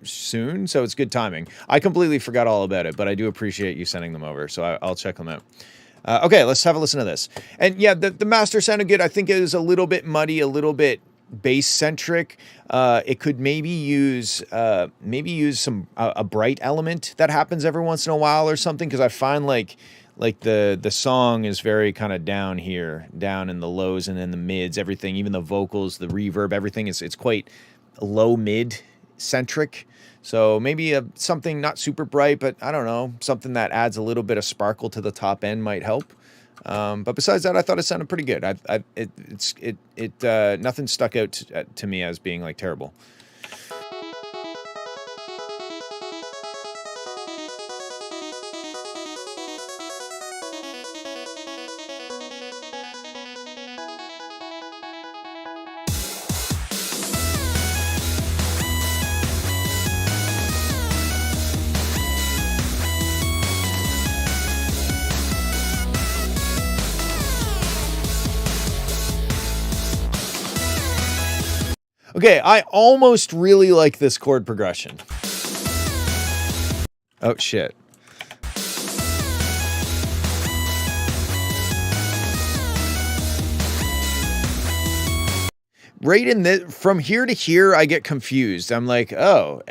soon, so it's good timing. I completely forgot all about it, but I do appreciate you sending them over, so I'll check them out. Okay, let's have a listen to this. And yeah, the master sounded good. I think it was a little bit muddy, a little bit bass centric. It could maybe use some a bright element that happens every once in a while or something, because I find like the song is very kind of down here, down in the lows and in the mids, everything, even the vocals, the reverb, everything it's quite low mid centric. So maybe something not super bright, but I don't know, something that adds a little bit of sparkle to the top end might help. But besides that, I thought it sounded pretty good. Nothing stuck out to me as being like terrible. Okay, I almost really like this chord progression. Oh, shit. Right in this, from here to here, I get confused. I'm like, oh,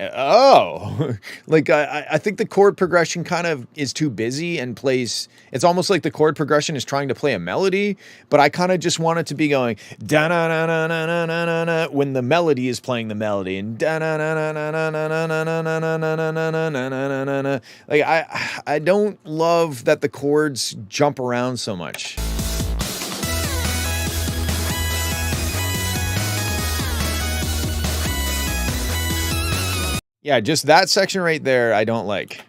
like I think the chord progression kind of is too busy and plays. It's almost like the chord progression is trying to play a melody, but I kind of just want it to be going da na na na na na na na when the melody is playing the melody, and da na na na na na na na na na na na na na na na na. Like I don't love that the chords jump around so much. Yeah, just that section right there, I don't like.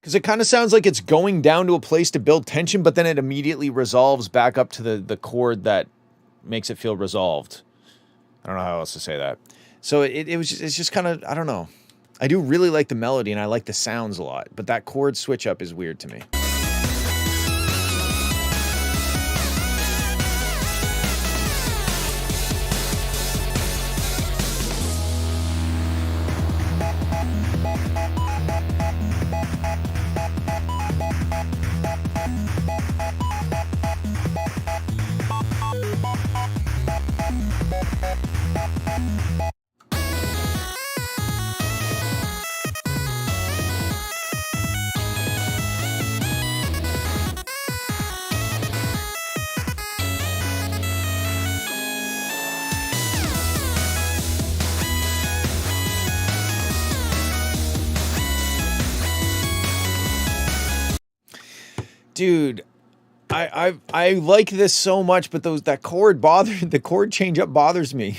Because it kind of sounds like it's going down to a place to build tension, but then it immediately resolves back up to the chord that makes it feel resolved. I don't know how else to say that. So it's just kind of, I don't know. I do really like the melody and I like the sounds a lot, but that chord switch up is weird to me. Dude, I like this so much, but the chord change up bothers me.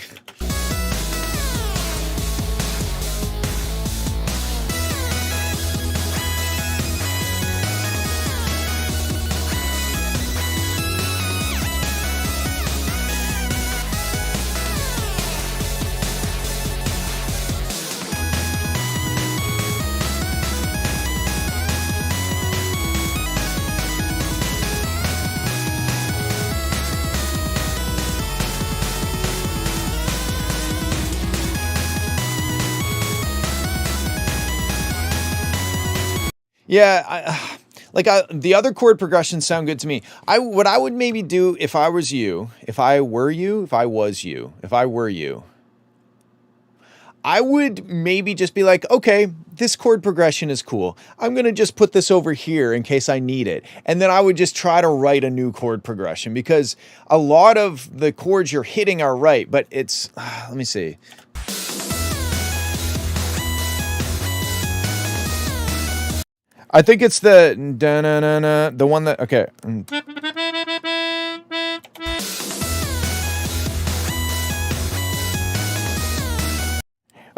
Yeah, the other chord progressions sound good to me. What I would maybe do if I was you, I would maybe just be like, okay, this chord progression is cool. I'm going to just put this over here in case I need it. And then I would just try to write a new chord progression, because a lot of the chords you're hitting are right, but it's, let me see. I think it's the da-na-na-na, the one that, okay.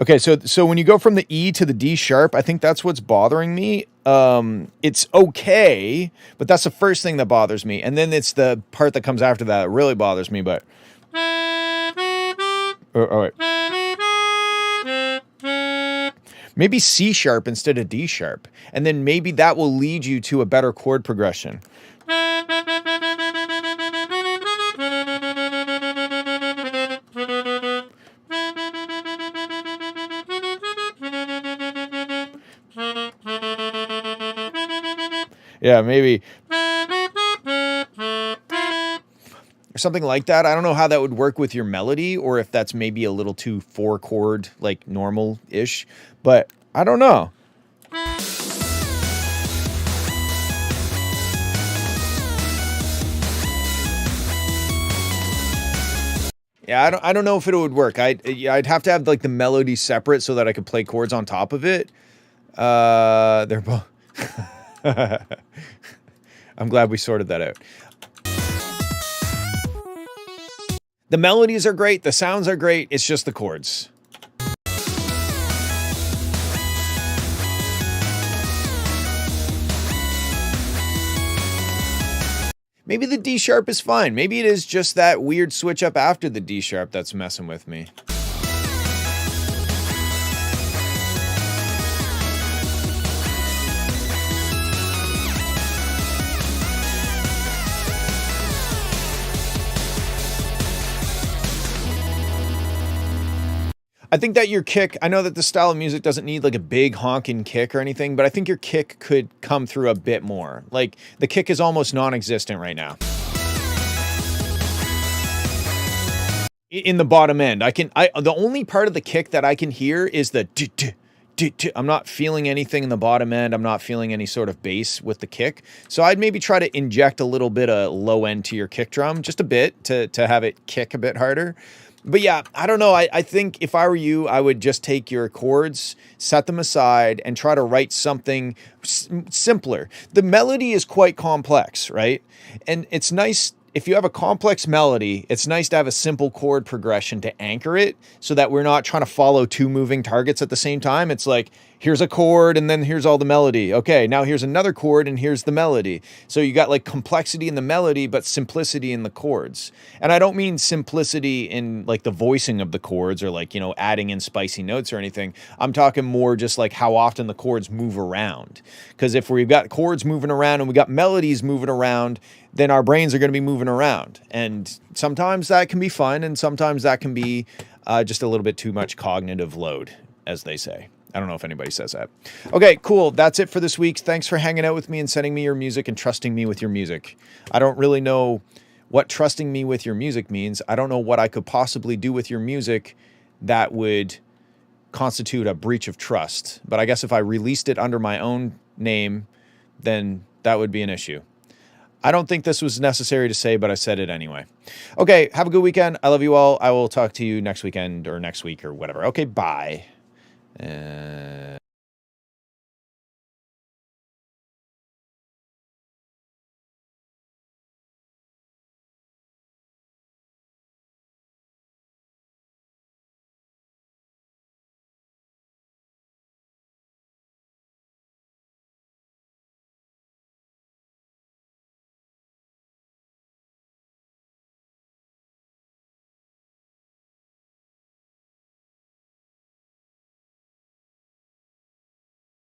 Okay, so when you go from the E to the D sharp, I think that's what's bothering me. It's okay, but that's the first thing that bothers me. And then it's the part that comes after that really bothers me, but... Oh, wait. Maybe C sharp instead of D sharp. And then maybe that will lead you to a better chord progression. Yeah, maybe. Or something like that. I don't know how that would work with your melody, or if that's maybe a little too 4-chord, like normal-ish, but I don't know. Yeah, I don't know if it would work. I'd have to have like the melody separate so that I could play chords on top of it. They're both... I'm glad we sorted that out. The melodies are great. The sounds are great. It's just the chords. Maybe the D sharp is fine. Maybe it is just that weird switch up after the D sharp that's messing with me. I think that your kick, I know that the style of music doesn't need like a big honking kick or anything, but I think your kick could come through a bit more. Like the kick is almost non-existent right now. In the bottom end, the only part of the kick that I can hear is the I'm not feeling anything in the bottom end. I'm not feeling any sort of bass with the kick. So I'd maybe try to inject a little bit of low end to your kick drum, just a bit to have it kick a bit harder. But yeah, I don't know. I think if I were you, I would just take your chords, set them aside, and try to write something simpler. The melody is quite complex, right? And it's nice, if you have a complex melody, it's nice to have a simple chord progression to anchor it so that we're not trying to follow two moving targets at the same time. It's like, here's a chord and then here's all the melody. Okay, now here's another chord and here's the melody. So you got like complexity in the melody, but simplicity in the chords. And I don't mean simplicity in like the voicing of the chords or like, you know, adding in spicy notes or anything. I'm talking more just like how often the chords move around. Because if we've got chords moving around and we got melodies moving around, then our brains are going to be moving around. And sometimes that can be fun, and sometimes that can be just a little bit too much cognitive load, as they say. I don't know if anybody says that. Okay, cool. That's it for this week. Thanks for hanging out with me and sending me your music and trusting me with your music. I don't really know what trusting me with your music means. I don't know what I could possibly do with your music that would constitute a breach of trust. But I guess if I released it under my own name, then that would be an issue. I don't think this was necessary to say, but I said it anyway. Okay, have a good weekend. I love you all. I will talk to you next weekend or next week or whatever. Okay, bye.